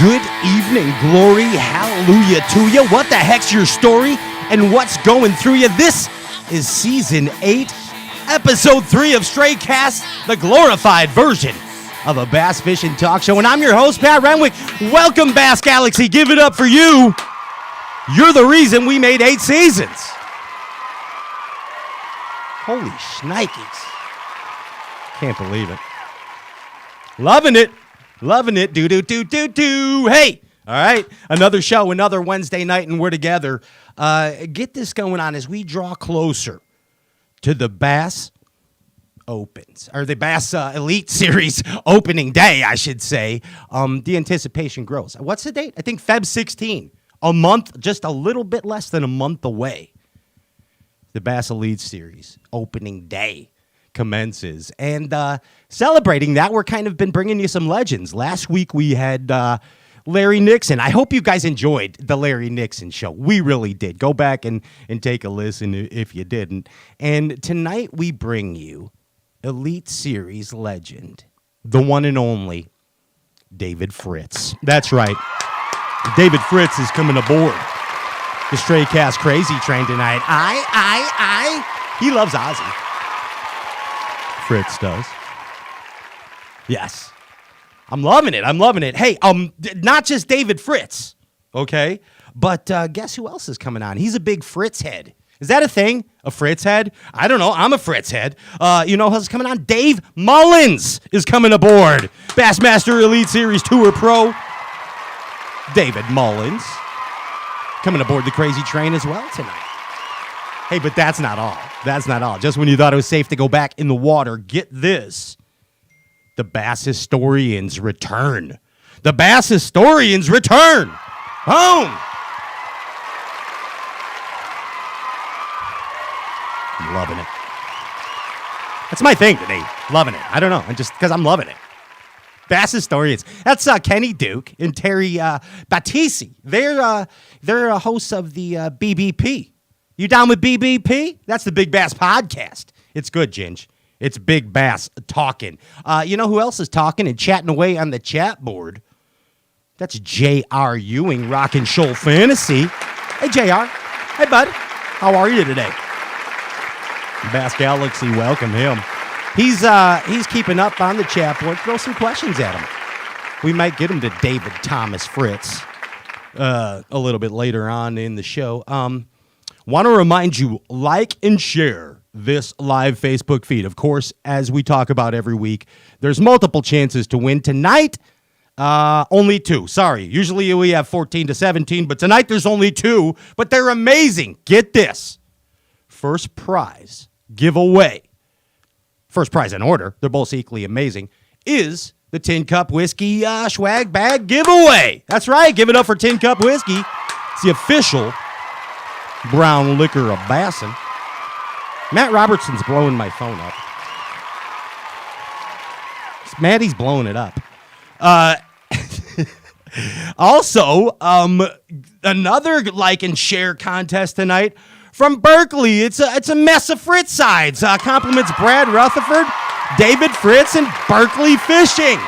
Good evening, glory, hallelujah to you. What the heck's your story and what's going through you? This is Season 8, Episode 3 of Stray Cast, the glorified version of a bass fishing talk show. And I'm your host, Pat Renwick. Welcome, Bass Galaxy. Give it up for you. You're the reason we made 8 seasons. Holy shnikes. Can't believe it. Loving it. Loving it. Do. Hey, all right. Another show, another Wednesday night, and we're together. Get this going on as we draw closer to the Bass Opens, or the Bass Elite Series opening day, I should say. The anticipation grows. What's the date? I think Feb 16. A month, just a little bit less than a month away. The Bass Elite Series opening day commences. And celebrating that, we're kind of been bringing you some legends. Last week we had Larry Nixon. I hope you guys enjoyed the Larry Nixon show. We really did. Go back and take a listen if you didn't. And tonight we bring you Elite Series legend, the one and only David Fritz. That's right. David Fritz is coming aboard the Stray Cast Crazy Train tonight. He loves Ozzy. Fritz does. Yes. I'm loving it. Hey, not just David Fritz, okay? But guess who else is coming on? He's a big Fritz head. Is that a thing? A Fritz head? I don't know. I'm a Fritz head. You know who's coming on? Dave Mullins is coming aboard. Bassmaster Elite Series Tour Pro. David Mullins coming aboard the Crazy Train as well tonight. Hey, but that's not all. Just when you thought it was safe to go back in the water, get this. The Bass Historians return. Boom! I'm loving it. That's my thing today. Loving it. I don't know. Just because I'm loving it. Bass Historians. That's Kenny Duke and Terry Battisti. They're hosts of the BBP. You down with BBP? That's the Big Bass Podcast. It's good, Ginge. It's Big Bass talking. You know who else is talking and chatting away on the chat board? That's J.R. Ewing, Rockin' Shoal Fantasy. Hey, J.R. Hey, bud. How are you today? Bass Galaxy, welcome him. He's keeping up on the chat board. Throw some questions at him. We might get him to David Thomas Fritz a little bit later on in the show. Want to remind you, like and share this live Facebook feed. Of course, as we talk about every week, there's multiple chances to win. Tonight, only 2. Sorry. Usually we have 14 to 17, but tonight there's only 2. But they're amazing. Get this. First prize giveaway. First prize in order. They're both equally amazing. Is the Tin Cup Whiskey swag bag giveaway. That's right. Give it up for Tin Cup Whiskey. It's the official brown liquor of Bassin. Matt Robertson's blowing my phone up. Maddie's blowing it up. Also, another like and share contest tonight from Berkeley. It's a mess of Fritz sides. Compliments Brad Rutherford, David Fritz, and Berkeley Fishing.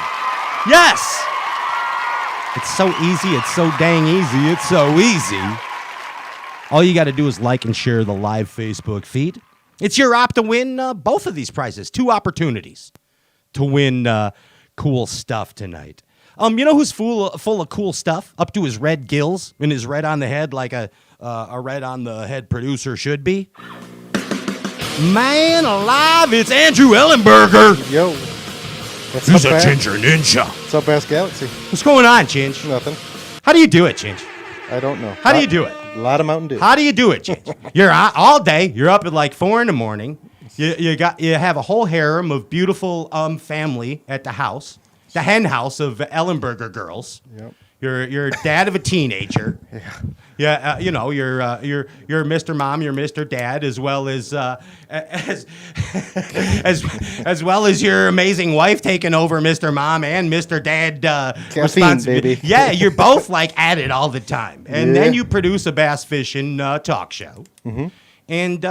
Yes. It's so easy. It's so dang easy. It's so easy. All you got to do is like and share the live Facebook feed. It's your op to win both of these prizes. 2 opportunities to win cool stuff tonight. You know who's full of cool stuff? Up to his red gills and his red on the head like a red on the head producer should be? Man alive, it's Andrew Ellenberger. Yo. He's a Ginger Ninja. What's up, Bass Galaxy? What's going on, Ginge? Nothing. How do you do it, Ginge? I don't know. How do you do it? A lot of Mountain Dew. How do you do it, Ginge? You're out all day. You're up at like 4 a.m. You have a whole harem of beautiful family at the house, the hen house of Ellenberger girls. Yep. You're dad of a teenager. Yeah. You know, you're Mr. Mom, you're Mr. Dad, as well as well as your amazing wife taking over Mr. Mom and Mr. Dad responsibility. Baby. Yeah, you're both like at it all the time, and then you produce a bass fishing talk show. Mm-hmm. And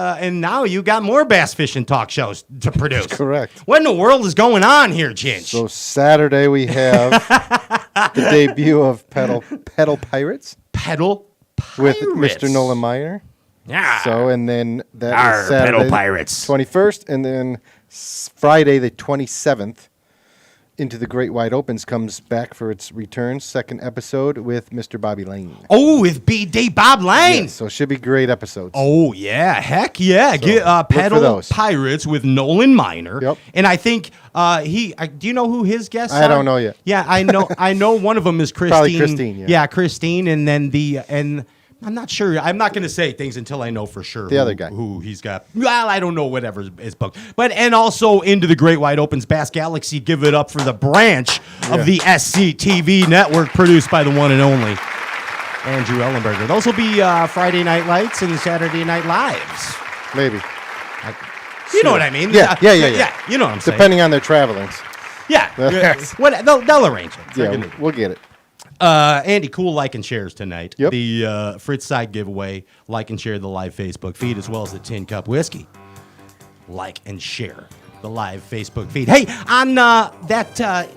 now you got more bass fishing talk shows to produce. That's correct. What in the world is going on here, Ginch? So Saturday we have the debut of Pedal Pirates. Pedal Pirates. With Mr. Nolan Meyer. Yeah. So, and then that is Saturday, Pedal Pirates. 21st, and then Friday, the 27th, Into the Great Wide Opens comes back for its return, second episode with Mr. Bobby Lane. Oh, with B.D. Bob Lane. Yeah, so it should be great episodes. Oh, yeah. Heck yeah. So Get Pedal Pirates with Nolan Miner. Yep. And I think do you know who his guests are? I don't know yet. Yeah, I know one of them is Christine. Probably Christine, yeah. Yeah, Christine, and then I'm not sure. I'm not going to say things until I know for sure. The other guy. Who he's got. Well, I don't know whatever is booked. And also Into the Great Wide Opens, Bass Galaxy, give it up for the branch of the SCTV network produced by the one and only Andrew Ellenberger. Those will be Friday Night Lights and Saturday Night Lives. Maybe. You know what I mean? Yeah. You know what I'm saying. Depending on their travelings. Yeah. They'll arrange it. Yeah, we'll get it. Andy, cool like and shares tonight. Yep. The Fritz side giveaway. Like and share the live Facebook feed as well as the Tin Cup Whiskey. Like and share the live Facebook feed. Hey, on that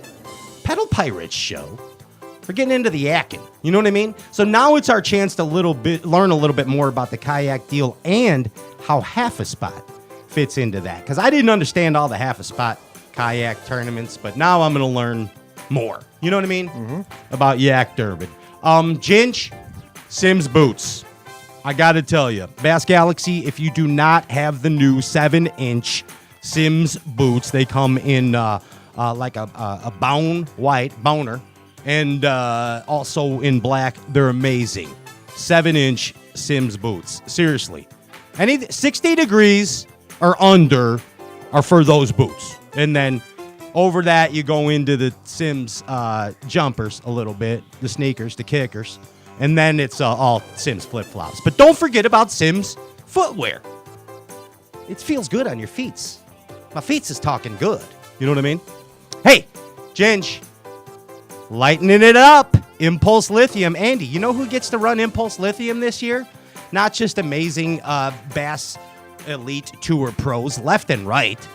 Pedal Pirates show, we're getting into the yakking. You know what I mean? So now it's our chance to learn a little bit more about the kayak deal and how half a spot fits into that. Because I didn't understand all the half a spot kayak tournaments, but now I'm going to learn more. You know what I mean? Mm-hmm. About Yak Durbin. Ginch, Sims boots. I got to tell you, Bass Galaxy, if you do not have the new 7-inch Sims boots, they come in like a white boner, and also in black. They're amazing. 7-inch Sims boots. Seriously. 60 degrees or under are for those boots. And then over that, you go into the Sims jumpers a little bit, the sneakers, the kickers, and then it's all Sims flip-flops. But don't forget about Sims footwear. It feels good on your feet. My feet is talking good. You know what I mean? Hey, Ginge, lightening it up. Impulse Lithium. Andy, you know who gets to run Impulse Lithium this year? Not just amazing Bass Elite Tour pros left and right.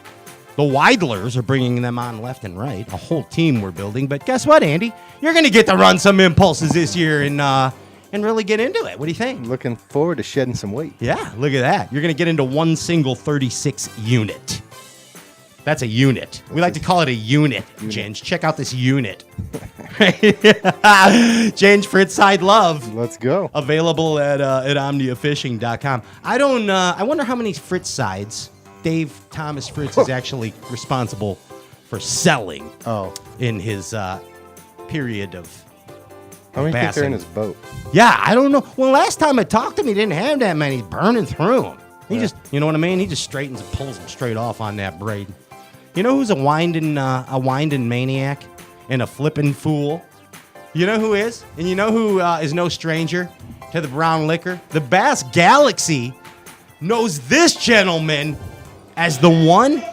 The Weidlers are bringing them on left and right. A whole team we're building. But guess what, Andy? You're going to get to run some impulses this year and really get into it. What do you think? Looking forward to shedding some weight. Yeah, look at that. You're going to get into one single 36 unit. That's a unit. We like to call it a unit, Ginge. Check out this unit. Ginge Fritz Side Love. Let's go. Available at omniafishing.com. I wonder how many Fritz sides Dave Thomas Fritz is actually responsible for selling in his period of How many think are in passing. his boat? Yeah, I don't know. Well, last time I talked to him, he didn't have that many. He's burning through them. He just, you know what I mean? He just straightens and pulls them straight off on that braid. You know who's a winding maniac and a flipping fool? You know who is? And you know who is no stranger to the brown liquor? The Bass Galaxy knows this gentleman as the one.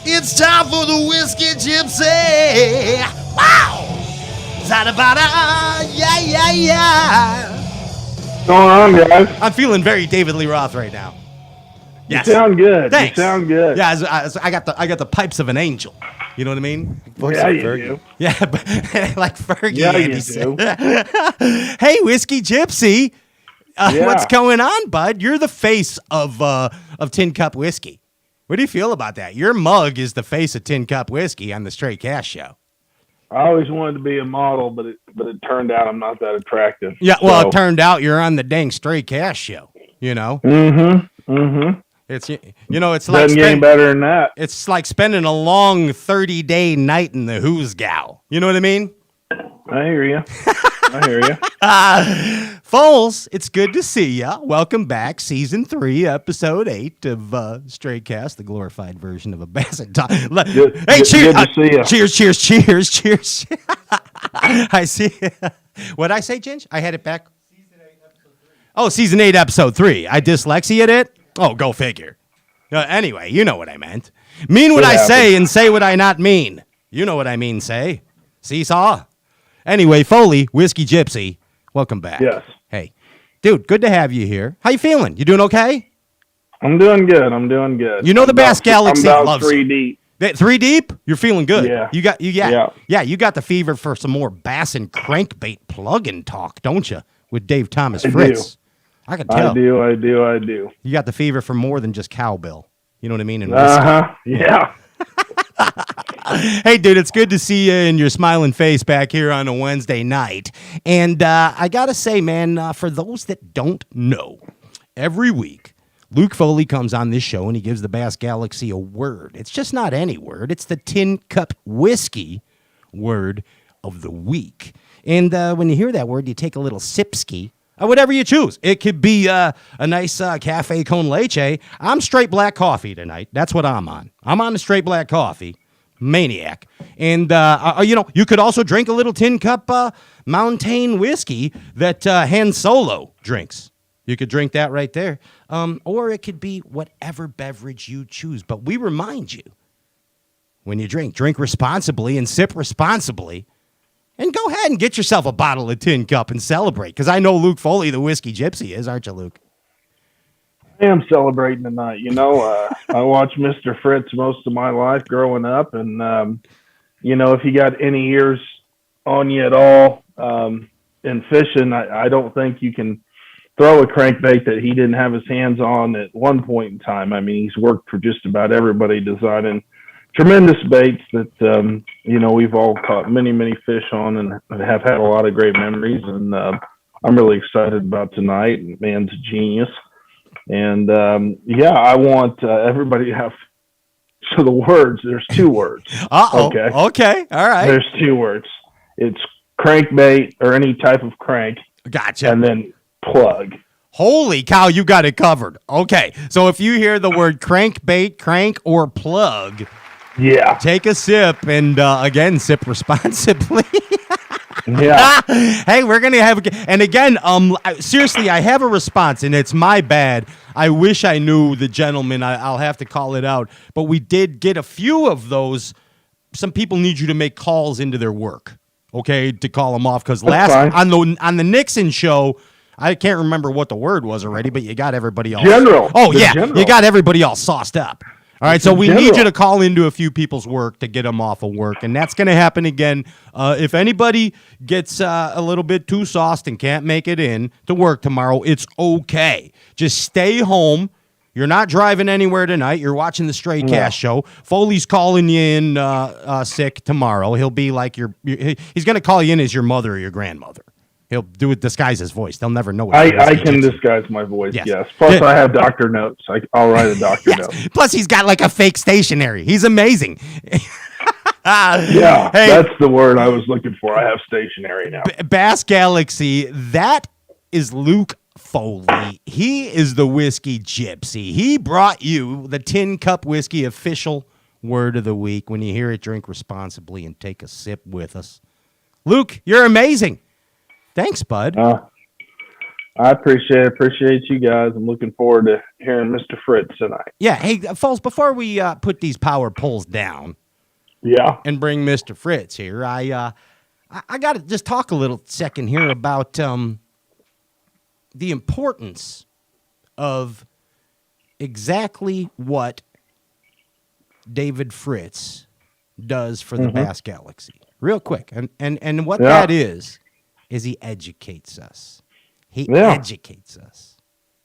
It's time for the Whiskey Gypsy. Wow! Zada-bada, yeah. What's going on, guys? I'm feeling very David Lee Roth right now. Yes. You sound good. Thanks. You sound good. Yeah, I got the pipes of an angel. You know what I mean? Yeah, you do. Yeah, but like Fergie. Yeah, Andy you said. do. Hey, Whiskey Gypsy, Yeah. what's going on, bud? You're the face of Tin Cup Whiskey. What do you feel about that? Your mug is the face of Tin Cup Whiskey on the Straight Cash Show. I always wanted to be a model, but it turned out I'm not that attractive. Yeah, well, So- it turned out you're on the dang Straight Cash Show. You know, it's it's like Doesn't get any better than that. It's like spending a long 30-day night in the Who's Gal. You know what I mean? I hear you. I hear you. Foles, it's good to see ya. Welcome back, Season 3, Episode 8 of Straight Cast, the glorified version of a Bassin. Hey, cheers! Good to see ya. Cheers! I see. What'd I say, Ginge? I had it back. Season 8, Episode 3. I dyslexiated it? Oh, go figure. Anyway, you know what I meant. Mean what I say and say what I not mean. You know what I mean, say. Seesaw. Anyway, Foley, Whiskey Gypsy, welcome back. Yes. Hey, Dude, good to have you here. How you feeling? You doing okay? I'm doing good. I'm doing good. You know the Bass Galaxy I'm about loves 3 you. deep. 3 deep? You're feeling good. Yeah. You got Yeah. you got the fever for some more Bassin crankbait plug-in talk, don't you? With Dave Thomas I Fritz. I can tell. I do. You got the fever for more than just cowbell. You know what I mean? And whiskey. Yeah. Hey, dude, it's good to see you and your smiling face back here on a Wednesday night. And I got to say, man, for those that don't know, every week, Luke Foley comes on this show and he gives the Bass Galaxy a word. It's just not any word. It's the Tin Cup Whiskey word of the week. And when you hear that word, you take a little sipski. Whatever you choose. It could be a nice cafe con leche. I'm straight black coffee tonight. That's what I'm on. I'm on the straight black coffee. Maniac. And, you could also drink a little Tin Cup Mountain whiskey that Han Solo drinks. You could drink that right there. Or it could be whatever beverage you choose. But we remind you, when you drink responsibly and sip responsibly. And go ahead and get yourself a bottle of Tin Cup and celebrate. Because I know Luke Foley, the whiskey gypsy, is, aren't you, Luke? I am celebrating tonight. I watched Mr. Fritz most of my life growing up. And, if you got any ears on you at all in fishing, I don't think you can throw a crankbait that he didn't have his hands on at one point in time. I mean, he's worked for just about everybody designing tremendous baits that, we've all caught many, many fish on and have had a lot of great memories. And I'm really excited about tonight. Man's a genius. And, I want everybody to have – so the words, there's 2 words. Uh-oh. Okay. All right. There's 2 words. It's crankbait or any type of crank. Gotcha. And then plug. Holy cow, you got it covered. Okay. So if you hear the word crankbait, crank, or plug – yeah. take a sip and, again, sip responsibly. Yeah. Hey, we're going to have – and, again, seriously, I have a response, and it's my bad. I wish I knew the gentleman. I'll have to call it out. But we did get a few of those. Some people need you to make calls into their work, okay, to call them off. Because on the Nixon show – I can't remember what the word was already, but you got everybody else. General. Oh, The yeah. general. You got everybody all sauced up. All right, so we need you to call into a few people's work to get them off of work, and that's going to happen again. If anybody gets a little bit too sauced and can't make it in to work tomorrow, it's okay. Just stay home. You're not driving anywhere tonight. You're watching the Stray Cast show. Foley's calling you in sick tomorrow. He'll be like he's going to call you in as your mother or your grandmother. He'll disguise his voice. They'll never know. I can disguise my voice, yes. Plus, I have doctor notes. I'll write a doctor note. Plus, he's got like a fake stationery. He's amazing. Yeah, that's the word I was looking for. I have stationery now. Bass Galaxy, that is Luke Foley. He is the whiskey gypsy. He brought you the Tin Cup Whiskey official word of the week. When you hear it, drink responsibly and take a sip with us. Luke, you're amazing. Thanks, bud. I appreciate you guys. I'm looking forward to hearing Mr. Fritz tonight. Yeah. Hey, folks, before we put these power poles down and bring Mr. Fritz here, I got to just talk a little second here about the importance of exactly what David Fritz does for the Bass Galaxy. Real quick. And what that is he educates us. He educates us.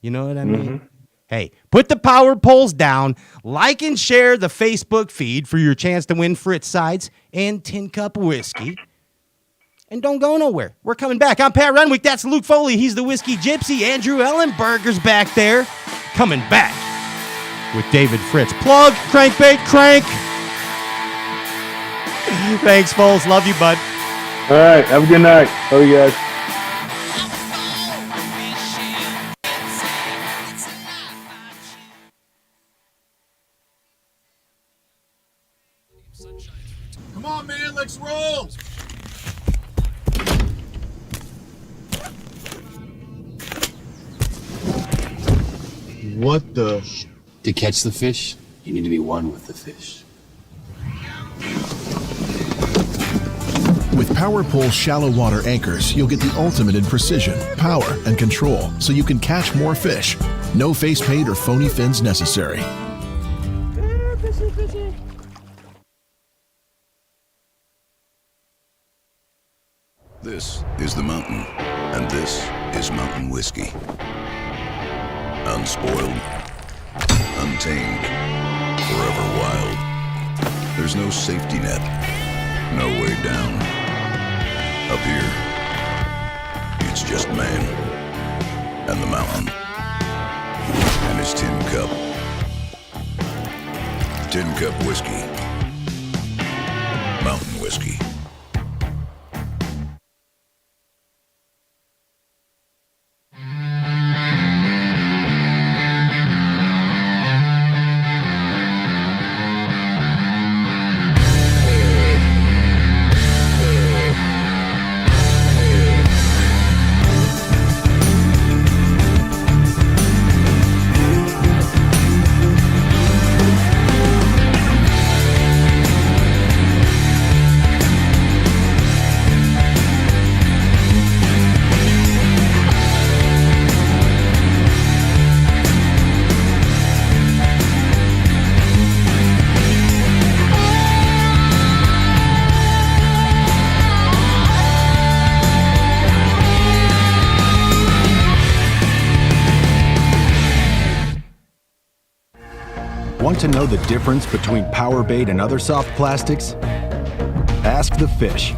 You know what I mean? Hey, put the power poles down, like and share the Facebook feed for your chance to win Fritz sides and Tin Cup Whiskey. And don't go nowhere. We're coming back. I'm Pat Renwick. That's Luke Foley. He's the Whiskey Gypsy. Andrew Ellenberger's back there. Coming back with David Fritz. Plug, crankbait, crank. Thanks, folks. Love you, bud. All right. Have a good night. Love you guys. Come on, man. Let's roll. What the? To catch the fish, you need to be one with the fish. With PowerPole shallow water anchors, you'll get the ultimate in precision, power, and control so you can catch more fish. No face paint or phony fins necessary. This is the mountain, and this is mountain whiskey. Unspoiled, untamed, forever wild. There's no safety net, no way down. Up here, it's just man, and the mountain, and his tin cup. Tin Cup Whiskey. Mountain whiskey. Want to know the difference between power bait and other soft plastics? Ask the fish.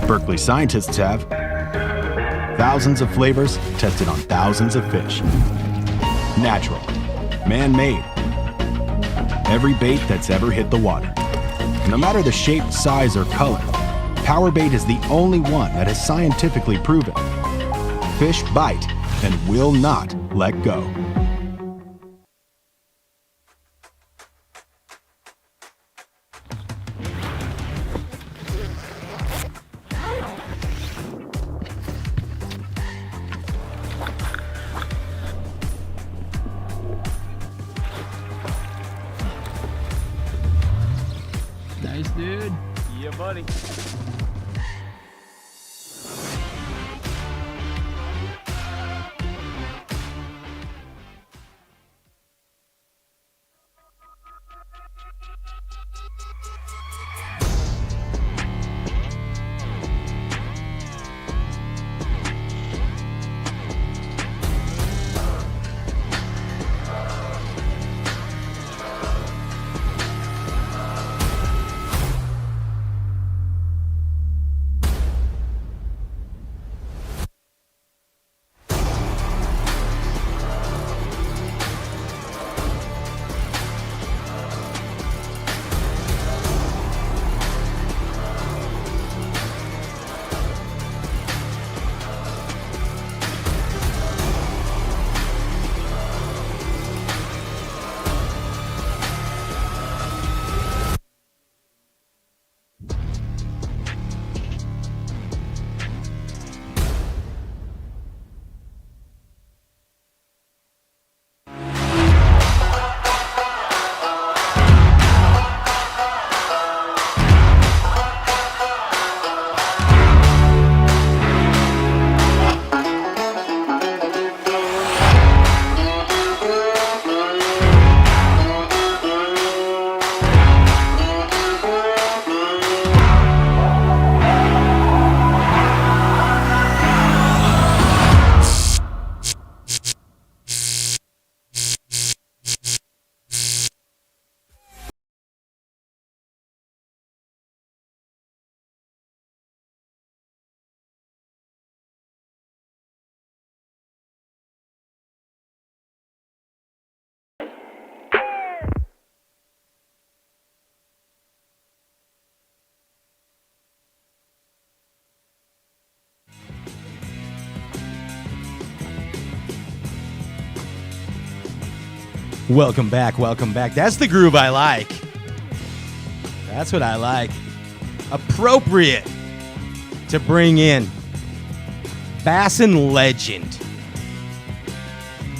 Berkeley scientists have. Thousands of flavors tested on thousands of fish. Natural. Man-made. Every bait that's ever hit the water. No matter the shape, size, or color, power bait is the only one that is scientifically proven. Fish bite and will not let go. Nice, dude. Yeah, buddy. Welcome back, welcome back. That's the groove I like. That's what I like. Appropriate to bring in Bassin legend,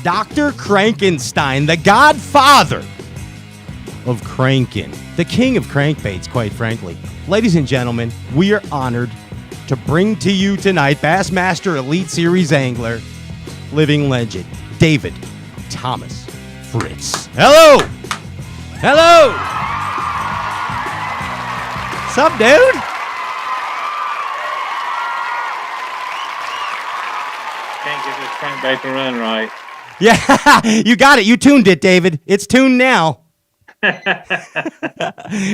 Dr. Crankenstein, the godfather of cranking, the king of crankbaits, quite frankly. Ladies and gentlemen, we are honored to bring to you tonight Bassmaster Elite Series angler, living legend, David Thomas Fritz. Hello! Hello! What's up, dude? Can't get this crankbait to run right. Yeah, you got it. You tuned it, David. It's tuned now.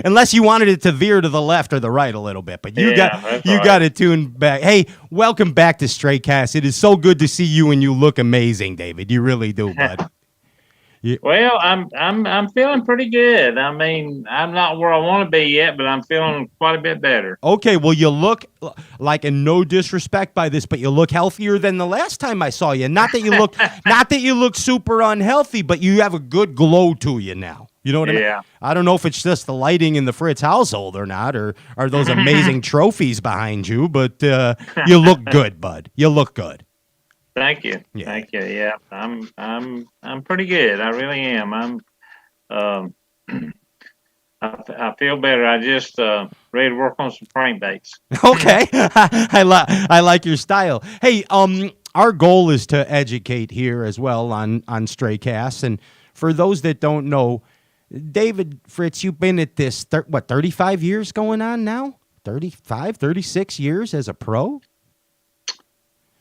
Unless you wanted it to veer to the left or the right a little bit, but you got it tuned back. Hey, welcome back to Stray Cast. It is so good to see you, and you look amazing, David. You really do, bud. Well, I'm feeling pretty good. I mean, I'm not where I want to be yet, but I'm feeling quite a bit better. Okay, well, you look like, and no disrespect by this, but you look healthier than the last time I saw you. Not that you look super unhealthy, but you have a good glow to you now. You know what I mean? I don't know if it's just the lighting in the Fritz household or not, or are those amazing trophies behind you, but you look good, bud. You look good. Thank you. Yeah. Thank you. Yeah, I'm pretty good. I really am. I feel better. I just ready to work on some crankbaits. Okay. I like your style. Hey, our goal is to educate here as well on Stray Casts, and for those that don't know, David Fritz, you've been at this 35 years going on now? 35, 36 years as a pro?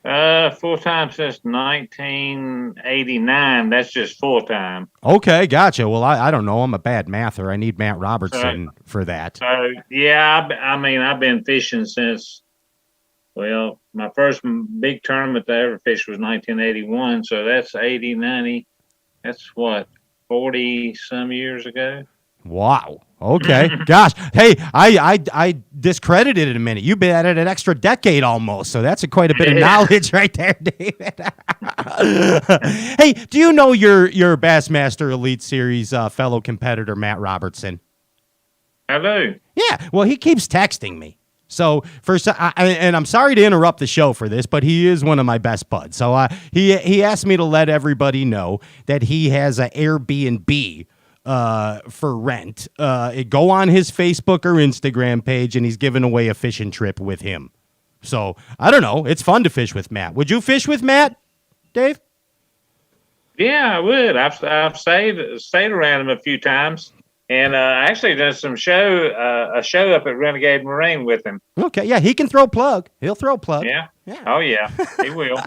Full time since 1989. That's just full time. Okay, gotcha. Well, I don't know. I'm a bad mather. I need Matt Robertson for that. So yeah, I mean, I've been fishing since. Well, my first big tournament I ever fished was 1981. So that's 80, 90. That's what, 40 some years ago. Wow. Okay. Gosh. Hey, I discredited it a minute. You've been at it an extra decade almost, so that's quite a bit of knowledge right there, David. Hey, do you know your Bassmaster Elite Series fellow competitor, Matt Robertson? Hello. Yeah. Well, he keeps texting me. So first, and I'm sorry to interrupt the show for this, but he is one of my best buds. So he asked me to let everybody know that he has an Airbnb for rent. Go on his Facebook or Instagram page, and he's giving away a fishing trip with him. So I don't know. It's fun to fish with Matt. Would you fish with Matt, Dave? Yeah, I would. I've stayed around him a few times, and I actually done a show up at Renegade Marine with him. Okay, yeah, he can throw plug. He'll throw plug. Yeah. Oh yeah, he will.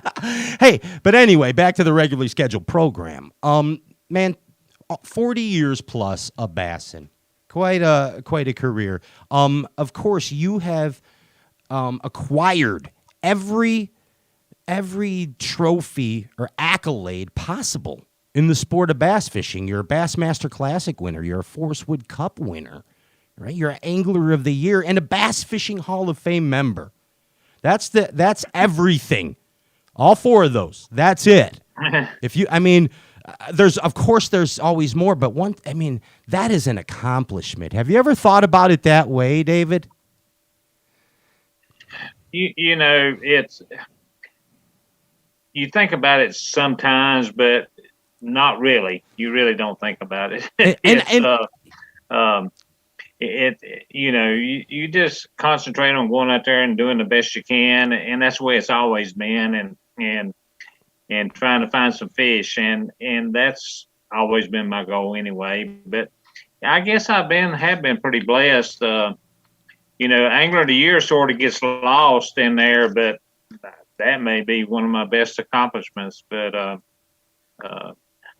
Hey, but anyway, back to the regularly scheduled program. Man. 40 years plus of Bassin, quite a career. Of course, you have acquired every trophy or accolade possible in the sport of bass fishing. You're a Bassmaster Classic winner. You're a Forest Wood Cup winner, right? You're an Angler of the Year and a Bass Fishing Hall of Fame member. That's everything. All four of those. That's it. There's always more, but that is an accomplishment. Have you ever thought about it that way, David? You know, you think about it sometimes, but not really. You really don't think about it. You just concentrate on going out there and doing the best you can, and that's the way it's always been, and trying to find some fish, and that's always been my goal anyway. But I guess have been pretty blessed. Angler of the Year sort of gets lost in there, but that may be one of my best accomplishments. But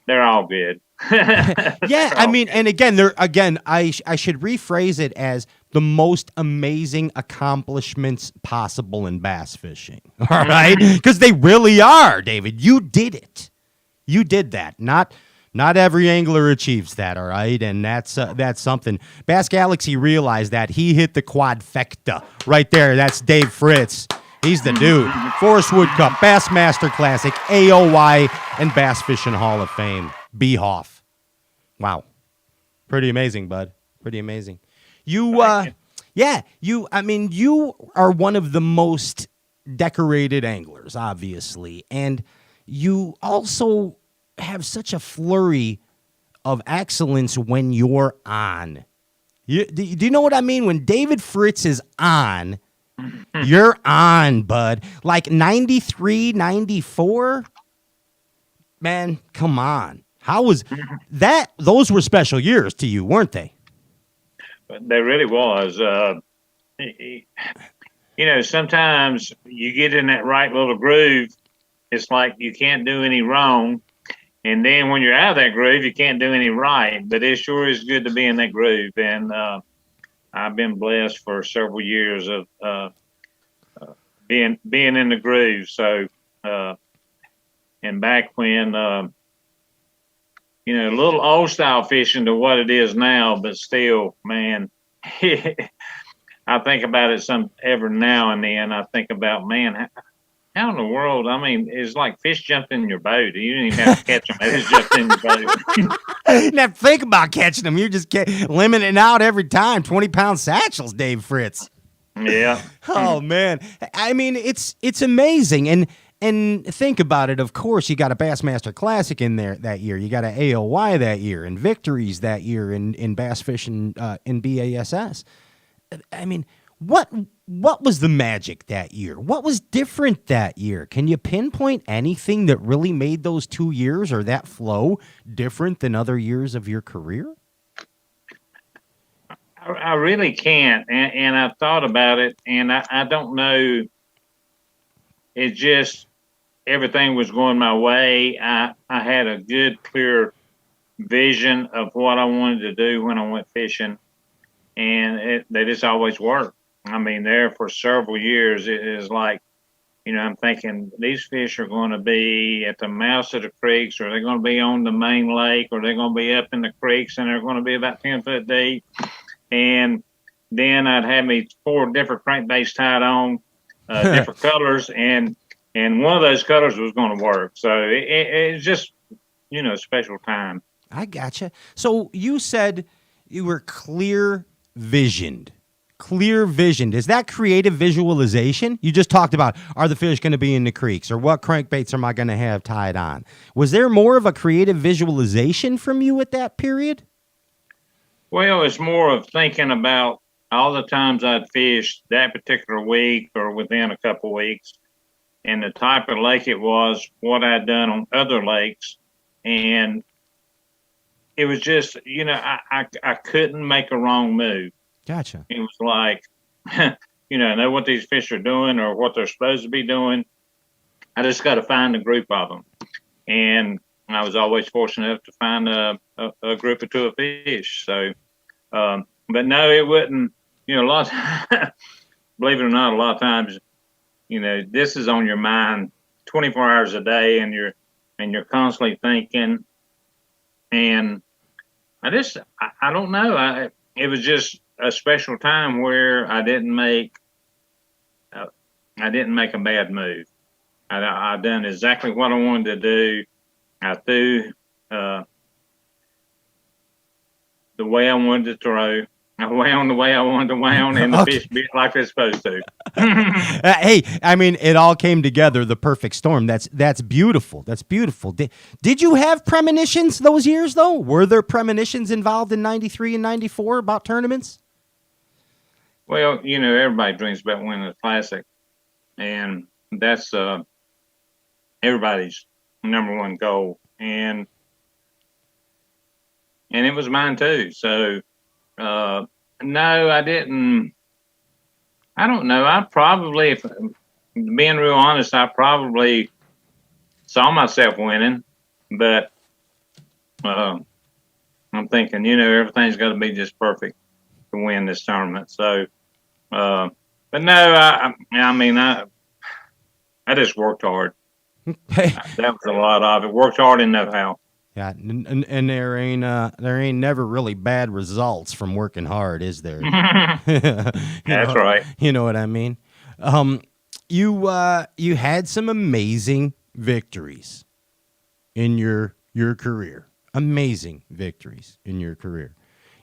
they're all good. Yeah, and again, I should rephrase it as the most amazing accomplishments possible in bass fishing. All right, because they really are, David. You did it. You did that. Not every angler achieves that. All right, and that's something. Bass Galaxy realized that. He hit the quadfecta right there. That's Dave Fritz. He's the dude. Forest Wood Cup, Bassmaster Classic, AOY, and Bass Fishing Hall of Fame. B-Hoff. Wow. Pretty amazing, bud. Pretty amazing. You are one of the most decorated anglers, obviously, and you also have such a flurry of excellence when you're on. Do you know what I mean? When David Fritz is on, you're on, bud. Like 93, 94? Man, come on. How was that? Those were special years to you, weren't they? They really was. Sometimes you get in that right little groove. It's like you can't do any wrong. And then when you're out of that groove, you can't do any right. But it sure is good to be in that groove. And I've been blessed for several years of being in the groove. So, and back when, a little old style fishing to what it is now, but still, man, I think about it every now and then. I think about, man, how in the world? I mean, it's like fish jumped in your boat. You didn't even have to catch them. They just jumped in your boat. You didn't have to think about catching them. You're just limiting out every time. 20-pound satchels, Dave Fritz. Yeah. Oh, man. I mean, it's amazing. And think about it. Of course, you got a Bassmaster Classic in there that year. You got an AOY that year and victories that year in bass fishing in BASS. I mean, what was the magic that year? What was different that year? Can you pinpoint anything that really made those 2 years or that flow different than other years of your career? I really can't. And I've thought about it, and I don't know. It's just everything was going my way. I had a good, clear vision of what I wanted to do when I went fishing, and they just always worked. I mean, there for several years, it is like, I'm thinking these fish are going to be at the mouths of the creeks, or they're going to be on the main lake, or they're going to be up in the creeks, and they're going to be about 10 foot deep. And then I'd have me 4 different crankbaits tied on, different colors, and one of those colors was going to work. So it's just, a special time. I gotcha. So you said you were clear visioned. Clear visioned. Is that creative visualization? You just talked about, are the fish going to be in the creeks, or what crankbaits am I going to have tied on? Was there more of a creative visualization from you at that period? Well, it's more of thinking about all the times I'd fished that particular week or within a couple weeks, and the type of lake it was, what I'd done on other lakes. And it was just, I couldn't make a wrong move. Gotcha. It was like, know what these fish are doing or what they're supposed to be doing. I just got to find a group of them. And I was always fortunate enough to find a group or two of fish. So, but no, it wouldn't, a lot of, believe it or not, a lot of times, this is on your mind 24 hours a day, and you're constantly thinking. And I don't know. It was just a special time where I didn't make a bad move. I done exactly what I wanted to do. I threw the way I wanted to throw. I wound the way I wanted to wound, and the fish bit like they're supposed to. Hey, I mean, it all came together, the perfect storm. That's beautiful. That's beautiful. Did you have premonitions those years, though? Were there premonitions involved in 93 and 94 about tournaments? Well, everybody dreams about winning the Classic, and that's everybody's number one goal. And it was mine too. So, no, I didn't. I don't know. I probably, if being real honest, I probably saw myself winning, but I'm thinking, everything's got to be just perfect to win this tournament. So, but no, I just worked hard. That was a lot of it. Worked hard and know how. Yeah, and there ain't never really bad results from working hard, is there? That's right. You know what I mean? You had some amazing victories in your career. Amazing victories in your career.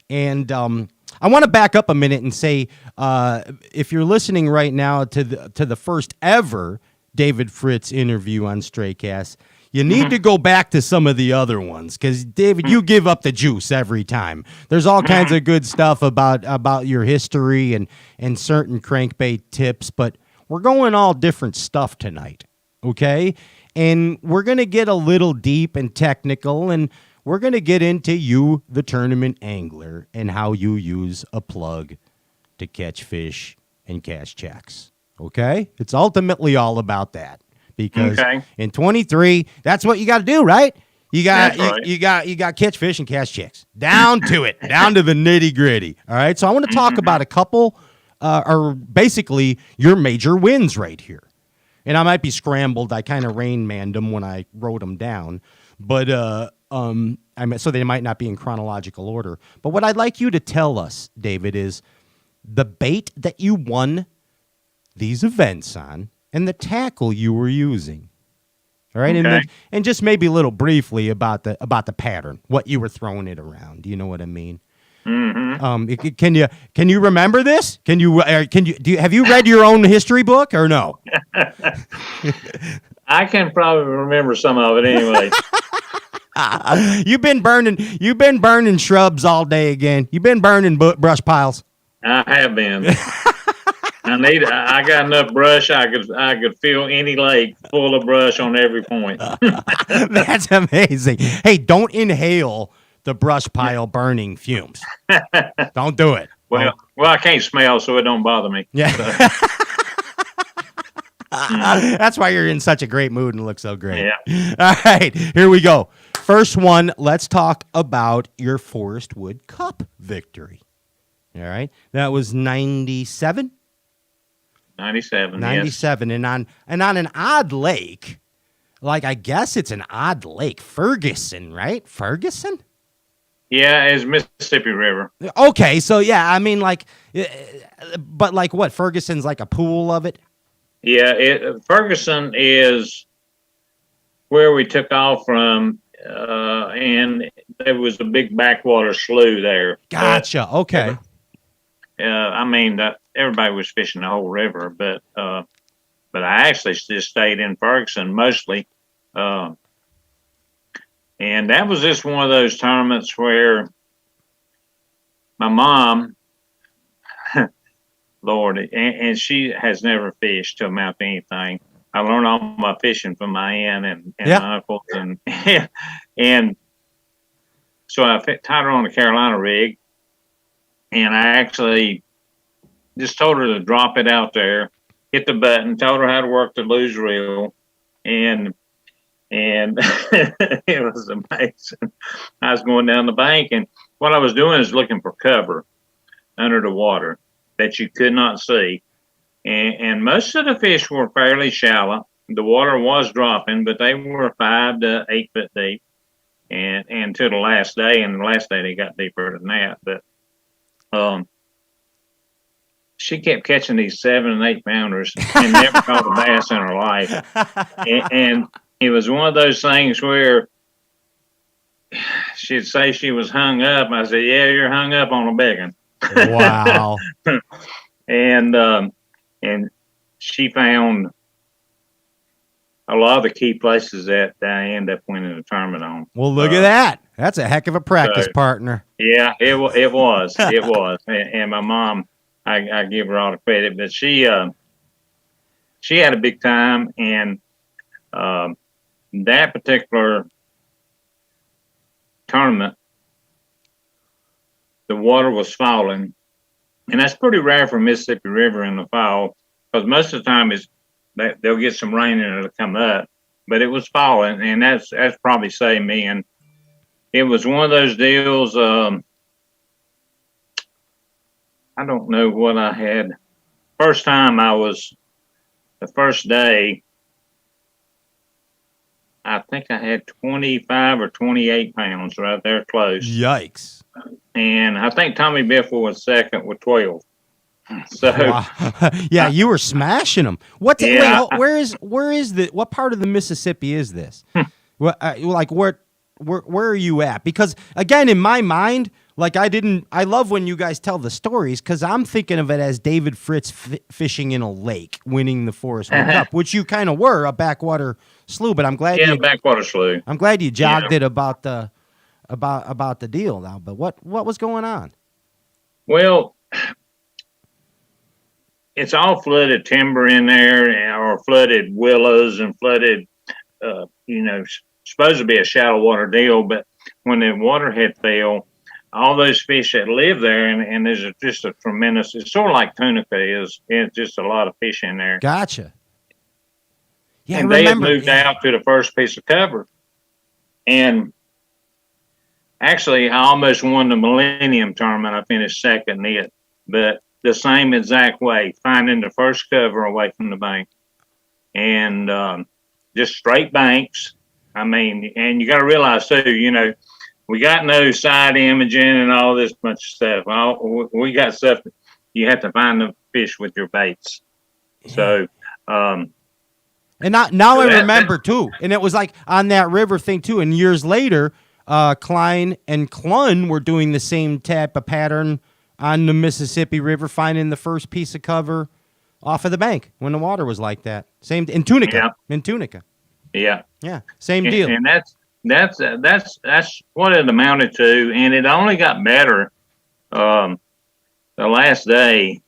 And I want to back up a minute and say, if you're listening right now to the first ever David Fritz interview on Straycast, You need to go back to some of the other ones because, David, you give up the juice every time. There's all kinds of good stuff about your history and certain crankbait tips, but we're going all different stuff tonight, okay? And we're going to get a little deep and technical, and we're going to get into you, the tournament angler, and how you use a plug to catch fish and cash checks, okay? It's ultimately all about that. Because in 23, that's what you got to do, right? You got you got catch fish and catch chicks. Down to it, down to the nitty gritty. All right. So I want to talk about a couple, or basically your major wins right here. And I might be scrambled. I kind of Rain Manned them when I wrote them down, but so they might not be in chronological order. But what I'd like you to tell us, David, is the bait that you won these events on. And the tackle you were using, all right, and just maybe a little briefly about the pattern, what you were throwing it around. You know what I mean? Mm-hmm. Can you remember this? Have you read your own history book or no? I can probably remember some of it anyway. You've been burning shrubs all day again. You've been burning brush piles. I have been. I got enough brush. I could fill any lake full of brush on every point. That's amazing. Hey, don't inhale the brush pile burning fumes. Don't do it. Well, I can't smell, so it don't bother me. Yeah. So. That's why you're in such a great mood and look so great. Yeah. All right, here we go. First one, let's talk about your Forest Wood Cup victory. All right. That was 97? 97. 97. Yes. And on an odd lake, like I guess it's an odd lake. Ferguson, right? Ferguson? Yeah, it's Mississippi River. Okay, so yeah, I mean like, but like what? Ferguson's like a pool of it? Yeah, Ferguson is where we took off from, and there was a big backwater slough there. Gotcha. Okay. I mean, everybody was fishing the whole river, but I actually just stayed in Ferguson mostly. And that was just one of those tournaments where my mom, Lord, and she has never fished to amount to anything. I learned all my fishing from my aunt and my uncles, and so I tied her on a Carolina rig. And I actually just told her to drop it out there, hit the button, told her how to work the luge reel, and it was amazing. I was going down the bank, and what I was doing is looking for cover under the water that you could not see. And most of the fish were fairly shallow. The water was dropping, but they were 5 to 8 foot deep. And until the last day, and the last day they got deeper than that. But she kept catching these 7 and 8 pounders and never caught a bass in her life. And it was one of those things where she'd say she was hung up. I said, "Yeah, you're hung up on a big one." Wow. and she found a lot of the key places that I end up winning the tournament on. Well, look at that. That's a heck of a practice partner. Yeah, it was. It was. And my mom, I give her all the credit, but she had a big time, and that particular tournament, the water was falling, and that's pretty rare for Mississippi River in the fall, because most of the time they'll get some rain and it'll come up, but it was falling, and that's probably saved me. And it was one of those deals. I don't know what I had. The first day, I think I had 25 or 28 pounds right there close. Yikes. And I think Tommy Biffle was second with 12. So wow. Yeah, you were smashing them. What part of the Mississippi is this? Where are you at? Because again, in my mind, Like I love when you guys tell the stories because I'm thinking of it as David Fritz fishing in a lake, winning the Forest World Cup, which you kind of were, a backwater slough. But I'm glad backwater slough. I'm glad you jogged it about the deal now. But what was going on? Well, it's all flooded timber in there, or flooded willows and flooded, supposed to be a shallow water deal, but when the water had fell, all those fish that live there, and there's just a tremendous, it's sort of like Tunica is, it's just a lot of fish in there. Gotcha. Yeah, and I they had remember. moved out to the first piece of cover. And actually, I almost won the Millennium Tournament. I finished second in it, but the same exact way, finding the first cover away from the bank. And just straight banks. I mean, and you got to realize, too, we got no side imaging and all this bunch of stuff. We got stuff. You have to find the fish with your baits. Yeah. So, and now I remember too, and it was like on that river thing too. And years later, Klein and Clun were doing the same type of pattern on the Mississippi River, finding the first piece of cover off of the bank when the water was like that. Same in Tunica. Yeah. In Tunica. Yeah. Yeah. Same deal. And that's what it amounted to, and it only got better the last day.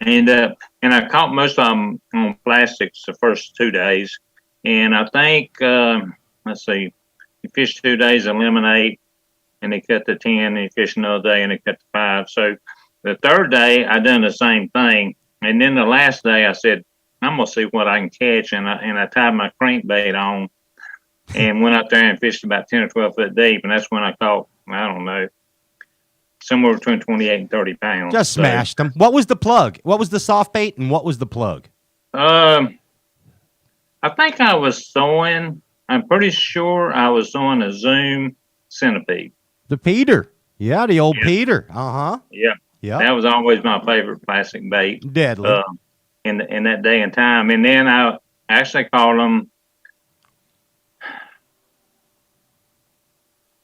And I caught most of them on plastics the first 2 days, and I think let's see, he fished 2 days of lemonade, and he cut to 10, and he fished another day, and he cut to 5. So the third day I done the same thing, and then the last day I said, I'm gonna see what I can catch, and I tied my crankbait on and went out there and fished about 10 or 12 foot deep, and that's when I caught, I don't know, somewhere between 28 and 30 pounds. Just smashed them. What was the plug? What was the soft bait, and what was the plug? I think I was throwing, I'm pretty sure I was throwing a Zoom centipede. The Peter. Yeah, the old Peter. Uh-huh. Yeah. Yeah. That was always my favorite plastic bait. Deadly. In that day and time. And then I actually caught them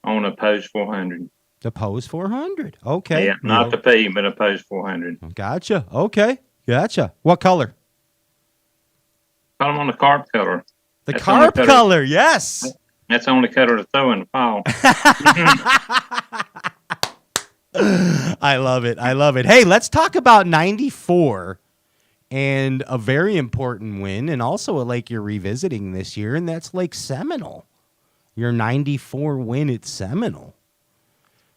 on a Pose 400. The Pose 400. Okay. Yeah, not the P, but a Pose 400. Gotcha. Okay. Gotcha. What color? Caught them on the carp color. The carp color, yes. That's the only color to throw in the fall. I love it. I love it. Hey, let's talk about 94 and a very important win, and also a lake you're revisiting this year, and that's Lake Seminole. Your 94 win at Seminole.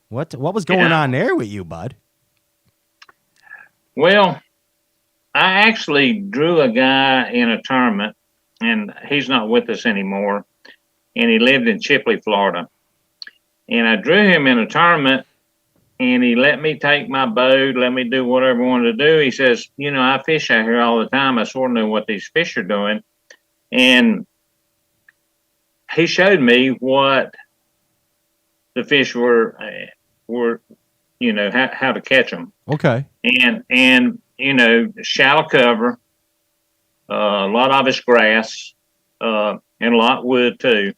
What was going on there with you, bud? Well, I actually drew a guy in a tournament, and he's not with us anymore, and he lived in Chipley, Florida. And I drew him in a tournament, and he let me take my boat, let me do whatever I wanted to do. He says, I fish out here all the time. I sort of know what these fish are doing. And he showed me what the fish were, how to catch them. Okay. And shallow cover, a lot of it's grass, and a lot of wood too.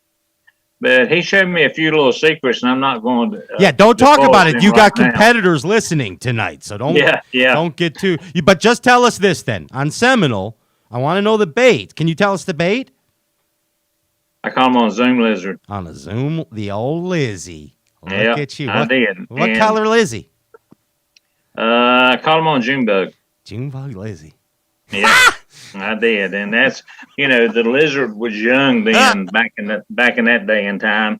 But he showed me a few little secrets, and I'm not going to. Don't talk about it. You got competitors listening tonight, so don't get too. But just tell us this then. On Seminole, I want to know the bait. Can you tell us the bait? I caught him on a Zoom lizard. On a Zoom, the old Lizzie. Look at you. I did. What color Lizzie? I caught him on June bug. June bug Lizzie. Yeah. I did, and that's the lizard was young then, back in that day and time,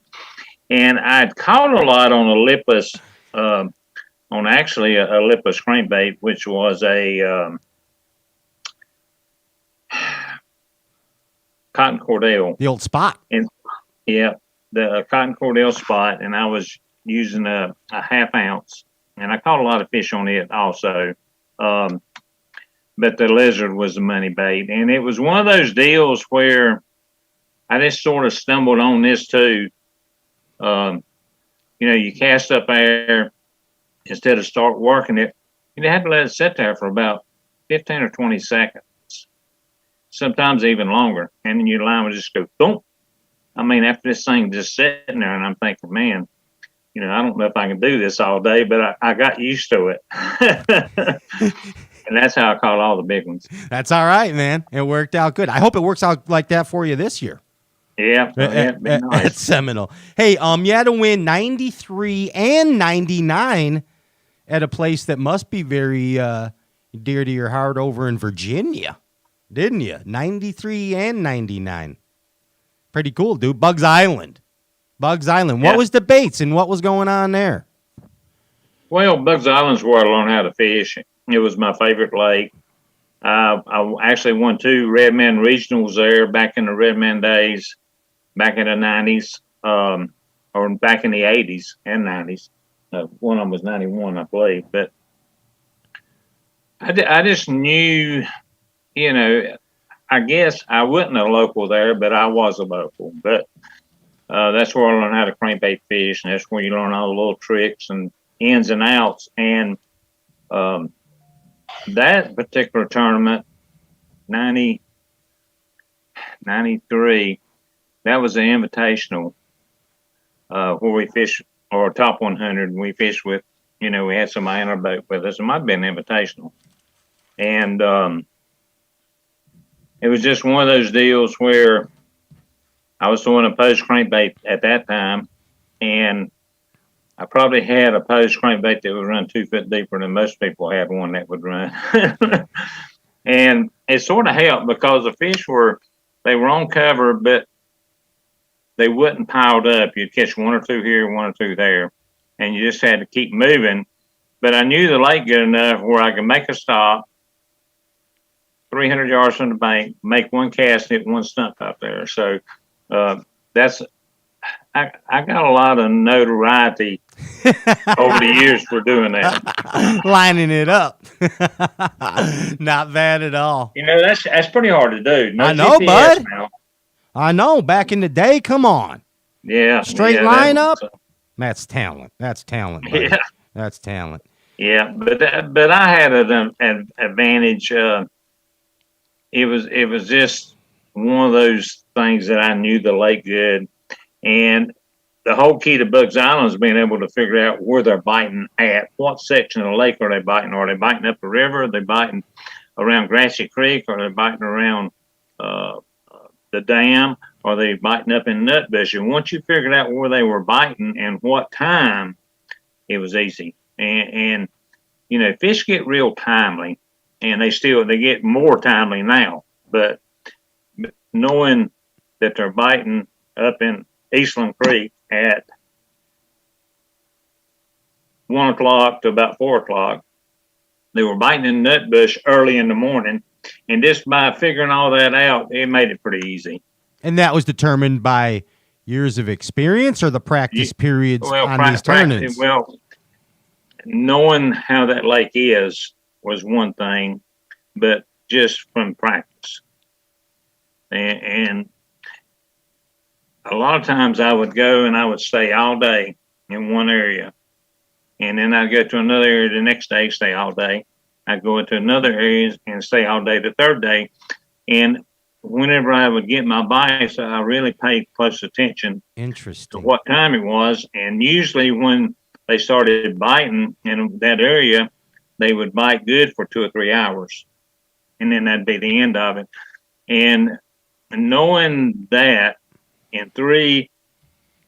and I'd caught a lot on a lipless, on actually a lipless crankbait, which was a cotton cordell, the old spot, and the cotton cordell spot, and I was using a half ounce, and I caught a lot of fish on it also. But the lizard was the money bait. And it was one of those deals where I just sort of stumbled on this too. You cast up there instead of start working it. You have to let it sit there for about 15 or 20 seconds, sometimes even longer. And then your line would just go, boom. I mean, after this thing just sitting there, and I'm thinking, man, I don't know if I can do this all day, but I got used to it. And that's how I caught all the big ones. That's all right, man. It worked out good. I hope it works out like that for you this year. Yeah, it'd be nice. At Seminole. Hey, you had to win 93 and 99 at a place that must be very dear to your heart over in Virginia, didn't you? 93 and 99. Pretty cool, dude. Bugs Island. What was the baits and what was going on there? Well, Bugs Island's where I learned how to fish. It was my favorite lake. I actually won 2 Redman regionals there back in the Redman days, back in the 90s, or back in the 80s and 90s. One of them was 91, I believe. But I just knew, I guess I wasn't a local there, but I was a local. But that's where I learned how to crankbait fish, and that's where you learn all the little tricks and ins and outs. And that particular tournament, 93, that was an invitational where we fished, or top 100, and we fished with, we had somebody in our boat with us. It might have been invitational. And it was just one of those deals where I was throwing a post crankbait at that time, and I probably had a post crankbait that would run 2 foot deeper than most people had one that would run. And it sort of helped because the fish were on cover, but they wouldn't piled up. You'd catch 1 or 2 here, 1 or 2 there, and you just had to keep moving. But I knew the lake good enough where I could make a stop 300 yards from the bank, make 1 cast, hit 1 stump out there. So I got a lot of notoriety over the years for doing that. Lining it up. Not bad at all. That's pretty hard to do. No I know, GPS bud. now. I know. Back in the day, come on. Yeah. Straight line up. That's talent. That's talent. Buddy. Yeah. That's talent. Yeah, but I had an advantage. It was just one of those things that I knew the lake good. And the whole key to Bugs Island is being able to figure out where they're biting at. What section of the lake are they biting? Are they biting up the river? Are they biting around Grassy Creek? Are they biting around the dam? Are they biting up in Nutbush? And once you figured out where they were biting and what time, it was easy. And fish get real timely, and they get more timely now. But knowing that they're biting up in Eastland Creek at 1 o'clock to about 4 o'clock. They were biting in Nutbush early in the morning, and just by figuring all that out, it made it pretty easy. And that was determined by years of experience or the practice periods on these tournaments? Well, knowing how that lake is was one thing, but just from practice. And a lot of times I would go and I would stay all day in one area. And then I'd go to another area the next day, stay all day. I'd go into another area and stay all day the third day. And whenever I would get my bites, I really paid close attention to what time it was. And usually when they started biting in that area, they would bite good for 2 or 3 hours. And then that'd be the end of it. And knowing that, in 3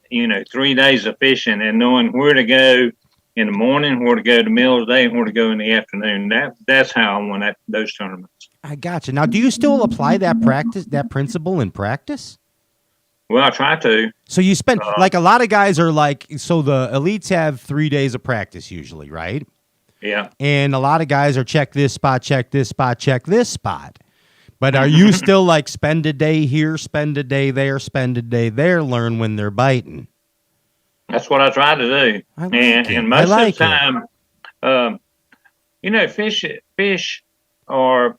days of fishing, and knowing where to go in the morning, where to go the middle of the day, and where to go in the afternoon, that's how I won those tournaments. I got you. Now, do you still apply that principle in practice? Well, I try to. So you spend, like a lot of guys are like, so the elites have 3 days of practice usually, right? Yeah. And a lot of guys are check this spot, check this spot, check this spot. But are you still like spend a day here, spend a day there, spend a day there, learn when they're biting? That's what I try to do. And most of the time, fish are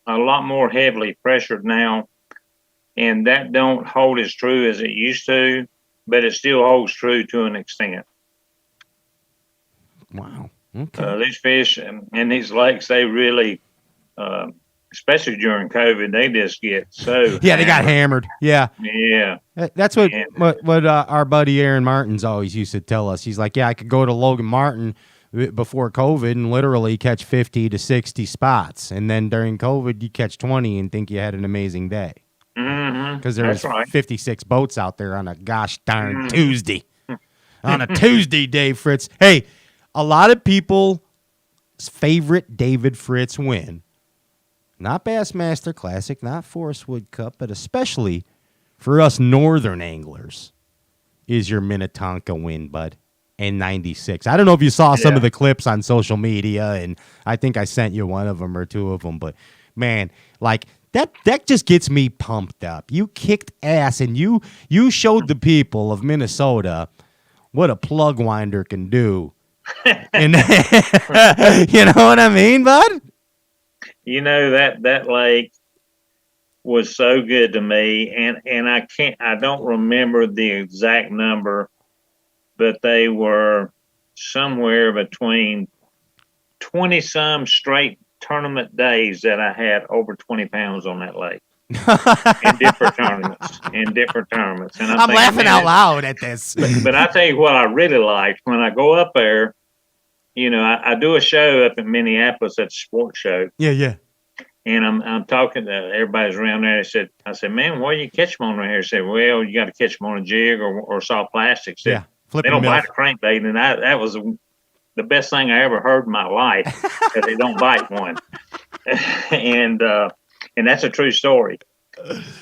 a lot more heavily pressured now, and that don't hold as true as it used to, but it still holds true to an extent. Wow. Okay. These fish and these lakes, they really especially during COVID, they just get so Yeah, they got hammered. Yeah. Yeah. That's what our buddy Aaron Martin's always used to tell us. He's like, yeah, I could go to Logan Martin before COVID and literally catch 50 to 60 spots. And then during COVID, you catch 20 and think you had an amazing day. Because there was 56 boats out there on a gosh darn Tuesday. On a Tuesday, Dave Fritz. Hey, a lot of people's favorite David Fritz win. Not Bassmaster Classic, not Forest Wood Cup, but especially for us northern anglers, is your Minnetonka win, bud, in 96. I don't know if you saw some of the clips on social media, and I think I sent you one of them or two of them, but, man, like, that just gets me pumped up. You kicked ass, and you showed the people of Minnesota what a plug winder can do. And you know what I mean, bud? You know, that lake was so good to me, and I don't remember the exact number, but they were somewhere between 20 some straight tournament days that I had over 20 pounds on that lake. in different tournaments. And I'm laughing out loud at this. But I tell you what I really liked when I go up there. You know, I do a show up in Minneapolis at the sports show. Yeah. And I'm talking to everybody's around there. I said, man, where do you catch them on right here? I said, well, you got to catch them on a jig or soft plastic. Said, they don't bite a crankbait, and that was the best thing I ever heard in my life. That they don't bite one, and that's a true story.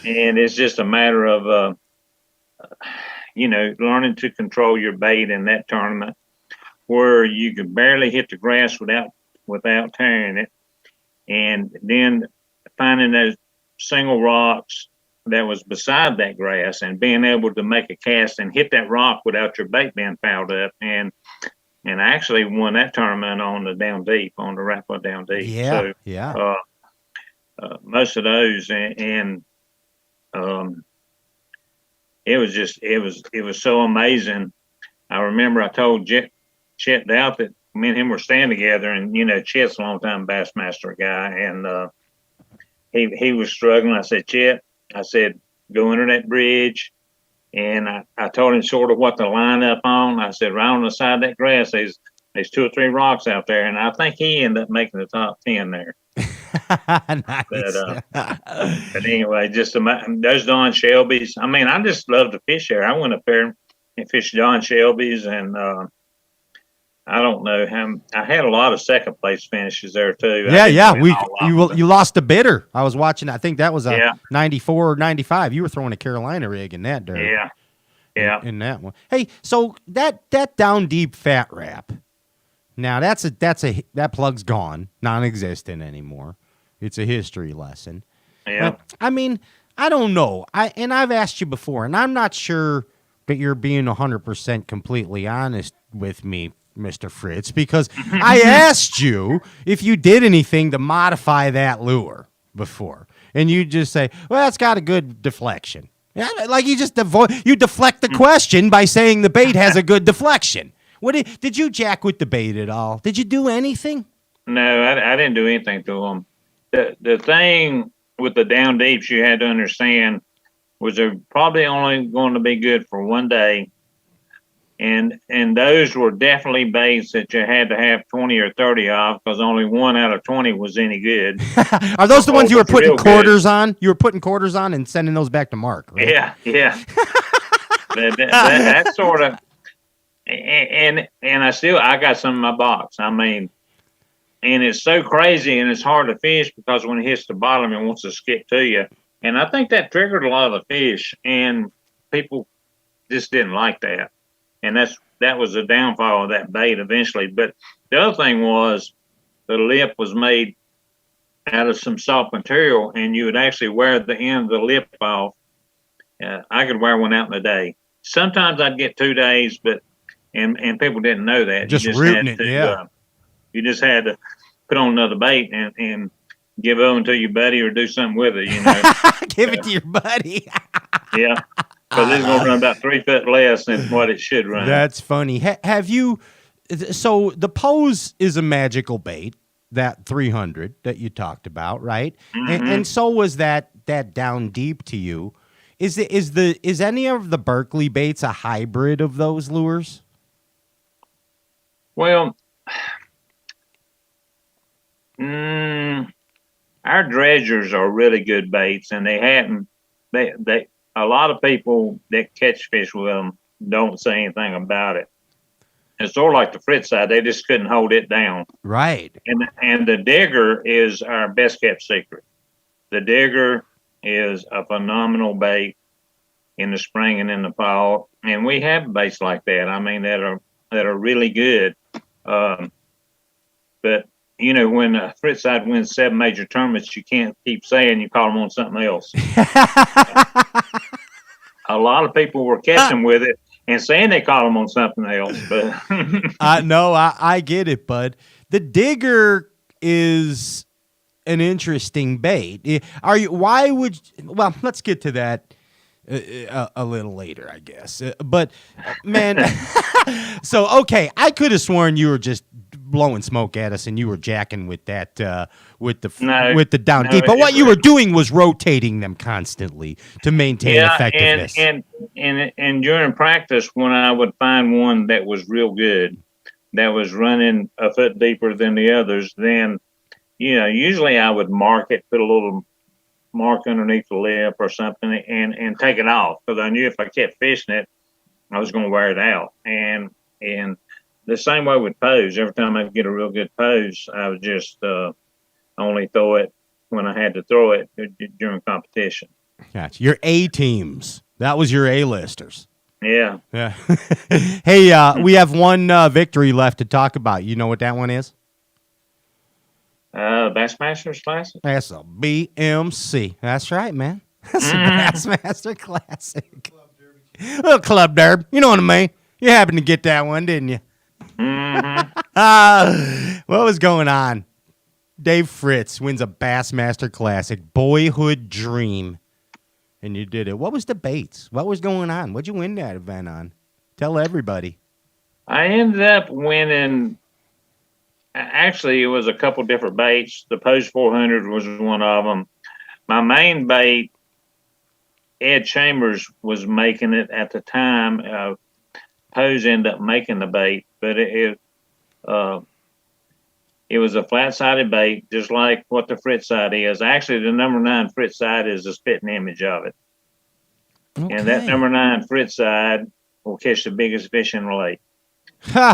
And it's just a matter of learning to control your bait in that tournament, where you could barely hit the grass without tearing it, and then finding those single rocks that was beside that grass and being able to make a cast and hit that rock without your bait being fouled up. And I actually won that tournament on the down deep, on the Rapid down deep. Most of those, and it was so amazing. I remember I told Chet Doubt that me and him were staying together, and Chet's a long time Bassmaster guy, and he was struggling. I said, Chet, go under that bridge, and I told him sort of what to line up on. I said, right on the side of that grass, there's 2 or 3 rocks out there, and I think he ended up making the top 10 there. Nice. But anyway, just those Don Shelby's. I mean, I just love to fish there. I went up there and fished Don Shelby's, and I don't know how. I had a lot of second place finishes there too. You lost a bidder. I was watching. I think that was a 94 or 95. You were throwing a Carolina rig in that dirt. Yeah. In that one. Hey, so that down deep fat wrap. Now that plug's gone, non-existent anymore. It's a history lesson. Yeah. But, I mean, I don't know. I've asked you before, and I'm not sure that you're being 100% completely honest with me, Mr. Fritz, because I asked you if you did anything to modify that lure before, and you just say, "Well, it's got a good deflection." Yeah, like you just deflect the question by saying the bait has a good deflection. What did you jack with the bait at all? Did you do anything? No, I didn't do anything to them. The thing with the down deeps you had to understand was they're probably only going to be good for one day. And those were definitely baits that you had to have 20 or 30 of, because only 1 out of 20 was any good. Are those the ones you were putting quarters on? You were putting quarters on and sending those back to Mark, right? Yeah. that sort of, and I got some in my box. I mean, and it's so crazy, and it's hard to fish because when it hits the bottom, it wants to skip to you. And I think that triggered a lot of the fish, and people just didn't like that. And that was the downfall of that bait eventually. But the other thing was the lip was made out of some soft material, and you would actually wear the end of the lip off. I could wear one out in a day. Sometimes I'd get 2 days, but and people didn't know that. Just rooting it, yeah. You just had to put on another bait and give it over to your buddy or do something with it, Give it to your buddy. Yeah. Because it's going to run about 3 foot less than what it should run. That's funny. Have you? So the Pose is a magical bait. that 300 that you talked about, right? And so was that down deep to you. Is any of the Berkeley baits a hybrid of those lures? Well, our dredgers are really good baits, and they a lot of people that catch fish with them don't say anything about it. It's sort of like the Fritz side; they just couldn't hold it down. Right. And the digger is our best kept secret. The digger is a phenomenal bait in the spring and in the fall, and we have baits like that. I mean, that are really good. But you know, when Fritz side wins 7 major tournaments, you can't keep saying you call them on something else. A lot of people were catching with it and saying they caught them on something else. But no, I get it, bud. The digger is an interesting bait. Why would? Well, let's get to that a little later, I guess. But man, so okay, I could have sworn you were just blowing smoke at us and you were jacking with that with the down deep. But what you were doing was rotating them constantly to maintain effectiveness. And during practice, when I would find one that was real good, that was running a foot deeper than the others, then usually I would mark it, put a little mark underneath the lip or something, and take it off, because I knew if I kept fishing it, I was going to wear it out. And the same way with pose. Every time I get a real good pose, I would just only throw it when I had to throw it during competition. Gotcha. Your A teams. That was your A-listers. Yeah. Hey, we have one victory left to talk about. You know what that one is? Bassmaster's Classic? That's a BMC. That's right, man. That's a Bassmaster Classic. Little club derby. You know what I mean? You happened to get that one, didn't you? What was going on? Dave Fritz wins a Bassmaster Classic. Boyhood dream. And you did it. What was the baits? What was going on? What'd you win that event on? Tell everybody. I ended up winning. Actually, it was a couple different baits. The Post 400 was one of them. My main bait, Ed Chambers was making it at the time. Pose ended up making the bait, but it was a flat-sided bait, just like what the Fritz side is. Actually, the number 9 Fritz side is a spitting image of it. Okay. And that number 9 Fritz side will catch the biggest fish in the lake.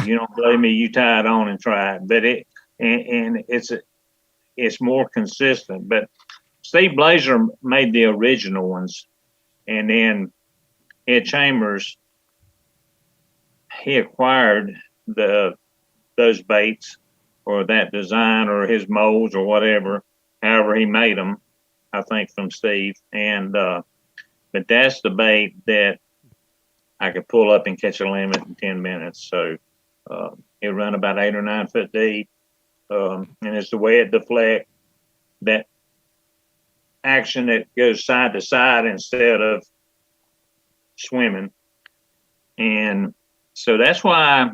You don't believe me, you tie it on and try it. But it's more consistent. But Steve Blazer made the original ones, and then Ed Chambers, he acquired those baits or that design or his molds or whatever, however he made them, I think from Steve. And but that's the bait that I could pull up and catch a limit in 10 minutes. So it run about 8 or 9 foot deep. And it's the way it deflects, that action that goes side to side instead of swimming. And so that's why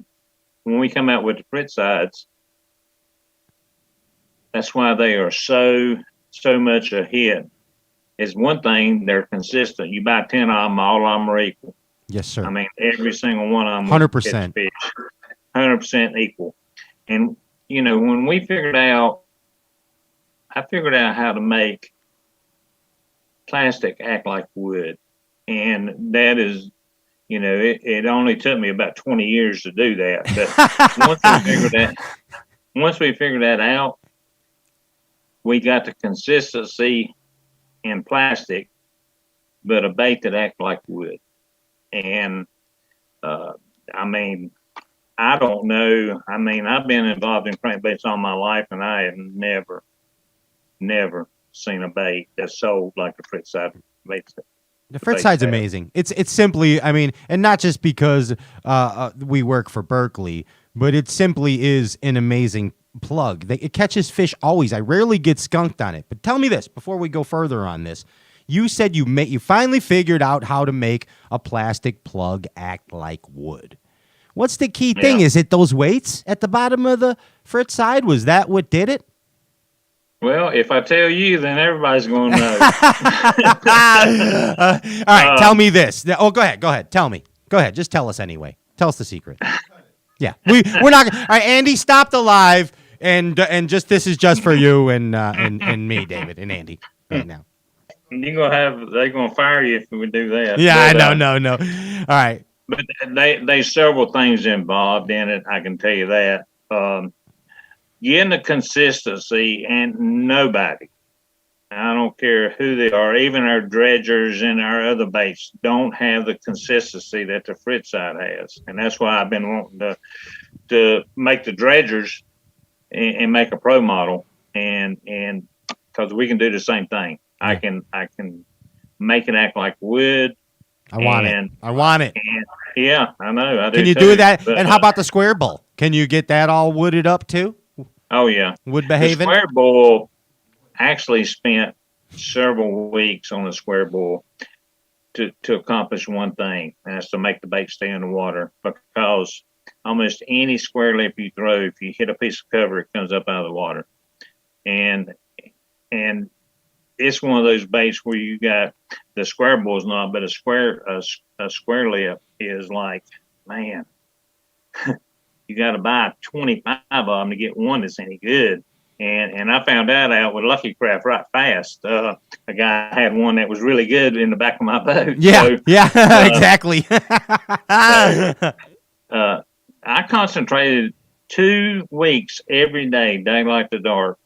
when we come out with the Fritz sides, that's why they are so much a hit. It's one thing, they're consistent. You buy 10 of them, all of them are equal. Yes, sir. I mean, every single one of them 100%. 100% equal. And, when I figured out how to make plastic act like wood. And that is, it only took me about 20 years to do that. But once we figured that out, we got the consistency in plastic, but a bait that acts like wood. And I don't know. I've been involved in crankbaits all my life, and I have never seen a bait that's sold like the Fritz side bait. The Fritz side's amazing. It's simply, and not just because we work for Berkeley, but it simply is an amazing plug. It catches fish always. I rarely get skunked on it. But tell me this, before we go further on this, you said you finally figured out how to make a plastic plug act like wood. What's the key thing? Is it those weights at the bottom of the Fritz side? Was that what did it? Well, if I tell you, then everybody's going to know. All right, tell me this. Oh, go ahead. Go ahead. Tell me. Go ahead. Just tell us anyway. Tell us the secret. Yeah, we're not. All right, Andy, stop the live, and just this is just for you and me, David and Andy, right now. They're gonna fire you if we do that. Yeah, But, I know, no. All right. But there's several things involved in it. I can tell you that. Getting the consistency, and nobody, I don't care who they are, even our dredgers and our other baits don't have the consistency that the Fritz side has. And that's why I've been wanting to make the dredgers and make a pro model, and because we can do the same thing. Yeah. I can make it act like wood. I want it. And, yeah, I know. Can you do that? But, and how about the square bull? Can you get that all wooded up too? Oh yeah, wood behaving. The square bull actually spent several weeks on the square bull to accomplish one thing, and that's to make the bait stay in the water. Because almost any square lip you throw, if you hit a piece of cover, it comes up out of the water. And it's one of those baits where you got the square bull is not, but a square lip is like, man, you got to buy 25 of them to get one that's any good. And I found that out with Lucky Craft right fast. A guy had one that was really good in the back of my boat. Yeah, so, exactly. I concentrated 2 weeks every day, daylight to dark,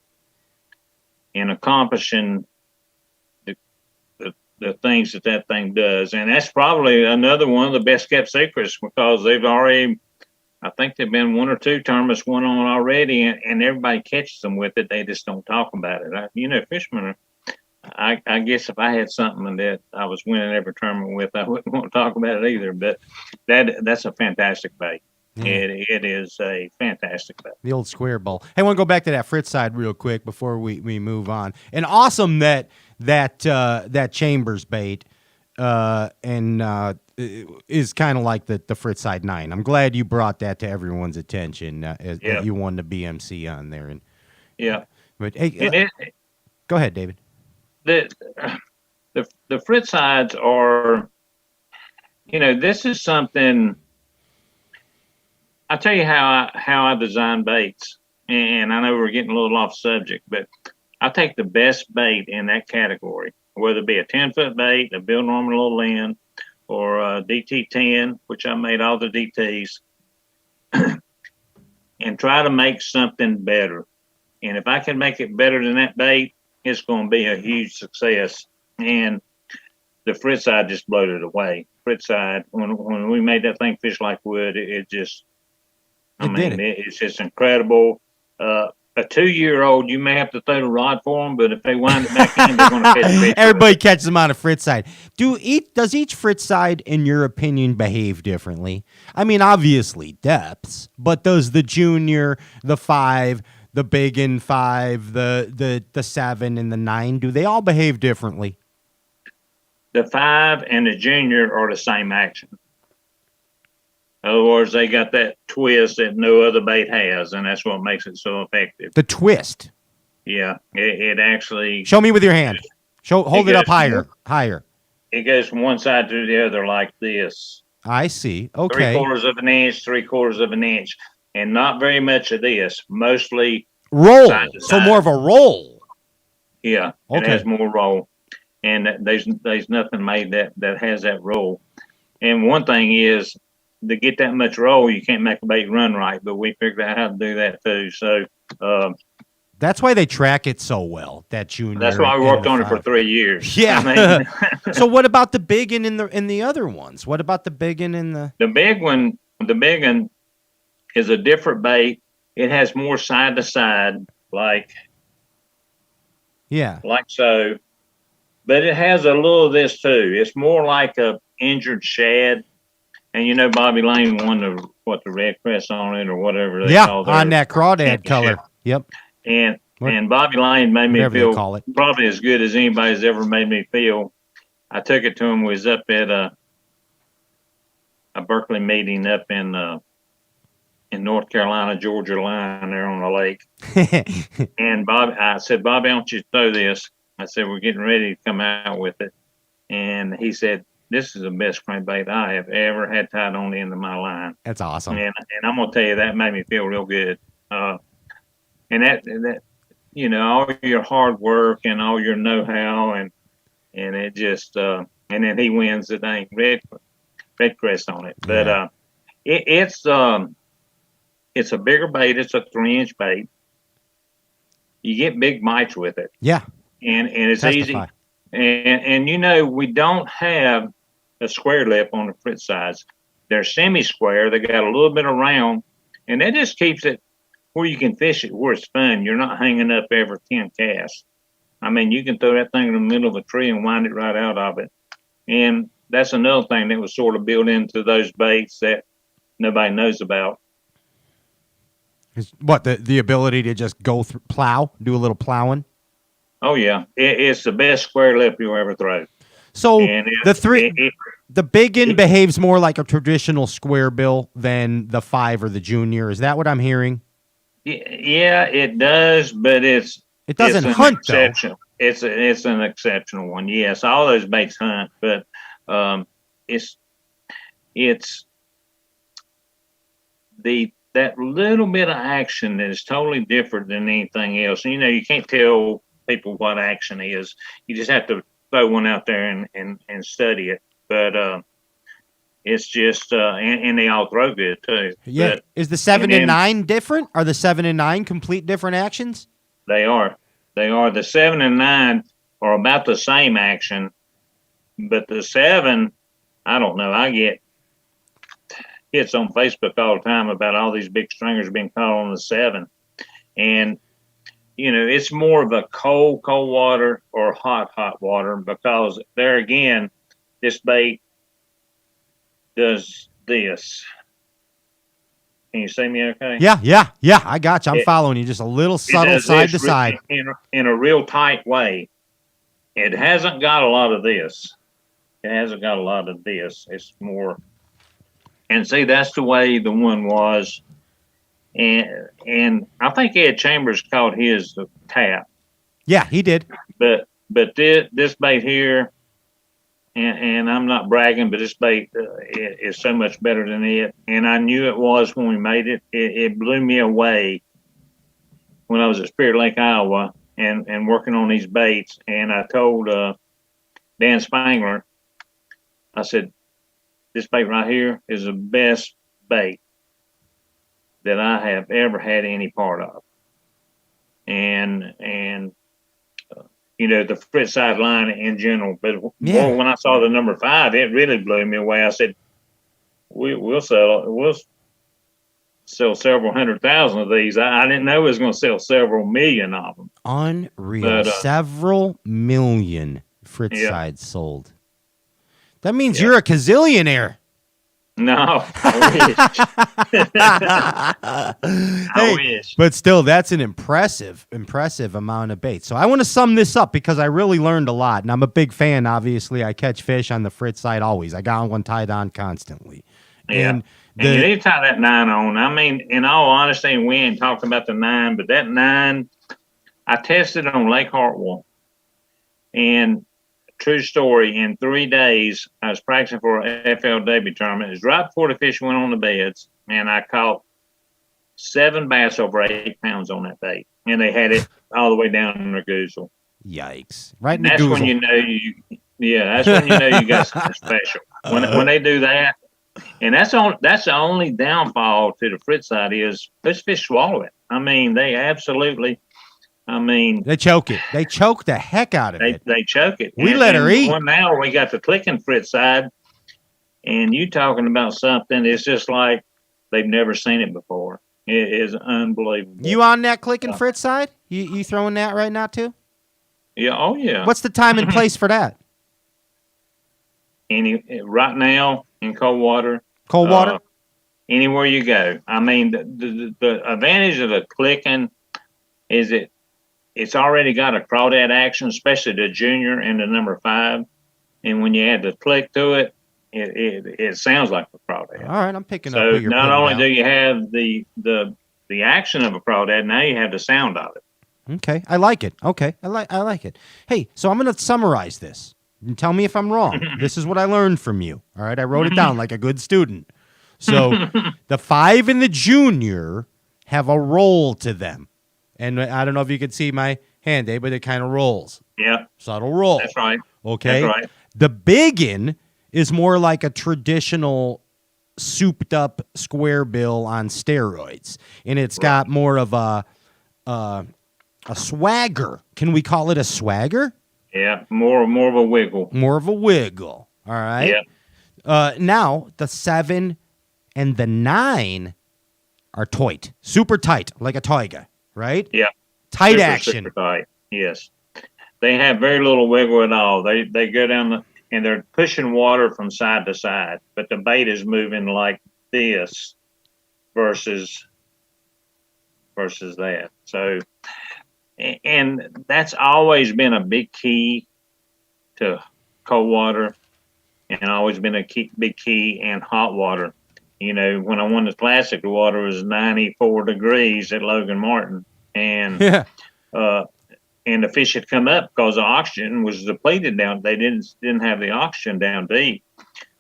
in accomplishing the things that thing does. And that's probably another one of the best kept secrets, because they've already, I think they've been 1 or 2 tournaments went on already, and everybody catches them with it. They just don't talk about it. Fishermen are, I guess if I had something that I was winning every tournament with, I wouldn't want to talk about it either. But that's a fantastic bait. It is a fantastic bait. The old square bull. Hey, I want to go back to that Fritz side real quick before we move on. And awesome that Chambers bait is kind of like the Fritz side 9. I'm glad you brought that to everyone's attention as you won the BMC on there. And but hey, go ahead, David. The Fritz sides are, this is something. I'll tell you how I design baits, and I know we're getting a little off subject, but I take the best bait in that category, whether it be a 10-foot bait, a Bill Norman little end, or a DT10, which I made all the DTs, and try to make something better. And if I can make it better than that bait, it's going to be a huge success. And the Fritz side just blew it away. Fritz side, when we made that thing fish like wood, it's just incredible. A 2-year-old, you may have to throw the rod for them, but if they wind it back in, they're going to catch fish. Everybody catches them on a Fritz side. Does each Fritz side, in your opinion, behave differently? I mean, obviously depths, but does the junior, the 5, the big and 5, the 7 and the 9, do they all behave differently? The 5 and the junior are the same action. In other words, they got that twist that no other bait has, and that's what makes it so effective. The twist? Yeah, it actually... Show me with your hand. Hold it up higher. It goes from one side to the other like this. I see. Okay. 3/4 of an inch, 3/4 of an inch, and not very much of this. Mostly roll. Side to so side. More of a roll. Yeah, okay. It has more roll, and there's nothing made that has that roll. And one thing is, to get that much roll, you can't make a bait run right, but we figured out how to do that too. So that's why they track it so well. That junior. That's why we worked on it for 3 years. Yeah. So what about the big one in the other ones? What about the big one in the big one? The big one is a different bait. It has more side to side, like so, but it has a little of this too. It's more like a injured shad. And Bobby Lane won the red crest on it or whatever they call it. Yeah, on that crawdad color. Yep. And Bobby Lane made me feel probably as good as anybody's ever made me feel. I took it to him. We was up at a Berkeley meeting up in in North Carolina, Georgia line there on the lake. And I said, Bobby, I want you to throw this. I said, we're getting ready to come out with it. And he said, this is the best crankbait I have ever had tied on the end of my line. That's awesome. And I'm going to tell you, that made me feel real good. And that, you know, all your hard work and all your know-how, and it just, and then he wins the dang red crest on it. But it's a bigger bait. It's a 3-inch bait. You get big bites with it. Yeah. And it's easy. And you know, we don't have a square lip on the Fritz sides. They're semi-square. They got a little bit of round, and that just keeps it where you can fish it where it's fun. You're not hanging up every 10 casts. I mean, you can throw that thing in the middle of a tree and wind it right out of it. And that's another thing that was sort of built into those baits that nobody knows about. What, the ability to just go through, do a little plowing? Oh, yeah. It's the best square lip you'll ever throw. So the big one behaves more like a traditional square bill than the 5 or the junior. Is that what I'm hearing? Yeah, it does, but it doesn't hunt, though. It's an exceptional one. Yes, all those baits hunt, but it's that little bit of action that is totally different than anything else. You know, you can't tell people what action is. You just have to throw one out there and study it. But it's just and they all throw good too. Yeah. But, is the 7 and 9 different? Are the 7 and 9 complete different actions? They are. The 7 and 9 are about the same action, but the 7, I don't know. I get hits on Facebook all the time about all these big stringers being caught on the 7. And, you know, it's more of a cold water or hot water, because there again, this bait does this. Can you see me okay? Yeah. I got you. I'm following you. Just a little subtle side to side. In a real tight way. It hasn't got a lot of this. It's more. And see, that's the way the one was. And I think Ed Chambers called his the tap. Yeah, he did. But this bait here, and I'm not bragging, but this bait is so much better than it. And I knew it was when we made it. It blew me away when I was at Spirit Lake, Iowa, and working on these baits. And I told Dan Spangler, I said, this bait right here is the best bait that I have ever had any part of. And you know, the Fritz side line in general. But boy, when I saw the number 5, it really blew me away. I said, we'll sell several 100,000 of these. I didn't know we was going to sell several million of them. Unreal. But, several million Fritz sides sold. That means you're a gazillionaire. No, I wish. I wish. But still, that's an impressive amount of bait. So I want to sum this up because I really learned a lot. And I'm a big fan, obviously. I catch fish on the Fritz side always. I got one tied on constantly. Yeah. And you need to tie that 9 on. I mean, in all honesty, we ain't talking about the 9, but that 9, I tested on Lake Hartwell. And true story, in 3 days, I was practicing for a FL debut tournament. It was right before the fish went on the beds, and I caught 7 bass over 8 pounds on that bait. And they had it all the way down in their goozle. Yikes. Right in the that's goozle. When you know that's when you know you got something special. When they do that. And that's the only downfall to the Fritz side is those fish swallow it. I mean, they absolutely they choke it. They choke the heck out of it. They choke it. We let her eat. 1 hour we got the clicking Fritz side, and you talking about something, it's just like they've never seen it before. It is unbelievable. You on that clicking Fritz side? You throwing that right now too? Yeah, oh yeah. What's the time and place for that? Right now in cold water. Cold water? Anywhere you go. I mean, the advantage of the clicking is it's already got a crawdad action, especially the junior and the number 5. And when you add the click to it, it sounds like a crawdad. All right, I'm picking up. So What you're not putting only down. do you have the action of a crawdad, now you have the sound of it. Okay, I like it. Okay, I like it. Hey, so I'm going to summarize this and tell me if I'm wrong. This is what I learned from you. All right, I wrote it down like a good student. So the 5 and the junior have a roll to them, and I don't know if you can see my hand, Dave, but it kind of rolls. Yeah, Subtle roll. that's right. Okay, That's right. The biggin is more like a traditional souped up square bill on steroids, and it's got more of a swagger. Can we call it a swagger? Yeah, more of a wiggle. More of a wiggle. All right. Yeah. Now the 7 and the 9 are tight, super tight, like a tiger, right? Yeah. Tight Super, action. super tight. Yes. They have very little wiggle at all. They go down and they're pushing water from side to side, but the bait is moving like this versus that. So, and that's always been a big key to cold water, and always been a big key in hot water. You know, when I won the Classic, the water was 94 degrees at Logan Martin, and Yeah. And the fish had come up because the oxygen was depleted down. They didn't have the oxygen down deep.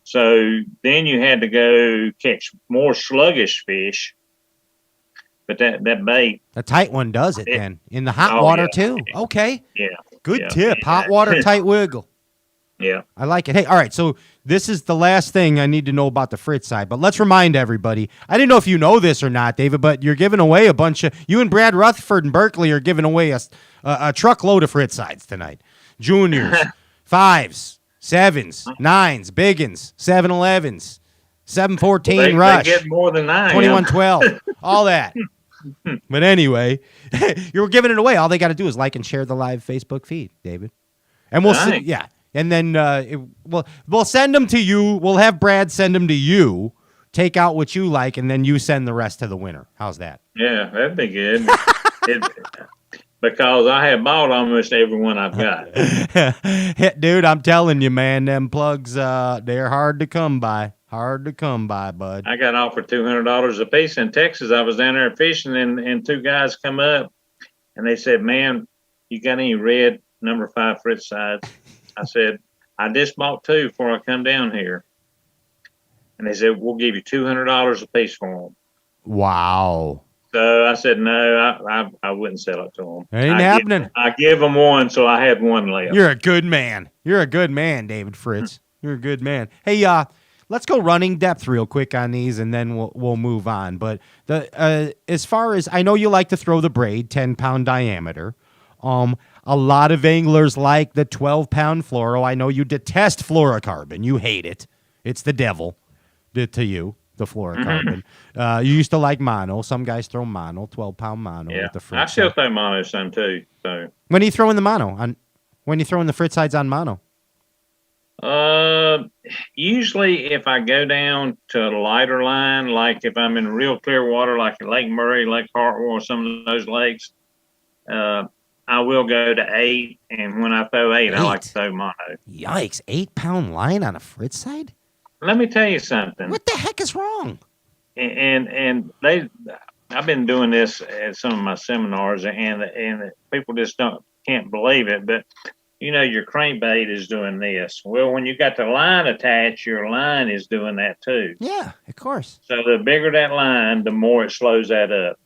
So then you had to go catch more sluggish fish. But that bait, The tight one does it then. In the hot Oh, water yeah. too. Okay. yeah, Good yeah. tip. Hot water, tight wiggle. yeah. I like it. Hey, all right. So this is the last thing I need to know about the Fritz side, but let's remind everybody. I didn't know if you know this or not, David, but you're giving away a bunch of. You and Brad Rutherford and Berkeley are giving away a truckload of Fritz sides tonight. Juniors, 5s, 7s, 9s, biggins, 7-Elevens, 714 They rush, get more than 9. 2112, all that. But anyway, you're giving it away. All they got to do is like and share the live Facebook feed, David. And we'll see. Nice. Yeah. And then we'll send them to you. We'll have Brad send them to you. Take out what you like, and then you send the rest to the winner. How's that? Yeah, that'd be good. Because I have bought almost every one I've got. Dude, I'm telling you, man, them plugs, they're hard to come by. Hard to come by, bud. I got offered $200 a piece in Texas. I was down there fishing, and 2 guys come up, and they said, "Man, you got any red number 5 Fritz sides?" I said, "I just bought 2 before I come down here." And they said, "We'll give you $200 a piece for them." Wow. So I said, "No, I wouldn't sell it to them. Ain't happening. I give them 1, so I had 1 left." You're a good man. You're a good man, David Fritz. You're a good man. Hey, let's go running depth real quick on these, and then we'll move on. But as far as I know, you like to throw the braid, 10-pound diameter. A lot of anglers like the 12-pound fluoro. I know you detest fluorocarbon. You hate it. It's the devil to you, the fluorocarbon. You used to like mono. Some guys throw mono, 12-pound mono Yeah, with the I Fritz. still throw mono some too. So When are you throwing the mono? When are you throwing the Fritz sides on mono? usually if I go down to a lighter line, like if I'm in real clear water, like Lake Murray, Lake Hartwell, or some of those lakes, I will go to 8. And when I throw 8, I like to throw mono. Yikes! 8-pound line on a Fritz side? Let me tell you something. What the heck is wrong? And I've been doing this at some of my seminars, and people just can't believe it, but you know, your crankbait is doing this. Well, when you got the line attached, your line is doing that too. Yeah, of course. So the bigger that line, the more it slows that up.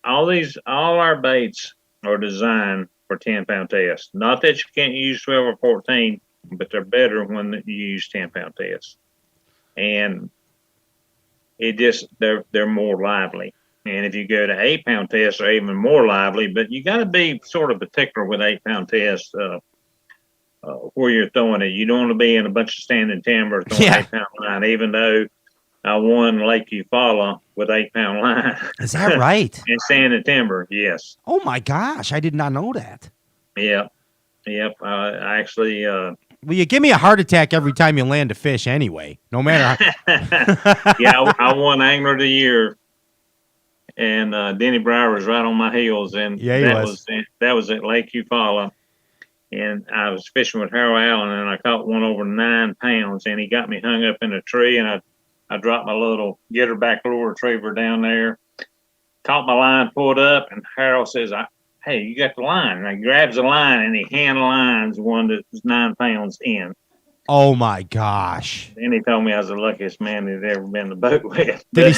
All our baits are designed for 10-pound tests. Not that you can't use 12 or 14, but they're better when you use 10-pound tests. And they're more lively. And if you go to 8-pound tests, they're even more lively. But you got to be sort of particular with 8-pound tests where you're throwing it. You don't want to be in a bunch of standing timber throwing 8-pound line, even though I won Lake Eufaula with 8-pound line. Is that right? And standing timber, yes. Oh my gosh, I did not know that. Yep. I actually. Well, you give me a heart attack every time you land a fish, anyway. No matter how. Yeah, I won Angler of the Year. And Denny Breyer was right on my heels, and yeah, that was at Lake Eufaula. and I was fishing with Harold Allen, and I caught one over 9 pounds, and he got me hung up in a tree, and I dropped my little Gitterback lure retriever down there, caught my line, pulled up, and Harold says, "Hey, you got the line." And he grabs the line, and he hand lines one that was 9 pounds in. Oh my gosh! And he told me I was the luckiest man he'd ever been in the boat with. Did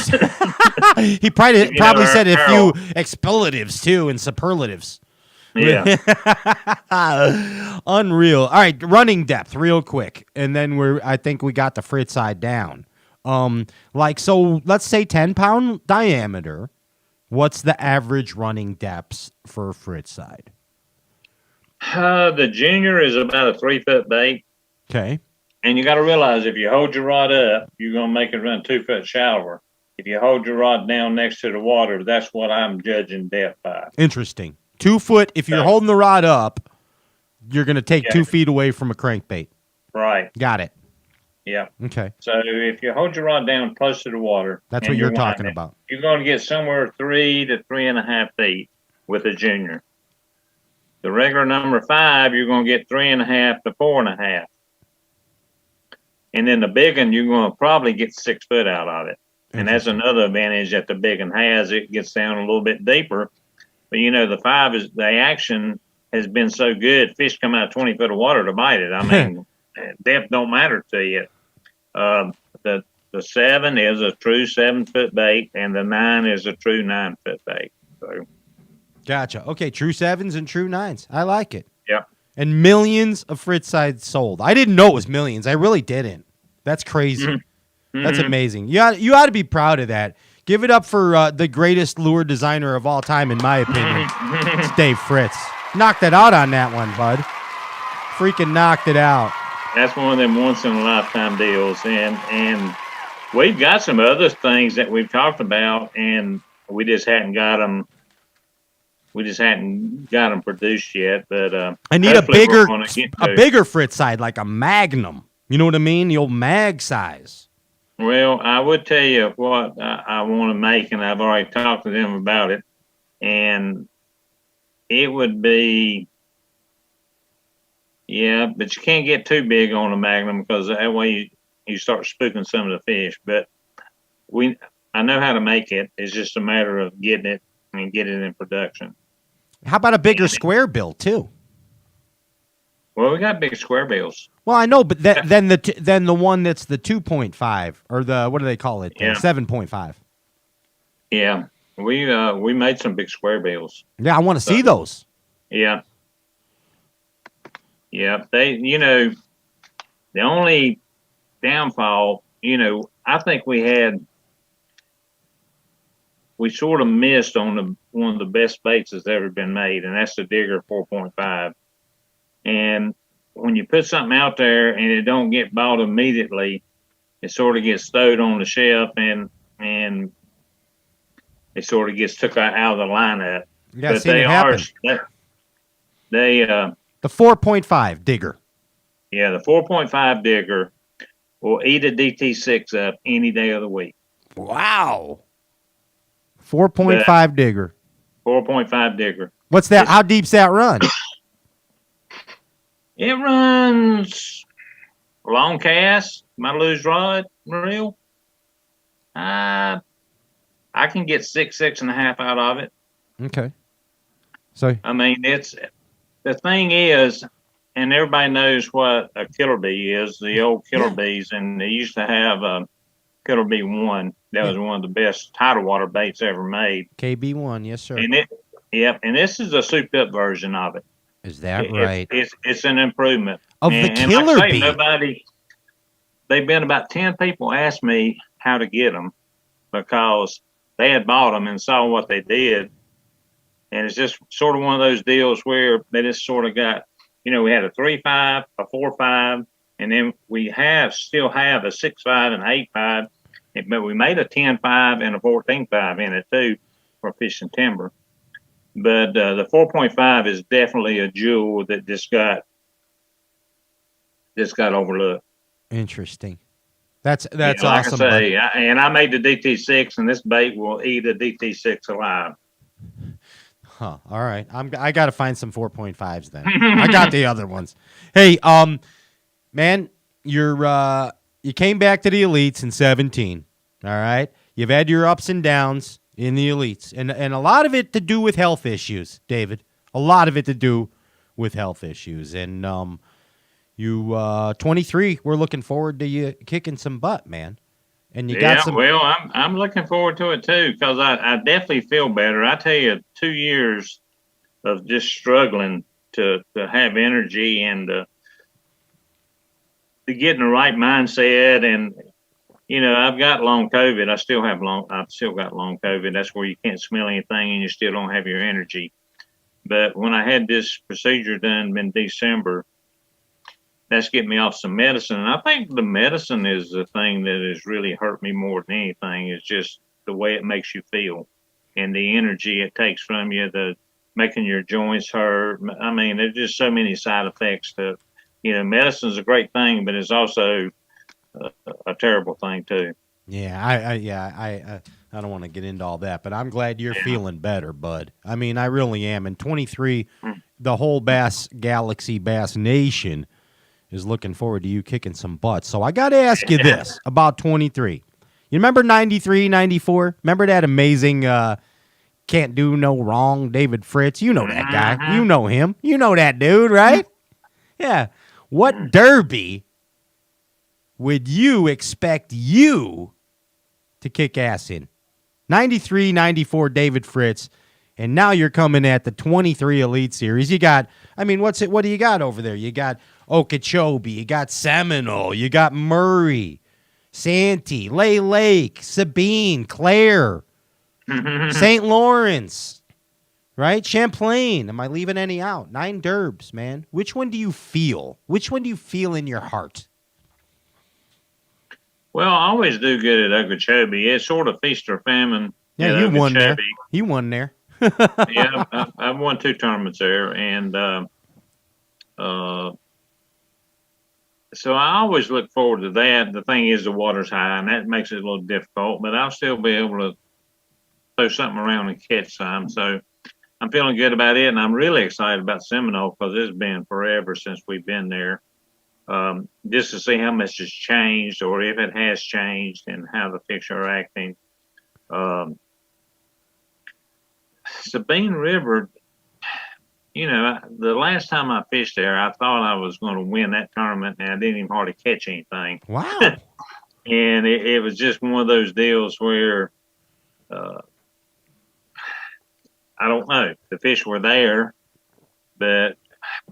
he? He probably said a Harold, few expletives too and superlatives. Yeah. Unreal. All right, running depth, real quick, and then I think we got the Fritz side down. So let's say 10-pound diameter. What's the average running depths for Fritz side? The junior is about a 3-foot bait. Okay. And you got to realize if you hold your rod up, you're going to make it run 2 foot shallower. If you hold your rod down next to the water, that's what I'm judging depth by. Interesting. 2 foot. If you're holding the rod up, you're going to take 2 feet away from a crankbait. Right. Got it. Yeah. Okay. So if you hold your rod down close to the water, that's what you're talking about. You're going to get somewhere 3 to 3.5 feet with a junior. The regular number 5, you're going to get 3.5 to 4.5. And then the big one, you're going to probably get 6 foot out of it. And that's another advantage that the big one has. It gets down a little bit deeper. But, the 5 is the action has been so good. Fish come out of 20 foot of water to bite it. I mean, depth don't matter to you. The 7 is a true 7-foot bait, and the 9 is a true 9-foot bait. So, gotcha. Okay, true 7s and true 9s. I like it. Yeah. And millions of Fritz sides sold. I didn't know it was millions. I really didn't. That's crazy. Mm-hmm. That's amazing. You ought to be proud of that. Give it up for the greatest lure designer of all time, in my opinion. It's Dave Fritz. Knocked it out on that one, bud. Freaking knocked it out. That's one of them once-in-a-lifetime deals. And we've got some other things that we've talked about, and we just hadn't got them. We just hadn't got them produced yet. But I need a bigger Fritz side, like a Magnum. You know what I mean? The old mag size. Well, I would tell you what I want to make, and I've already talked to them about it. And it would be, but you can't get too big on a Magnum because that way you start spooking some of the fish. But I know how to make it. It's just a matter of getting it and get it in production. How about a bigger square bill too? Well, we got big square bills. Well, I know, but then the one that's the 2.5 or the, what do they call it? 7.5. Yeah, we made some big square bills. Yeah, I want to see those. Yeah. Yeah, the only downfall, I think we sort of missed on one of the best baits that's ever been made, and that's the Digger 4.5. And when you put something out there and it don't get bought immediately, it sort of gets stowed on the shelf and it sort of gets took out of the lineup. Yeah, but they are the 4.5 Digger. Yeah, the 4.5 Digger will eat a DT6 up any day of the week. Wow. 4.5 Digger. 4.5 Digger. What's that? How deep's that run? It runs long cast, my loose rod reel. I can get 6.5 out of it. Okay. So I mean, the thing is, and everybody knows what a killer bee is, the old killer bees, and they used to have a killer bee 1. That was one of the best tidal water baits ever made. KB1, yes sir. And and this is a souped up version of it. Is that right? It's an improvement of the killer bee. They've been about 10 people asked me how to get them because they had bought them and saw what they did, and it's just sort of one of those deals where they just sort of got, we had a 3.5, a 4.5, and then we still have a 6.5 and 8.5, but we made a 10.5 and a 14.5 in it too for fishing timber. But the 4.5 is definitely a jewel that just got overlooked. Interesting. That's like awesome. I say, and I made the DT6, and this bait will eat a DT6 alive. Huh. All right. I got to find some 4.5s then. I got the other ones. Hey, man, you came back to the elites in 17. All right. You've had your ups and downs in the elites, and a lot of it to do with health issues, David. A lot of it to do with health issues. And you 23, we're looking forward to you kicking some butt, man. And you got some. Well, I'm looking forward to it too, because I definitely feel better. I tell you, 2 years of just struggling to have energy and to get in the right mindset. And I've got long COVID. I've still got long COVID. That's where you can't smell anything and you still don't have your energy. But when I had this procedure done in December, that's getting me off some medicine. And I think the medicine is the thing that has really hurt me more than anything, is just the way it makes you feel and the energy it takes from you, the making your joints hurt. I mean, there's just so many side effects to, medicine's a great thing, but it's also a terrible thing too. Yeah, I don't want to get into all that, but I'm glad you're feeling better, bud. I mean, I really am. And 23, the whole Bass Galaxy, Bass Nation is looking forward to you kicking some butt. So I got to ask you this about 23. You remember 93, 94? Remember that amazing can't do no wrong David Fritz? You know that guy. You know him. You know that dude, right? Yeah. What derby would you expect you to kick ass in? 93, 94 David Fritz, and now you're coming at the 23 Elite Series. You got, I mean, what do you got over there? You got Okeechobee, you got Seminole, you got Murray, Santee, Lay Lake, Sabine, Clare, St. Lawrence, right? Champlain. Am I leaving any out? 9 derbs, man. Which one do you feel? Which one do you feel in your heart? Well, I always do good at Okeechobee. It's sort of feast or famine. Yeah, you won there. You won there. Yeah, I've won 2 tournaments there, and so I always look forward to that. The thing is, the water's high, and that makes it a little difficult, but I'll still be able to throw something around and catch some. So I'm feeling good about it, and I'm really excited about Seminole because it's been forever since we've been there. Just to see how much has changed, or if it has changed, and how the fish are acting. Sabine River, the last time I fished there, I thought I was going to win that tournament, and I didn't even hardly catch anything. Wow. And it was just one of those deals where, I don't know, the fish were there, but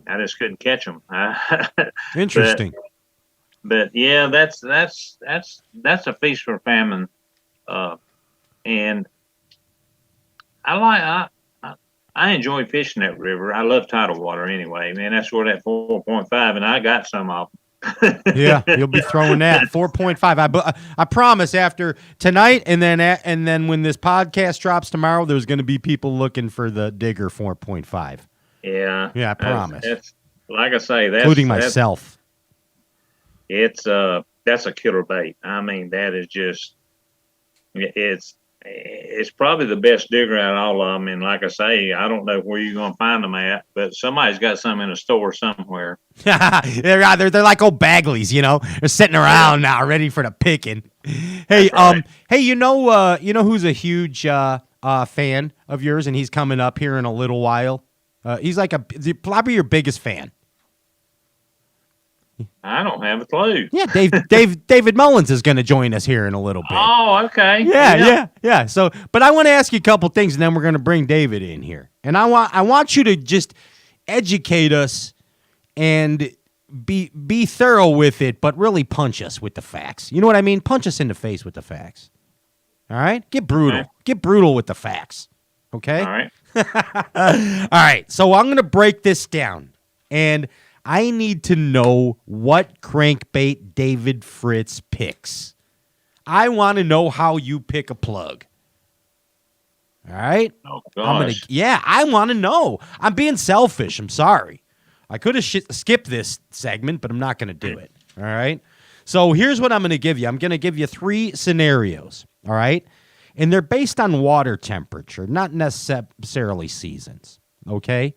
I just couldn't catch them. Interesting. But yeah, that's a feast for famine. And I enjoy fishing that river. I love tidal water anyway, man. That's where that 4.5, and I got some of them. Yeah, you'll be throwing that 4.5. I promise after tonight, and then when this podcast drops tomorrow, there's going to be people looking for the Digger 4.5. Yeah, I promise. That's like I say, including myself. That's a killer bait. I mean, that is just it's probably the best digger out of all of them. And like I say, I don't know where you're going to find them at, but somebody's got some in a store somewhere. They're like old Bagleys, They're sitting around now, ready for the picking. Hey, right. Hey, you know who's a huge fan of yours, and he's coming up here in a little while. He's like probably your biggest fan. I don't have a clue. Yeah, David Mullins is going to join us here in a little bit. Oh, okay. Yeah. So, but I want to ask you a couple things, and then we're going to bring David in here. And I want you to just educate us and be thorough with it, but really punch us with the facts. You know what I mean? Punch us in the face with the facts. All right? Get brutal. Okay. Get brutal with the facts. Okay? All right. All right. So I'm going to break this down, and I need to know what crankbait David Fritz picks. I want to know how you pick a plug. All right? Oh, gosh. I want to know. I'm being selfish. I'm sorry. I could have skipped this segment, but I'm not going to do it. All right? So here's what I'm going to give you. I'm going to give you 3 scenarios. All right? and they're based on water temperature, not necessarily seasons. Okay,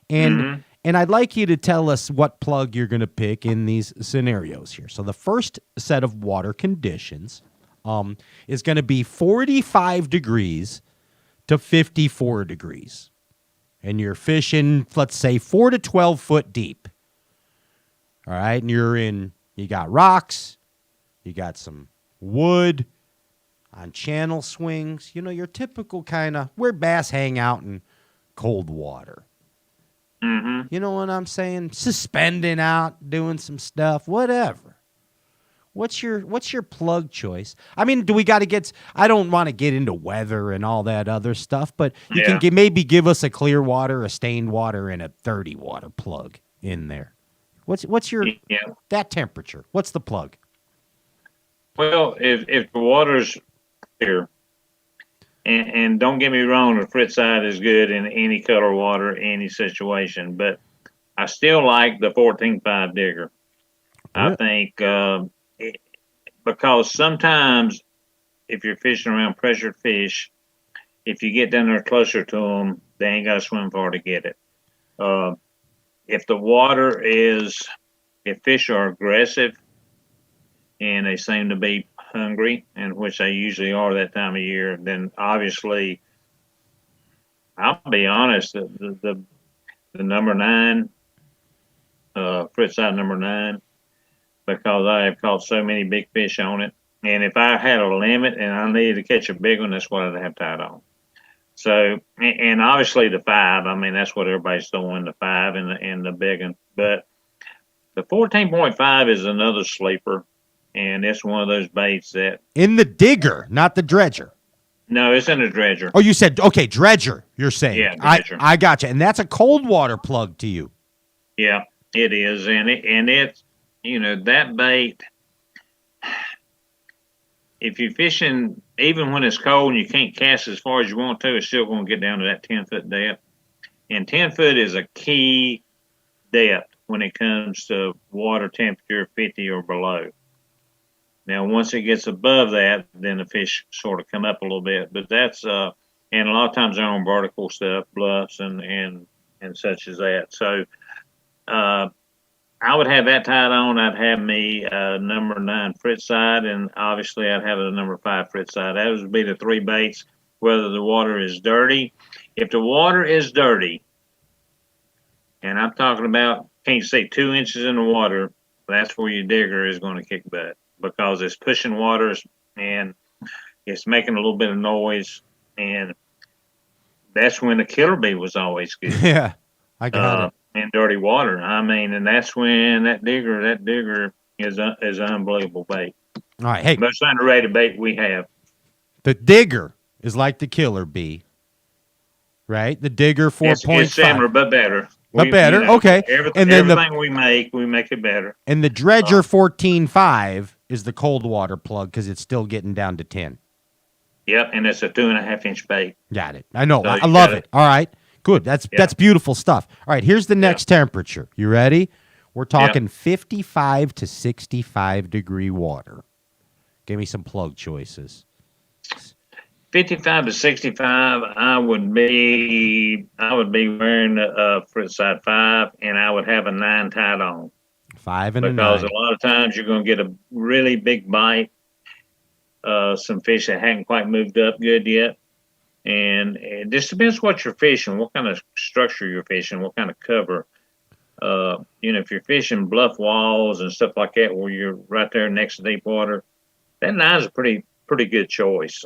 and I'd like you to tell us what plug you're going to pick in these scenarios here. So the first set of water conditions is going to be 45 degrees to 54 degrees, and you're fishing, let's say, 4 to 12 foot deep. All right, and you got rocks, you got some wood on channel swings, your typical kind of where bass hang out in cold water. You know what I'm saying? Suspending out, doing some stuff, whatever. What's your plug choice? I mean, do we got to get? I don't want to get into weather and all that other stuff, but you can maybe give us a clear water, a stained water, and a 30 water plug in there. What's your that temperature? What's the plug? Well, if the water's clear, and don't get me wrong, the Fritz side is good in any color water, any situation, but I still like the 14.5 digger. I think because sometimes if you're fishing around pressured fish, if you get down there closer to them, they ain't got to swim far to get it. If the water if fish are aggressive and they seem to be hungry, and which they usually are that time of year, then obviously, I'll be honest, the number 9, Fritz side number 9, because I have caught so many big fish on it. And if I had a limit and I needed to catch a big one, that's what I'd have tied on. So, and obviously the 5, I mean, that's what everybody's throwing, the 5 and the big one. But the 14.5 is another sleeper, and it's one of those baits that... In the digger, not the dredger. No, it's in the dredger. Oh, you said, okay, dredger, you're saying. Yeah, dredger. I got you. And that's a cold water plug to you. Yeah, it is. And it's, that bait, if you're fishing, even when it's cold and you can't cast as far as you want to, it's still going to get down to that 10-foot depth. And 10 foot is a key depth when it comes to water temperature 50 or below. Now, once it gets above that, then the fish sort of come up a little bit. But that's, and a lot of times they're on vertical stuff, bluffs and such as that. So I would have that tied on. I'd have me number 9 Fritz side, and obviously I'd have a number 5 Fritz side. That would be the 3 baits, whether the water is dirty. If the water is dirty, and I'm talking about, can't say 2 inches in the water, that's where your digger is going to kick butt, because it's pushing waters and it's making a little bit of noise, and that's when the killer bait was always good. Yeah, I got it. In dirty water, I mean, and that's when that digger is an unbelievable bait. All right, hey, most underrated bait we have. The digger is like the killer bee, right? The digger 4.5. It's similar, but better. But better, okay. Everything we make it better. And the dredger 14.5 is the cold water plug because it's still getting down to 10. Yep, and it's a 2.5-inch bait. Got it. I know. So I love it. All right. Good. That's beautiful stuff. All right, here's the next temperature. You ready? We're talking 55 to 65 degree water. Give me some plug choices. 55 to 65, I would be wearing a Fritz side 5, and I would have a 9 tied on. 5 and a 9. Because a lot of times you're going to get a really big bite, some fish that haven't quite moved up good yet. And it just depends what you're fishing, what kind of structure you're fishing, what kind of cover. If you're fishing bluff walls and stuff like that, where you're right there next to deep water, that 9 is a pretty good choice.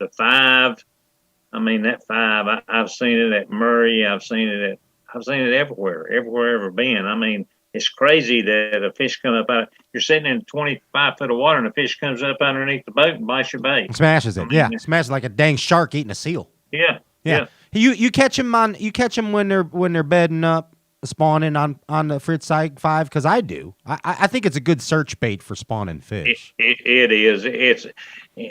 The 5, I mean, that 5, I've seen it at Murray. I've seen it everywhere I've ever been. I mean, it's crazy that a fish come up out. You're sitting in 25 foot of water, and a fish comes up underneath the boat and bites your bait. Smashes it. Smashes like a dang shark eating a seal. Yeah. You catch them when they're bedding up, spawning on the Fritz side 5, because I do. I think it's a good search bait for spawning fish. It is. It's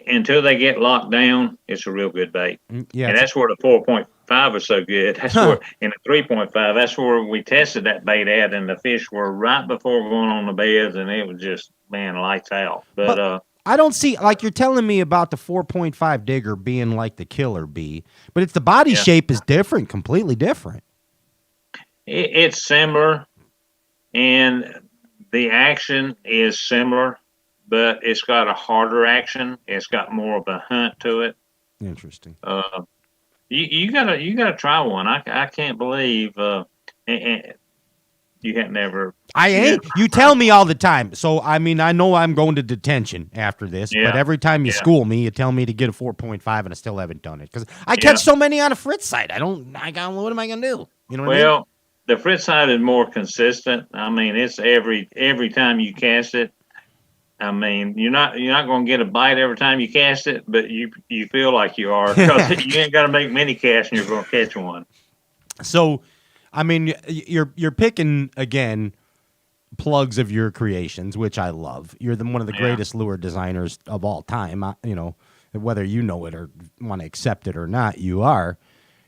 until they get locked down, it's a real good bait. Yeah, and that's where the 4.5 was so good. That's where in the 3.5, that's where we tested that bait at, and the fish were right before going on the beds, and it was just lights out. But I don't see, like you're telling me about the 4.5 digger being like the killer bee, but it's the body shape is different, completely different. It's similar, and the action is similar, but it's got a harder action. It's got more of a hunt to it. Interesting. You gotta try one. I can't believe and you had never. I ain't. You tell me all the time. So I mean, I know I'm going to detention after this, but every time you school me, you tell me to get a 4.5, and I still haven't done it because I catch so many on a Fritz site. What am I gonna do? You know what I mean? The Fritz side is more consistent. I mean, it's every time you cast it. I mean, you're not going to get a bite every time you cast it, but you feel like you are because you ain't got to make many casts and you're going to catch one. So, I mean, you're picking again plugs of your creations, which I love. You're one of the greatest lure designers of all time. Whether you know it or want to accept it or not, you are.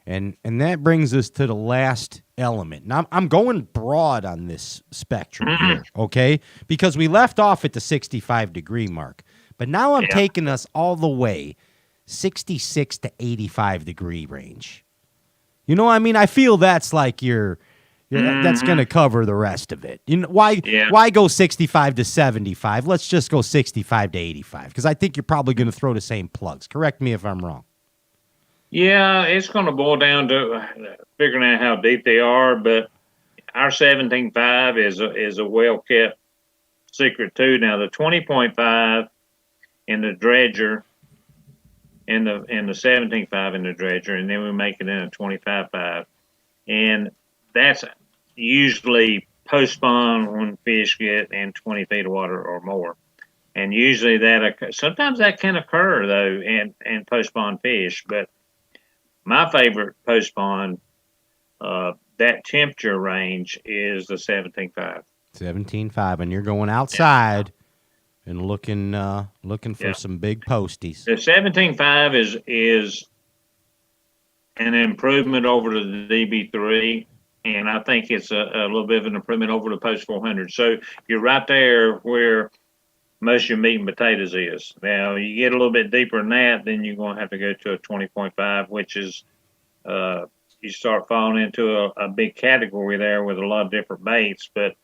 And that brings us to the last element. Now, I'm going broad on this spectrum here, okay? Because we left off at the 65-degree mark. But now I'm taking us all the way 66 to 85-degree range. You know what I mean? I feel that's like that's going to cover the rest of it. You know, why go 65 to 75? Let's just go 65 to 85 because I think you're probably going to throw the same plugs. Correct me if I'm wrong. Yeah, it's going to boil down to figuring out how deep they are, but our 17.5 is a well-kept secret too. Now the 20.5 in the dredger and the 17.5 in the dredger, and then we make it in a 25.5, and that's usually post-spawn when fish get in 20 feet of water or more. And usually sometimes that can occur though in post-spawn fish, but my favorite post-spawn, that temperature range is the 17.5. 17.5, and you're going outside and looking for some big posties. The 17.5 is an improvement over the DB3, and I think it's a little bit of an improvement over the post 400. So you're right there where most of your meat and potatoes is. Now, you get a little bit deeper than that, then you're going to have to go to a 20.5, which is you start falling into a big category there with a lot of different baits. But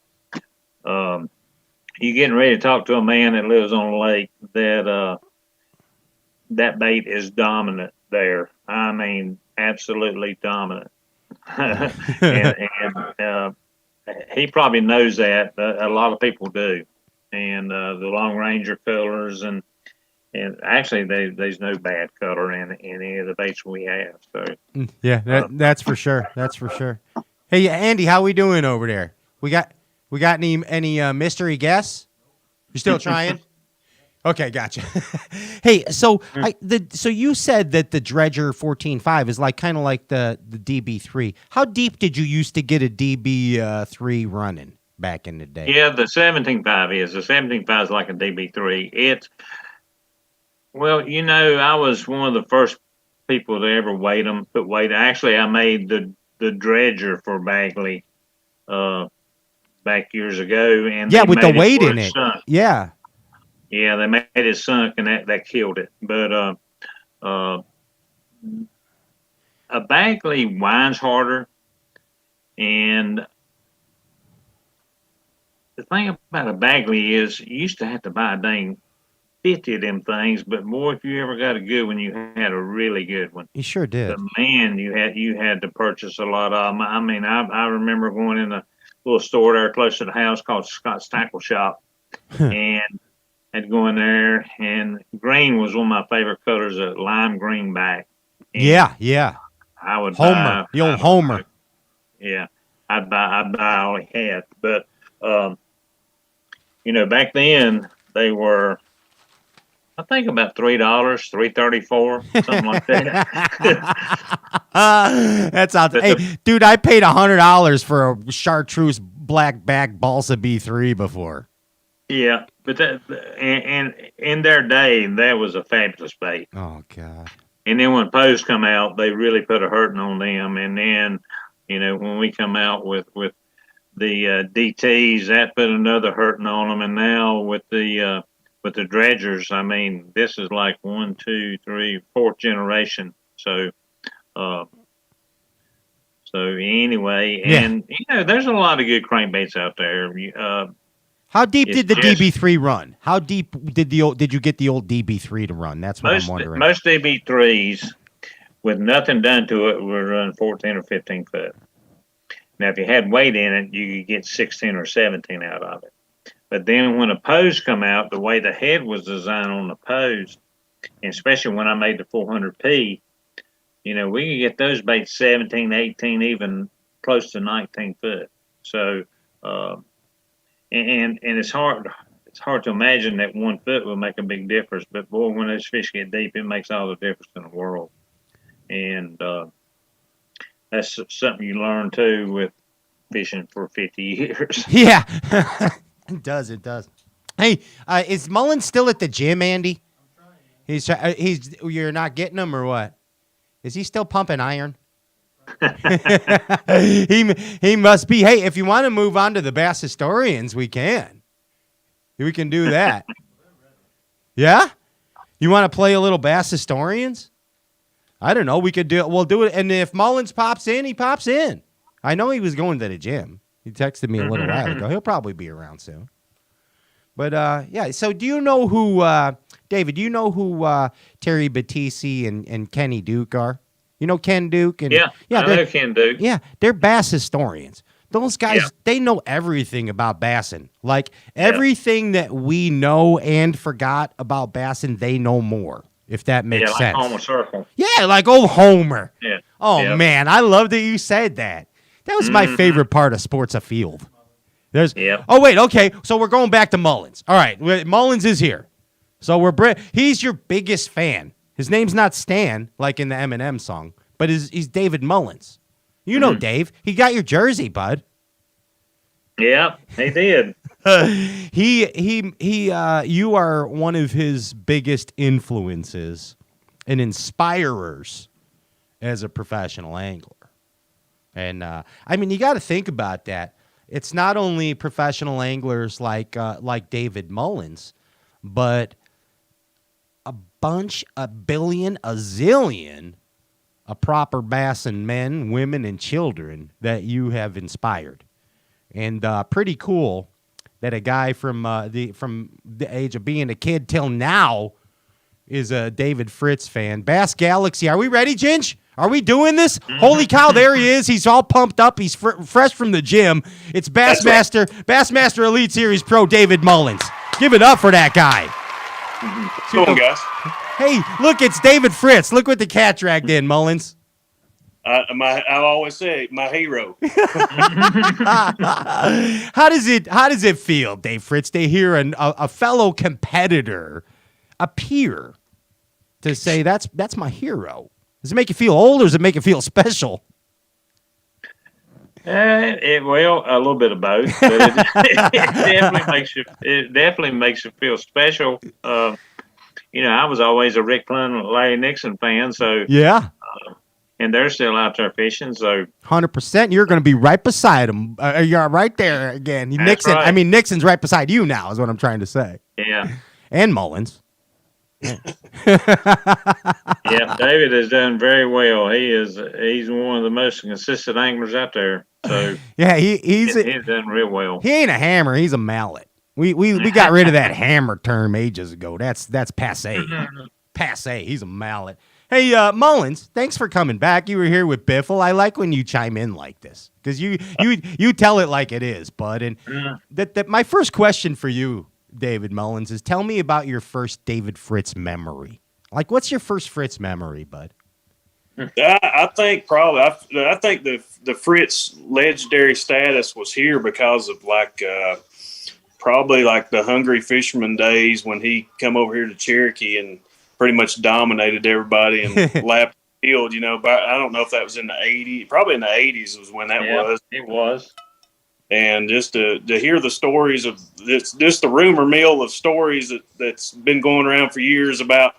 you're getting ready to talk to a man that lives on a lake that bait is dominant there. I mean, absolutely dominant. and he probably knows that. A lot of people do. And the Long Ranger colors, and actually there's no bad color in any of the baits we have. So that's for sure. That's for sure. Hey Andy, how we doing over there? We got any mystery guests? You still trying? Okay, gotcha. Hey, so so you said that the Dredger 14.5 is kind of like the DB3. How deep did you used to get a DB3 running back in the day? Yeah, the 17.5 is. The 17.5 is like a DB3. I was one of the first people to ever put weight. Actually, I made the Dredger for Bagley back years ago. And with the weight in it. Sunk. Yeah. Yeah, they made it sunk, and that killed it. But a Bagley winds harder, and the thing about a Bagley is you used to have to buy a dang 50 of them things, but boy, if you ever got a good one, you had a really good one. You sure did. But man, you had to purchase a lot of them. I mean, I remember going in a little store there close to the house called Scott's Tackle Shop, and I'd go in there, and green was one of my favorite colors, a lime green back. And yeah. I would Homer, the old Homer. Yeah, I'd buy all he had, but. Back then they were, I think about $3, $3.34, something like that. That's out. Hey, dude, I paid $100 for a chartreuse black back balsa B3 before. Yeah, but and in their day, that was a fabulous bait. Oh God! And then when Post come out, they really put a hurting on them. And then, when we come out with the DTs, that put another hurting on them. And now with the with the dredgers, I mean, this is like 1, 2, 3, 4th generation. So, anyway, and there's a lot of good crankbaits out there. How deep did the DB3 run? How deep did you get the old DB3 to run? That's what I'm wondering. Most DB3s, with nothing done to it, would run 14 or 15 foot. Now, if you had weight in it, you could get 16 or 17 out of it. But then when a pose come out, the way the head was designed on the pose, and especially when I made the 400P, we could get those baits 17, 18, even close to 19 foot. So, and it's hard to imagine that 1 foot will make a big difference. But boy, when those fish get deep, it makes all the difference in the world. And that's something you learn too with fishing for 50 years. Yeah, it does. Hey, is Mullins still at the gym, Andy? You're not getting him or what? Is he still pumping iron? he must be. Hey, if you want to move on to the Bass Historians, we can. We can do that. Yeah? You want to play a little Bass Historians? I don't know. We could do it. We'll do it. And if Mullins pops in, he pops in. I know he was going to the gym. He texted me a little while ago. He'll probably be around soon. But, yeah. So do you know who, David, do you know who Terry Battisti and Kenny Duke are? You know Ken Duke? And, I know Ken Duke. Yeah, they're bass historians. Those guys, they know everything about Bassin. Like, everything that we know and forgot about Bassin, they know more, if that makes like sense. Homer Circle. Yeah, like old Homer. Yeah. Oh, man, I love that you said that. That was my favorite part of Sports Afield. Oh, wait, okay, so we're going back to Mullins. All right, Mullins is here. So he's your biggest fan. His name's not Stan, like in the Eminem song, but he's David Mullins. You know Dave. He got your jersey, bud. Yeah, he did. You are one of his biggest influences and inspirers as a professional angler. And, I mean, you got to think about that. It's not only professional anglers like David Mullins, but a billion, a zillion of proper Bassin men, women, and children that you have inspired. And pretty cool that a guy from the age of being a kid till now is a David Fritz fan. Bass Galaxy, are we ready, Ginge? Are we doing this? Holy cow, there he is. He's all pumped up. He's fresh from the gym. It's Bassmaster, Bassmaster Elite Series Pro David Mullins. Give it up for that guy. Cool, guys. Hey, look, it's David Fritz. Look what the cat dragged in, Mullins. I always say my hero. How does it feel, Dave Fritz, to hear a fellow competitor, a peer, to say that's my hero? Does it make you feel old, or does it make you feel special? Well, a little bit of both, but it definitely makes you feel special. I was always a Rick Plum and Larry Nixon fan, so yeah. And they're still out there fishing, so 100%. You're going to be right beside them. You're right there again. Nixon. Right. I mean, Nixon's right beside you now, is what I'm trying to say. Yeah. And Mullins. Yeah, David has done very well. He's one of the most consistent anglers out there. So yeah, he's done real well. He ain't a hammer. He's a mallet. We got rid of that hammer term ages ago. That's passe. Passe. He's a mallet. Hey, Mullins, thanks for coming back. You were here with Biffle. I like when you chime in like this because you tell it like it is, bud. And that my first question for you, David Mullins, is tell me about your first David Fritz memory. Like, what's your first Fritz memory, bud? I think the Fritz legendary status was here because of probably like the Hungry Fisherman days when he come over here to Cherokee and pretty much dominated everybody and lapped the field, but I don't know if that was in the 80s. Probably in the 80s was when that was. It was. And just to hear the stories of this, just the rumor mill of stories that's been going around for years about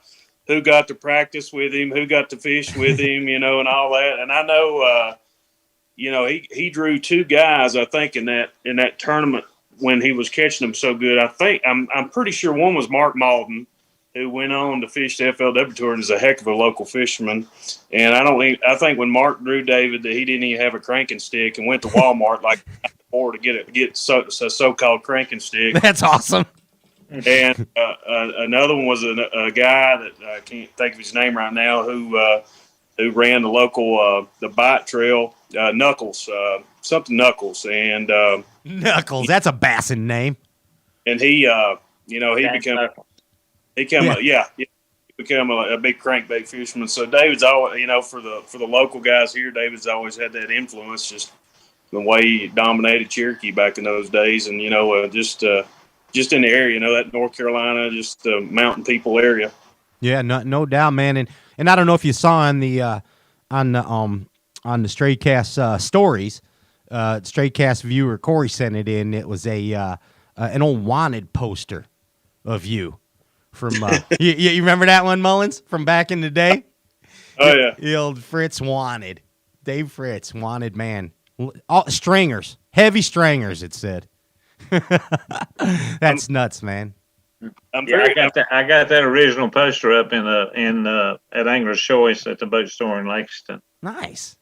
who got to practice with him, who got to fish with him, and all that. And I know, he drew two guys, I think, in that tournament when he was catching them so good. I'm pretty sure one was Mark Malden, who went on to fish the FLW tour and is a heck of a local fisherman. And I think when Mark drew David that he didn't even have a cranking stick and went to Walmart like before to get a so-called cranking stick. That's awesome. And another one was a guy that I can't think of his name right now who ran the local the bite trail, Knuckles, something Knuckles, and Knuckles. That's a Bassin name. And he became a big crankbait fisherman. So David's always, for the local guys here, David's always had that influence, just the way he dominated Cherokee back in those days, and just in the area, that North Carolina, just the mountain people area. Yeah, no doubt, man. And I don't know if you saw on the Straycast stories, Straycast viewer Corey sent it in. It was an old wanted poster of you from you remember that one, Mullins, from back in the day? Oh yeah, the old Fritz wanted, Dave Fritz wanted, man. All stringers, heavy stringers. It said. That's nuts, man. I got that original poster up at Angler's Choice at the boat store in Lexington. Nice.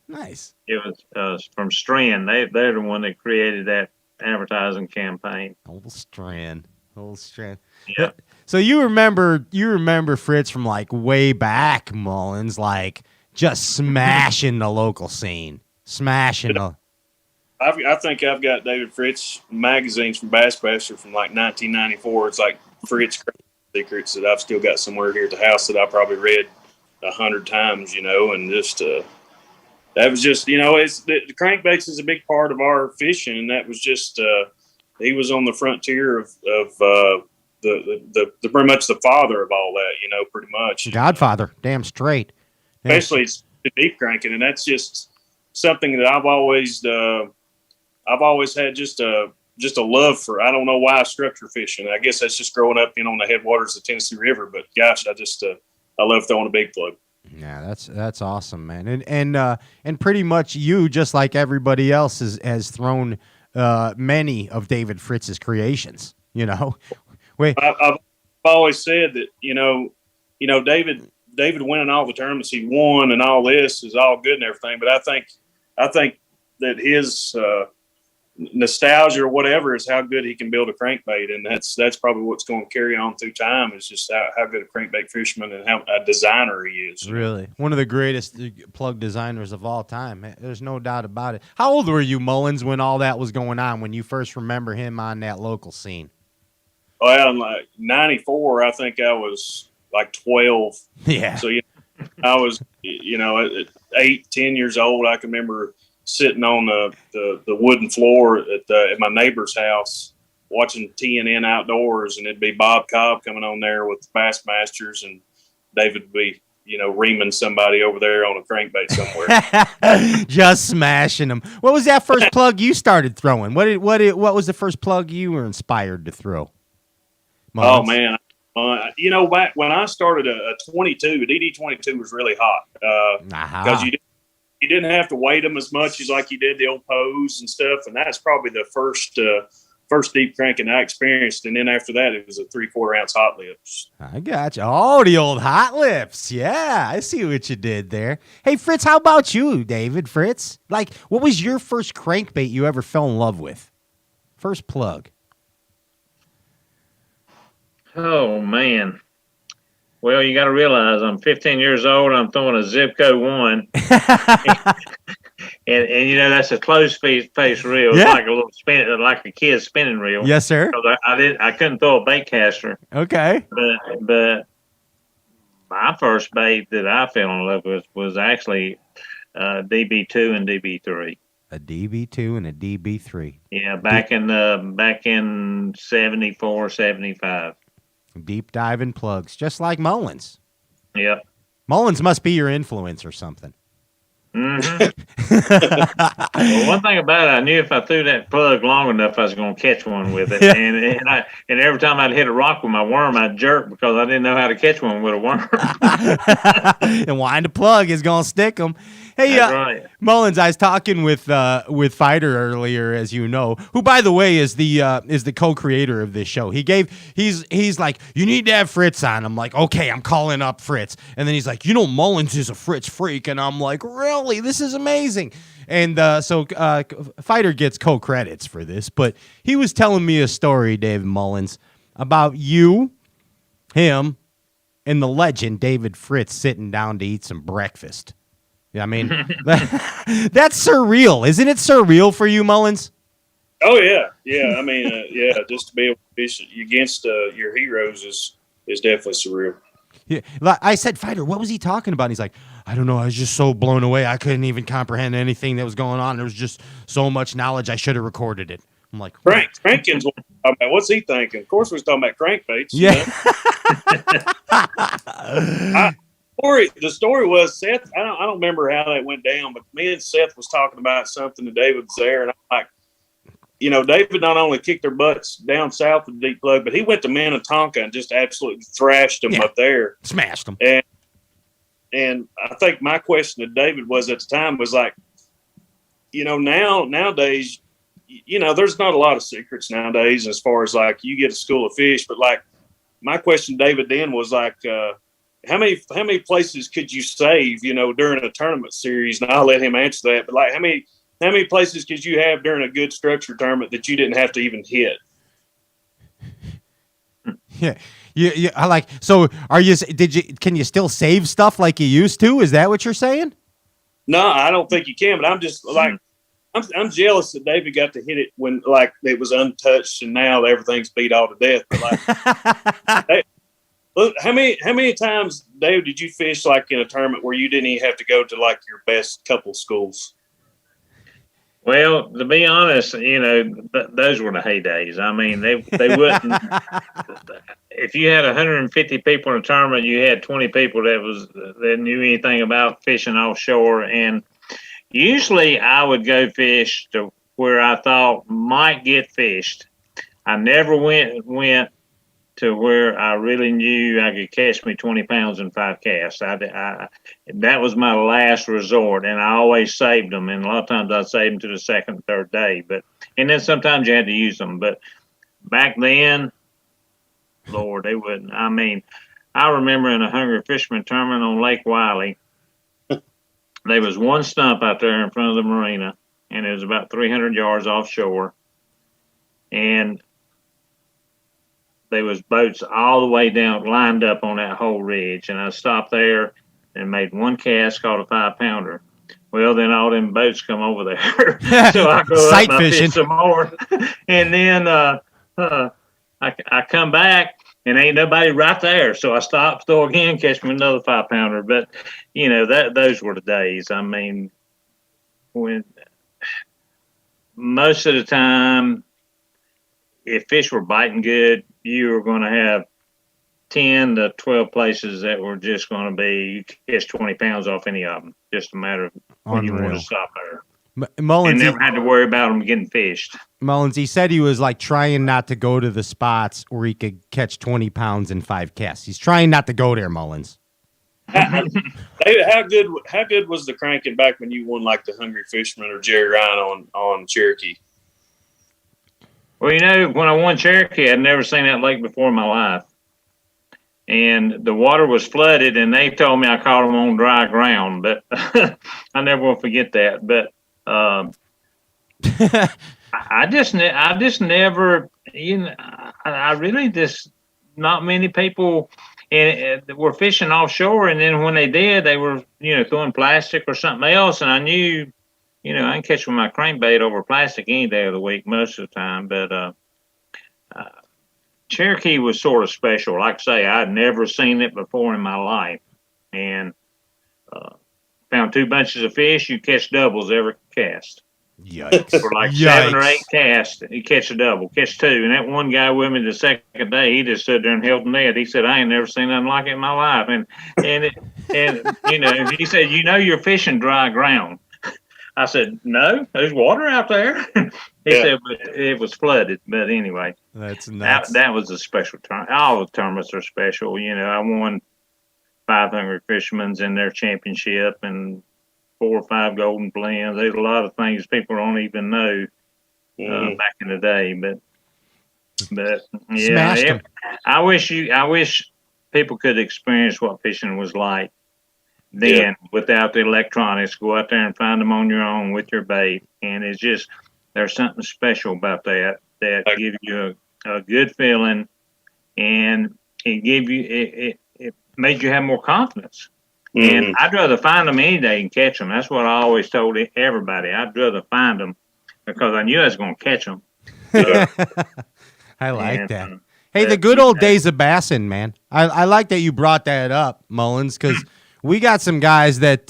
It was from Strand. They're the one that created that advertising campaign. Old Strand. Yeah. So you remember Fritz from like way back, Mullins, like just smashing the local scene, I think I've got David Fritz magazines from Bassmaster from like 1994. It's like Fritz Secrets that I've still got somewhere here at the house that I probably read 100 times, and just that was just, it's the crankbaits is a big part of our fishing, and that was just he was on the frontier of the pretty much the father of all that, pretty much Godfather, damn straight. Especially it's deep cranking, and that's just something that I've always had just a love for. I don't know why structure fishing. I guess that's just growing up, on the headwaters of the Tennessee River. But gosh, I love throwing a big plug. Yeah, that's awesome, man. And pretty much you, just like everybody else, has thrown many of David Fritz's creations. I've always said that David winning all the tournaments he won and all this is all good and everything, but I think that his nostalgia or whatever is how good he can build a crankbait, and that's probably what's going to carry on through time. Is just how good a crankbait fisherman and how a designer he is. Really, one of the greatest plug designers of all time. There's no doubt about it. How old were you, Mullins, when all that was going on? When you first remember him on that local scene? Well, in like 94, I think I was like 12. Yeah. So I was at 8, 10 years old. I can remember sitting on the wooden floor at my neighbor's house watching TNN Outdoors, and it'd be Bob Cobb coming on there with the Bassmasters, and David would be reaming somebody over there on a crankbait somewhere. Just smashing them. What was that first plug you started throwing? What was the first plug you were inspired to throw? Mullins? Oh man, back when I started a 22, a DD22 was really hot because you didn't have to weight them as much as like you did the old Pose and stuff, and that's probably the first deep cranking I experienced. And then after that, it was a 3/4 ounce hot lips. I got you. Oh, the old hot lips. Yeah, I see what you did there. Hey, Fritz, how about you, David Fritz? Like, what was your first crankbait you ever fell in love with? First plug. Oh man. Well, you got to realize I'm 15 years old. I'm throwing a Zipco 1, and that's a closed face reel. Yeah. It's like a little like a kid's spinning reel. Yes, sir. I couldn't throw a bait caster. Okay. But my first bait that I fell in love with was actually DB2 and DB3. A DB2 and a DB3. Yeah, back in 74, 75. Deep diving plugs, just like Mullins. Yep. Mullins must be your influence or something. Well, one thing about it, I knew if I threw that plug long enough, I was going to catch one with it. Yeah. And every time I'd hit a rock with my worm, I'd jerk because I didn't know how to catch one with a worm. And wind the plug is gonna stick them. Hey, That's right. Mullins, I was talking with Fighter earlier, as you know, who, by the way, is the co-creator of this show. He's like, you need to have Fritz on. I'm like, okay, I'm calling up Fritz, and then he's like, Mullins is a Fritz freak, and I'm like, really? This is amazing. And so Fighter gets co-credits for this, but he was telling me a story, David Mullins, about you, him, and the legend David Fritz sitting down to eat some breakfast. Yeah, I mean, that's surreal. Isn't it surreal for you, Mullins? Oh yeah. I mean, just to be able to fish against your heroes is definitely surreal. Yeah, I said, Fighter, what was he talking about? And he's like, I don't know. I was just so blown away. I couldn't even comprehend anything that was going on. There was just so much knowledge. I should have recorded it. I'm like, Crankins. What's he thinking? Of course, we're talking about crankbaits. Yeah. The story was Seth. I don't remember how that went down, but me and Seth was talking about something, and David was there, and I'm like, David not only kicked their butts down south of the Deep Plug, but he went to Minnetonka and just absolutely thrashed them up there, smashed them. And I think my question to David was at the time was like, nowadays, there's not a lot of secrets nowadays as far as like you get a school of fish, but like my question to David then was like, how many places could you save, during a tournament series? And I'll let him answer that. But like, how many places could you have during a good structured tournament that you didn't have to even hit? Yeah. I like, so can you still save stuff like you used to? Is that what you're saying? No, I don't think you can, but I'm just like, I'm jealous that David got to hit it when like it was untouched and now everything's beat all to death. But like, look, how many times, Dave, did you fish like in a tournament where you didn't even have to go to like your best couple schools? Well, to be honest, those were the heydays. I mean, they wouldn't. If you had 150 people in a tournament, you had 20 people that knew anything about fishing offshore, and usually I would go fish to where I thought might get fished. I never went to where I really knew I could catch me 20 pounds in 5 casts. That was my last resort, and I always saved them. And a lot of times I'd save them to the second, third day. And then sometimes you had to use them. But back then, Lord, they wouldn't. I mean, I remember in a Hungry Fisherman tournament on Lake Wiley, there was one stump out there in front of the marina, and it was about 300 yards offshore. And there was boats all the way down, lined up on that whole ridge. And I stopped there and made one cast, caught a 5-pounder. Well, then all them boats come over there. So I go Sight up and I fishing. fish some more. And then I come back and ain't nobody right there. So I stop, throw again, catch me another 5-pounder. But, those were the days. I mean, when most of the time, if fish were biting good, you were going to have 10 to 12 places that were just going to be, you catch 20 pounds off any of them. Just a matter of when you want to stop there. Mullins, and never had to worry about them getting fished. Mullins, he said he was like trying not to go to the spots where he could catch 20 pounds in 5 casts. He's trying not to go there, Mullins. David, how good was the cranking back when you won like the Hungry Fisherman or Jerry Ryan on Cherokee? Well, when I won Cherokee, I'd never seen that lake before in my life. And the water was flooded, and they told me I caught them on dry ground. But I never will forget that. But I just never, I really just, not many people were fishing offshore. And then when they did, they were, throwing plastic or something else. And I knew, I can catch with my crankbait over plastic any day of the week most of the time. But Cherokee was sort of special. Like I say, I'd never seen it before in my life. And found 2 bunches of fish. You catch doubles every cast. Yikes. For like 7 or 8 casts, he catch a double, catch 2. And that one guy with me the second day, he just stood there and held the net. He said, I ain't never seen nothing like it in my life. And you know, he said, you know, you're fishing dry ground. I said, no, there's water out there. He said, but it was flooded. But anyway, that's nuts. That was a special tournament. All the tournaments are special. You know, I won 5 Hungry Fishermen's in their championship and 4 or 5 golden blends. There's a lot of things people don't even know back in the day. But yeah, I wish people could experience what fishing was like then without the electronics. Go out there and find them on your own with your bait, and it's just there's something special about that give you a good feeling, and it made you have more confidence. And I'd rather find them any day and catch them. That's what I always told everybody. I'd rather find them because I knew I was going to catch them. I like that. Hey, the good old days of Bassin, man. I like that you brought that up, Mullins, because we got some guys that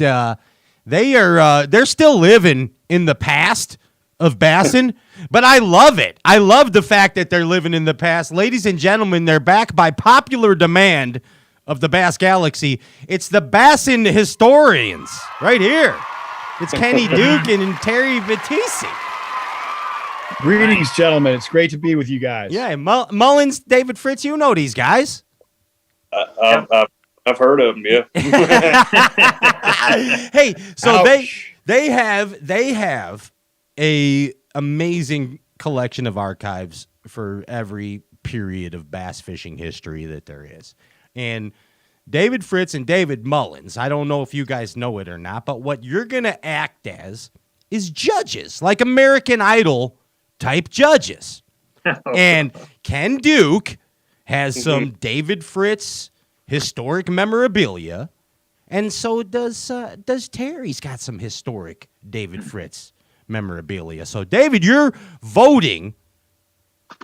they're still living in the past of Bassin, but I love it. I love the fact that they're living in the past. Ladies and gentlemen, they're back by popular demand of the Bass Galaxy. It's the Bassin historians right here. It's Kenny Duke and Terry Battisti. Greetings, gentlemen. It's great to be with you guys. Yeah, Mullins, David Fritz, you know these guys. I've heard of them, yeah. Hey, so Ouch. they have a amazing collection of archives for every period of bass fishing history that there is. And David Fritz and David Mullins, I don't know if you guys know it or not, but what you're going to act as is judges, like American Idol type judges. And Ken Duke has some David Fritz historic memorabilia, and so does Terry's got some historic David Fritz memorabilia. So, David, you're voting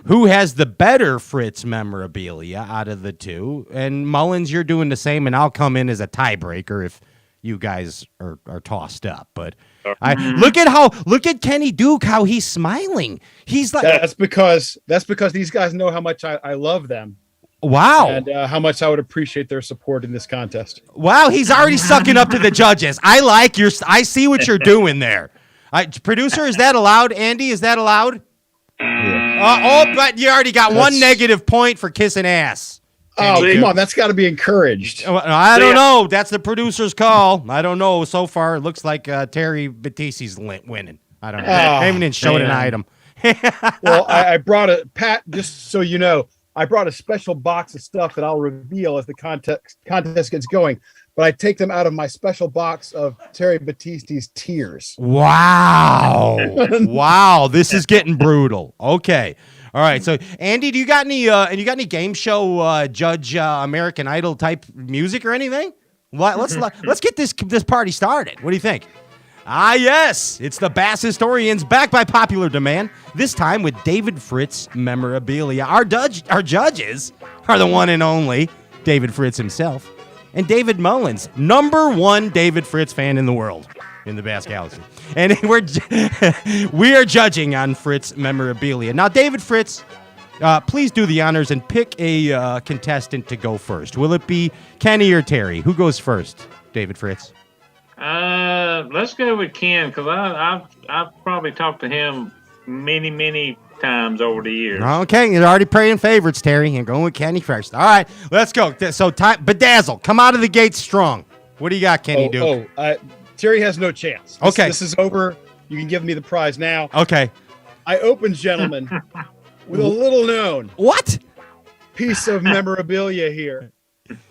who has the better Fritz memorabilia out of the two, and Mullins, you're doing the same, and I'll come in as a tiebreaker if you guys are tossed up. But look at Kenny Duke, how he's smiling. He's like that's because these guys know how much I love them. Wow. And how much I would appreciate their support in this contest. Wow, he's already sucking up to the judges. I see what you're doing there. Producer, is that allowed? Andy, is that allowed? Yeah. But you already got one negative point for kissing ass. Come on, that's got to be encouraged. I don't know. That's the producer's call. I don't know. So far, it looks like Terry Battisti's winning. I don't know. They haven't even showed an item. Well, I brought just so you know, I brought a special box of stuff that I'll reveal as the contest gets going. But I take them out of my special box of Terry Battisti's tears. Wow. Wow. This is getting brutal. Okay. All right. So, Andy, do you got any game show judge American Idol type music or anything? Let's get this party started. What do you think? Ah, yes. It's the Bass Historians, back by popular demand, this time with David Fritz memorabilia. Our judges are the one and only David Fritz himself and David Mullins, #1 David Fritz fan in the world in the Bass Galaxy. And we are judging on Fritz memorabilia. Now, David Fritz, please do the honors and pick a contestant to go first. Will it be Kenny or Terry? Who goes first, David Fritz? Let's go with Ken, because I've probably talked to him many times over the years. Okay, you're already praying favorites, Terry. You're going with Kenny first. All right, let's go. So, Bedazzle, come out of the gate strong. What do you got, Kenny Duke? Terry has no chance. This is over. You can give me the prize now. Okay. I open, gentlemen, with a little known piece of memorabilia here.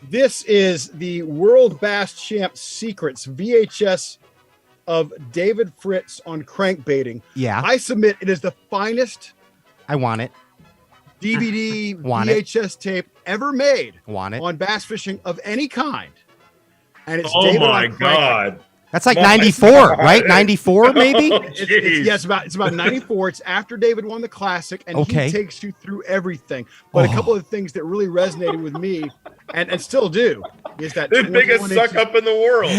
This is the World Bass Champ Secrets VHS of David Fritz on crankbaiting. Yeah. I submit it is the finest. I want it. DVD VHS tape ever made. Want it. On bass fishing of any kind. And it's Oh David my on God. That's like 94, right? 94, maybe? It's about 94. It's after David won the Classic, and he takes you through everything. But a couple of things that really resonated with me, and still do, is that the biggest suck up in the world.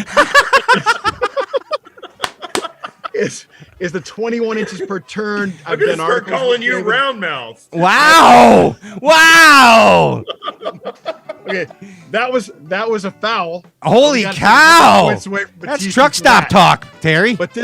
is the 21 inches per turn. I'm gonna start calling you roundmouth. Wow! Wow! Okay, that was a foul. Holy cow! That's truck stop talk, Terry. But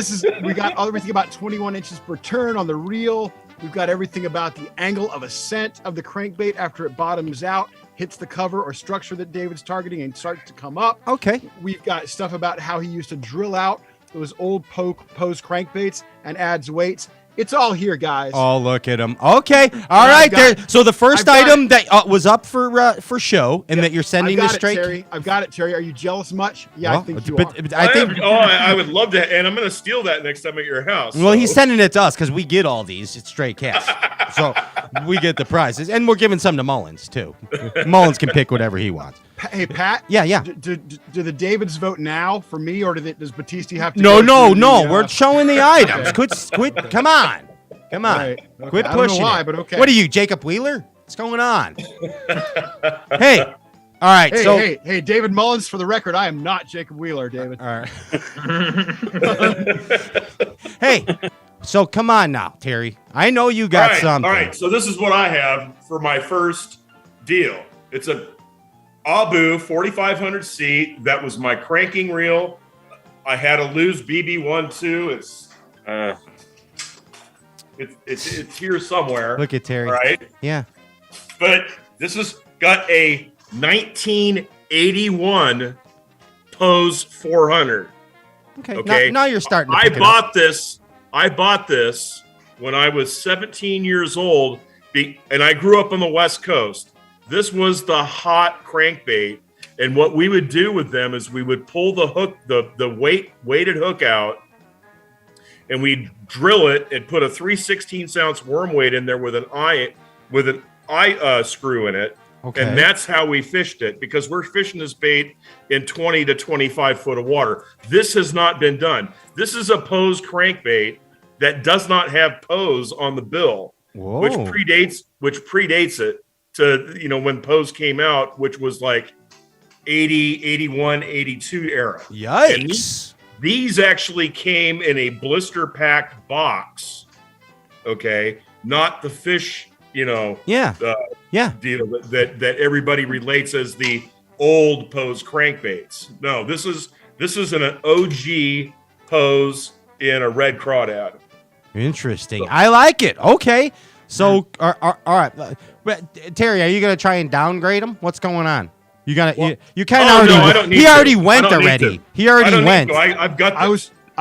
we got everything about 21 inches per turn on the reel. We've got everything about the angle of ascent of the crankbait after it bottoms out, hits the cover or structure that David's targeting, and starts to come up. Okay. We've got stuff about how he used to drill out those old pose crankbaits and adds weights. It's all here, guys. Oh, look at him. Okay. All right. So the first item that was up for show and that you're sending this straight. I've got it, Terry. Are you jealous much? Yeah, I think you are. I would love to, and I'm going to steal that next time at your house. Well, he's sending it to us because we get all these. It's straight cash. So we get the prizes. And we're giving some to Mullins, too. Mullins can pick whatever he wants. Hey, Pat. Yeah. Do the Davids vote now for me, or does Battisti have to? No. We're showing the items. Quit. Come on. Right. Okay. Quit I don't pushing know why, it. but okay. What are you, Jacob Wheeler? What's going on? Hey. All right. Hey, David Mullins, for the record, I am not Jacob Wheeler, David. All right. Hey. So come on now, Terry. I know you got something. All right. So this is what I have for my first deal. It's a Abu 4500C. That was my cranking reel. I had a Lew's BB1 too. It's here somewhere. Look at Terry. Right? Yeah. But this has got a 1981 Pose 400. Okay. Now you're starting to I bought this when I was 17 years old, and I grew up on the West Coast. This was the hot crankbait, and what we would do with them is we would pull the hook, the weighted hook out, and we'd drill it and put a 3/16 worm weight in there with an eye screw in it. Okay. And that's how we fished it, because we're fishing this bait in 20 to 25 foot of water. This has not been done. This is a Pose crankbait that does not have Pose on the bill, which predates it to, when Pose came out, which was like 80, 81, 82 era. Yikes. These actually came in a blister packed box. Okay. Not the fish, deal that everybody relates as the old Pose crankbaits. No, this is an OG Pose in a red crawdad. Interesting. I like it. Okay. So, all right. Terry, are you going to try and downgrade him? What's going on? You got you kind of already. No, I don't need he to. already went already. He already went. I've got. I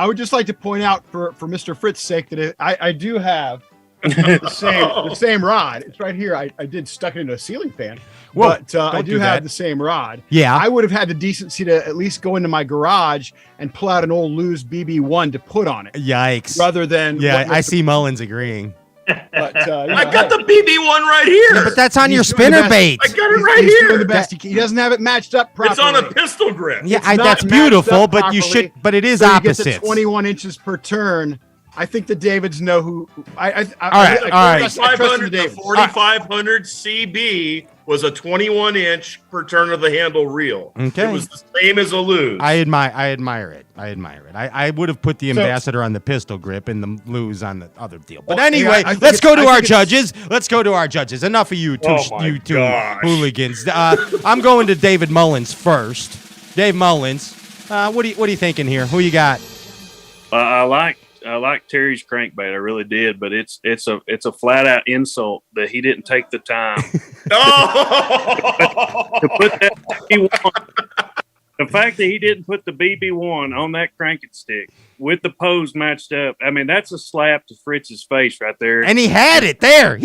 would just like to point out for Mr. Fritz' sake that I do have the same rod. It's right here. I did stuck it into a ceiling fan. Whoa, but I do have the same rod. Yeah. I would have had the decency to at least go into my garage and pull out an old Lew's BB1 to put on it. Yikes. Rather than I see Mullins agreeing. But, I got the BB1 right here. Yeah, but that's on your spinner bait. I got it right here. Doing the best he doesn't have it matched up properly. It's on a pistol grip. Yeah, that's beautiful, but you should. But it is opposite. He gets 21 inches per turn. I think the Davids know who. All right. 4500 CB was a 21-inch per turn of the handle reel. Okay. It was the same as a Lew's. I admire it. I would have put the Ambassador on the pistol grip and the Lew's on the other deal. But anyway, let's go to our judges. Enough of you two, hooligans. I'm going to David Mullins first. Dave Mullins, what are you thinking here? Who you got? I like Terry's crankbait. I really did, but it's a flat out insult that he didn't take the time to put that BB1. The fact that he didn't put the BB1 on that cranking stick with the Pose matched up. I mean, that's a slap to Fritz's face right there. And he had it there.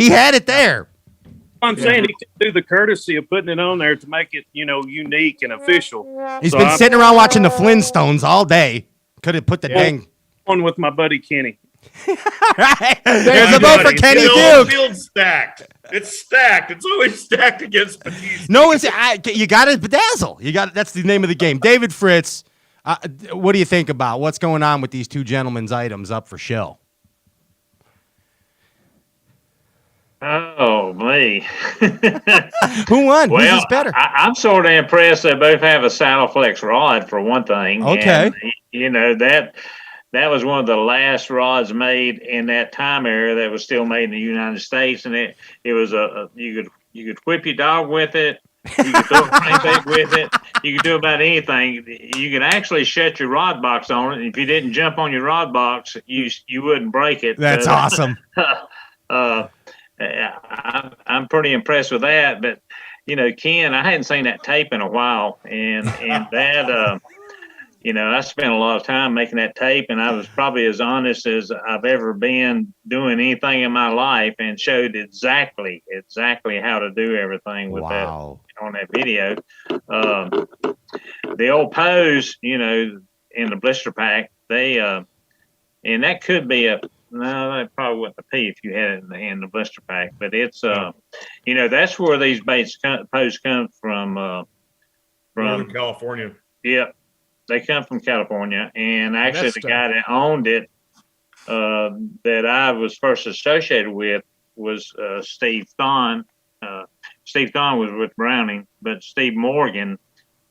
I'm saying he could do the courtesy of putting it on there to make it, unique and official. He's been sitting around watching the Flintstones all day. Could have put the dang on with my buddy Kenny. Right. There's a vote for Kenny Duke. Field's stacked. It's stacked. It's always stacked against Battisti. No, you got to bedazzle. That's the name of the game. David Fritz, what do you think about what's going on with these two gentlemen's items up for show? Oh, me. Who won? Well, who's better? I'm sort of impressed they both have a Saddle Flex rod, for one thing. Okay. And, that was one of the last rods made in that time era that was still made in the United States, and it was you could whip your dog with it. You could throw a crankbait with it. You could do about anything. You could actually shut your rod box on it. If you didn't jump on your rod box, you wouldn't break it. That's awesome. I'm pretty impressed with that. But Ken, I hadn't seen that tape in a while, and that I spent a lot of time making that tape, and I was probably as honest as I've ever been doing anything in my life, and showed exactly how to do everything with that on that video. The old pose, in the blister pack, they and that could be that probably wasn't a P if you had it in the blister pack, but it's that's where these pose come from. From California. Yep. They come from California, and actually the guy that owned it, that I was first associated with, was Steve Thon. Steve Thon was with Browning, but Steve Morgan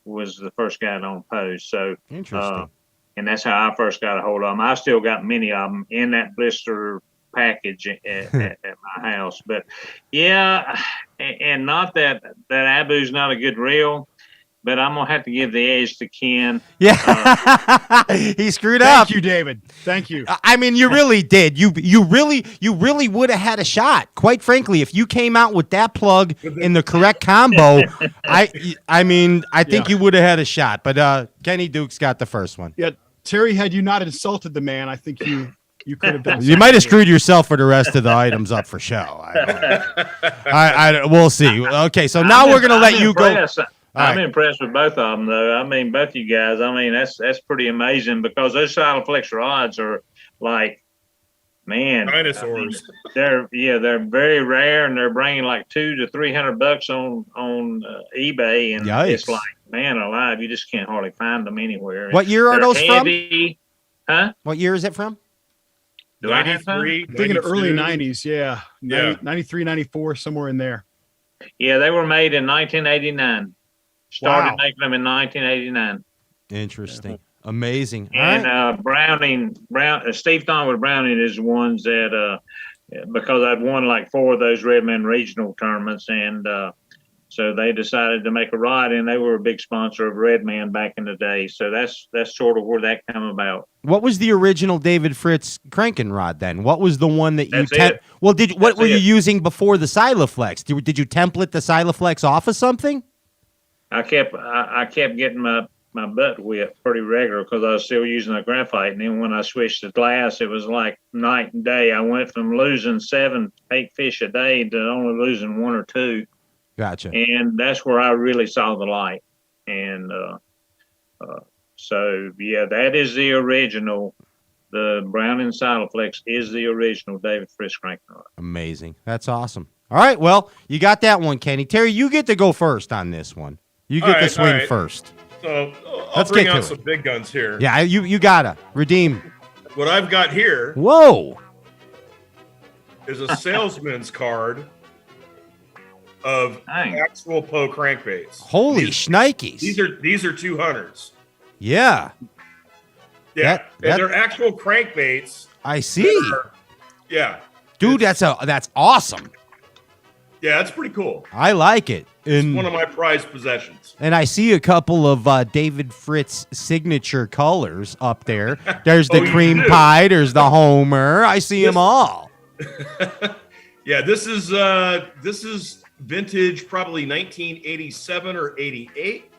was the first guy to own Pose. So interesting, and that's how I first got a hold of them. I still got many of them in that blister package at my house. But yeah, and not that Abu's not a good reel. But I'm gonna have to give the edge to Ken. Yeah, he screwed up. Thank you, David. Thank you. I mean, you really did. You really would have had a shot. Quite frankly, if you came out with that plug in the correct combo, I think you would have had a shot. But Kenny Duke's got the first one. Yeah, Terry, had you not insulted the man, I think you could have done. You might have screwed yourself for the rest of the items up for show. We'll see. Okay, so now we're gonna let you go. I'm impressed with both of them, though. I mean, both you guys. I mean, that's pretty amazing because those Silaflex rods are like, man, dinosaurs. I mean, they're very rare, and they're bringing like $200 to $300 on eBay, and it's like, man alive, you just can't hardly find them anywhere. What year are those heavy, from? Huh? What year is it from? Do I have time? I'm thinking early 90s, yeah. 93, 94, somewhere in there. Yeah, they were made in 1989. Started making them in 1989. Interesting. Amazing. And Browning, Steve Thon with Browning is the ones that, because I'd won like 4 of those Redman regional tournaments, and so they decided to make a rod, and they were a big sponsor of Redman back in the day. So that's sort of where that came about. What was the original David Fritz cranking rod then? What was the one that you what were you using before the Silaflex? Did you template the Silaflex off of something? I kept getting my butt whipped pretty regular because I was still using a graphite. And then when I switched to glass, it was like night and day. I went from losing 7, 8 fish a day to only losing 1 or 2. Gotcha. And that's where I really saw the light. And so, yeah, that is the original. The Browning Silaflex is the original David Fritz cranking rod. Amazing. That's awesome. All right, well, you got that one, Kenny. Terry, you get to go first on this one. You get the swing first. So Let's bring out some big guns here. Yeah, you gotta redeem. What I've got here. Whoa. Is a salesman's card of actual Poe crankbaits. Holy shnikes. These are 200s. Yeah. Yeah. And they're actual crankbaits. I see. Yeah. Dude, that's awesome. Yeah, that's pretty cool. I like it. It's one of my prized possessions. And I see a couple of David Fritz signature colors up there. There's the cream pie. There's the Homer. I see them all. Yeah, this is vintage, probably 1987 or 88.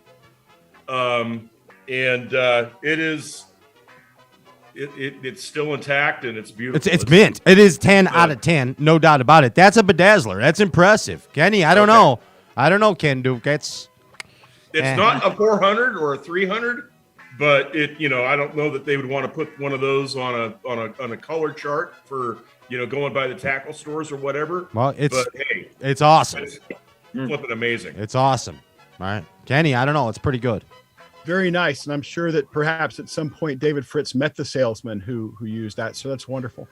And it is. It's still intact and it's beautiful. It's mint. It is 10 out of 10, no doubt about it. That's a bedazzler. That's impressive, Kenny. I don't know, Ken Duke. It's not a 400 or a 300, but I don't know that they would want to put one of those on a color chart for going by the tackle stores or whatever. Well, it's awesome. It's flipping amazing. It's awesome. All right, Kenny. I don't know. It's pretty good. Very nice, and I'm sure that perhaps at some point David Fritz met the salesman who used that, so that's wonderful.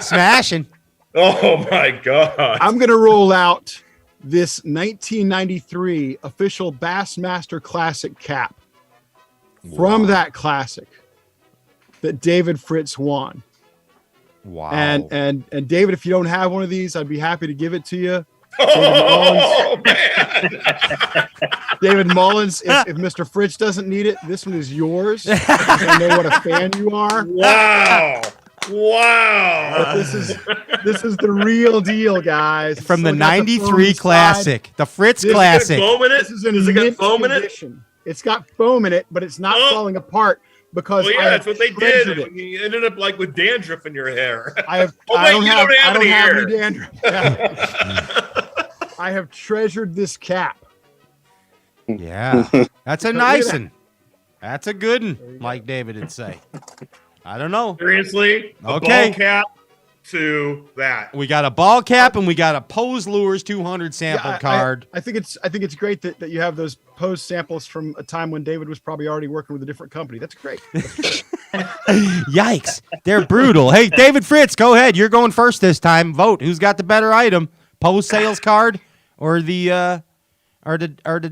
Smashing. Oh my God. I'm going to roll out this 1993 official Bassmaster Classic cap. from that classic that David Fritz won. Wow. And David, if you don't have one of these, I'd be happy to give it to you. Oh, man. David Mullins, if Mr. Fritz doesn't need it, this one is yours. I know what a fan you are. Wow. Wow. But this is the real deal, guys. From the Still got 93 foam classic, side. the Fritz This- classic. Foam in it? This is in Does it got mint foam in it? condition. It's got foam in it, but it's not falling apart because Well, I yeah, have that's what they treasured did. it. You ended up like with dandruff in your hair. I have. Oh, I wait, don't you have. don't have I don't any have hair. any dandruff. Yeah. I have treasured this cap. Yeah, that's a Look at nice that. one. That's a good one, like David would say. I don't know. Seriously? A Okay. ball cap to that. We got a ball cap and we got a Pose Lures 200 sample Yeah, card. I think it's great that you have those posed samples from a time when David was probably already working with a different company. That's great. Yikes, they're brutal. Hey, David Fritz, go ahead. You're going first this time. Vote. Who's got the better item? Pose sales card or the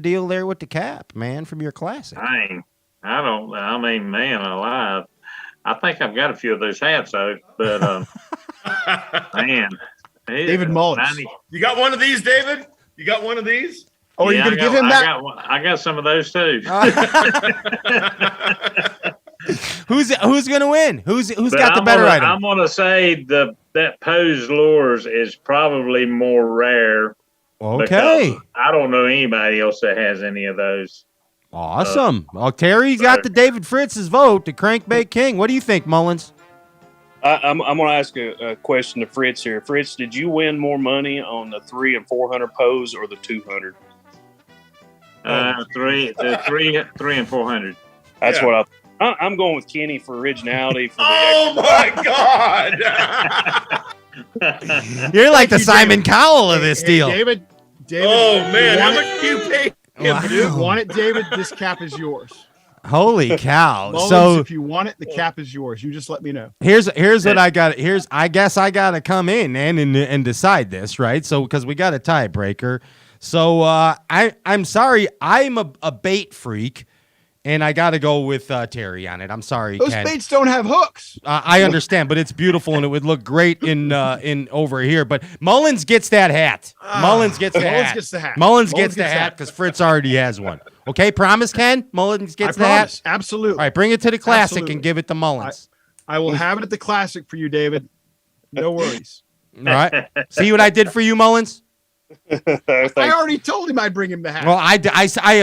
deal there with the cap, man, from your classic? I mean, man alive. I think I've got a few of those hats though, but man. David Mullins. 90 You got one of these, David? You got one of these? Oh, are you Yeah, going to I give got- him I that? got one- I got some of those too. Who's gonna win? Who's But got the better item? I'm gonna say that Pose Lures is probably more rare. Okay. because I don't know anybody else that has any of those. Awesome. Well, Terry's got the David Fritz's vote, the Crankbait King. What do you think, Mullins? I'm going to ask a question to Fritz here. Fritz, did you win more money on the 300 and 400 pose or the 200? Three and 400. That's Yeah. what I'm going with Kenny for originality. For the Oh, my God. You're like the you, Simon David. Cowell of this Hey, deal. David. Oh, man. you How want much do you pay Wow. him, You dude? want it, David? This cap is yours. Holy cow. Mullins, So if you want it, the cap is yours. You just let me know. here's what I got. I guess I got to come in, man, and decide this, right? So because we got a tiebreaker. So I'm sorry, I'm a bait freak, and I got to go with Terry on it. I'm sorry, Those Ken. baits don't have hooks. I understand, but it's beautiful and it would look great in over here. But Mullins gets that hat. Mullins gets the Mullins hat. gets the hat. Mullins Mullins gets the gets the hat hat. because Fritz already has one. Okay, promise, Ken. Mullins I gets the promise. hat. Absolutely. All right, bring it to the classic Absolutely. and give it to Mullins. I will have it at the classic for you, David. No worries. All right. See what I did for you, Mullins? I already told him I'd bring him the hat. Well, I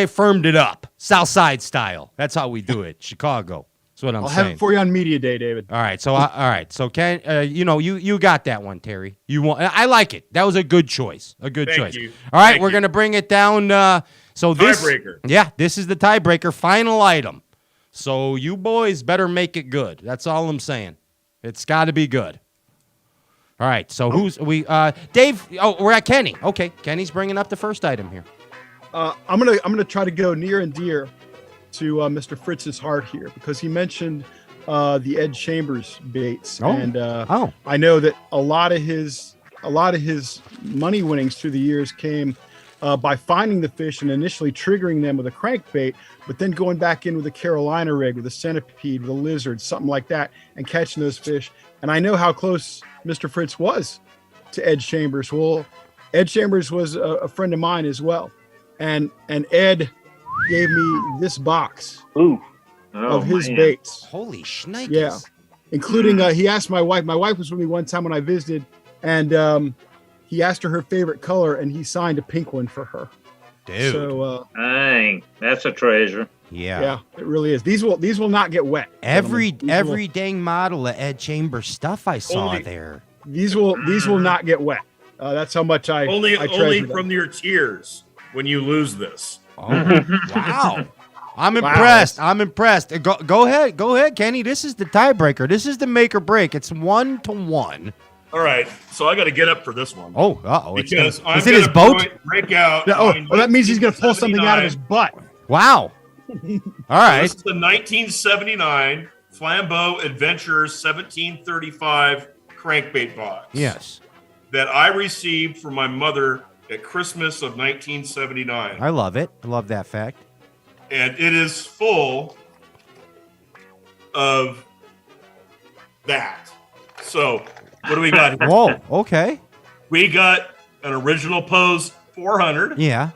affirmed it up, South Side style. That's how we do it, Chicago. That's what I'm I'll saying. have it for you on media day, David. All right, so all right, so Ken, you got that one, Terry. You want? I like it. That was a good choice. A good Thank choice. you. All right, Thank we're you. gonna bring it down. So this Tiebreaker. Yeah, this is the tiebreaker, final item. So you boys better make it good. That's all I'm saying. It's got to be good. All right, so who's we? Dave. Oh, we're at Kenny. Okay, Kenny's bringing up the first item here. I'm gonna try to go near and dear to Mr. Fritz's heart here because he mentioned the Ed Chambers baits, Oh. and Oh. I know that a lot of his money winnings through the years came by finding the fish and initially triggering them with a crankbait, but then going back in with a Carolina rig, with a centipede, with a lizard, something like that, and catching those fish. And I know how close Mr. Fritz was to Ed Chambers. Well, Ed Chambers was a friend of mine as well, and Ed gave me this box of his baits. Holy shnikes. Yeah, including he asked my wife. My wife was with me one time when I visited, and he asked her favorite color, and he signed a pink one for her. Dude. So Dang, that's a treasure. yeah, it really is. These will not get wet. Every gentlemen. These will- every dang model of Ed Chambers stuff I saw Only- there. these will not get wet. That's how much I Only treasure them. from your tears when you lose this. Oh, wow. I'm impressed. I'm impressed. Go ahead, Kenny. This is the tiebreaker. This is the make or break. It's 1-1. All right, so I got to get up for this one. Oh, uh-oh. Because I'm is it his gonna boat? break out. Oh, my well, that means he's gonna pull something out of his 1979. butt. Wow. All right. This is the 1979 Flambeau Adventures 1735 crankbait box. Yes. That I received from my mother at Christmas of 1979. I love it. I love that fact. and it is full of that. So, what do we got here? Whoa, okay. We got an original pose 400. Yeah.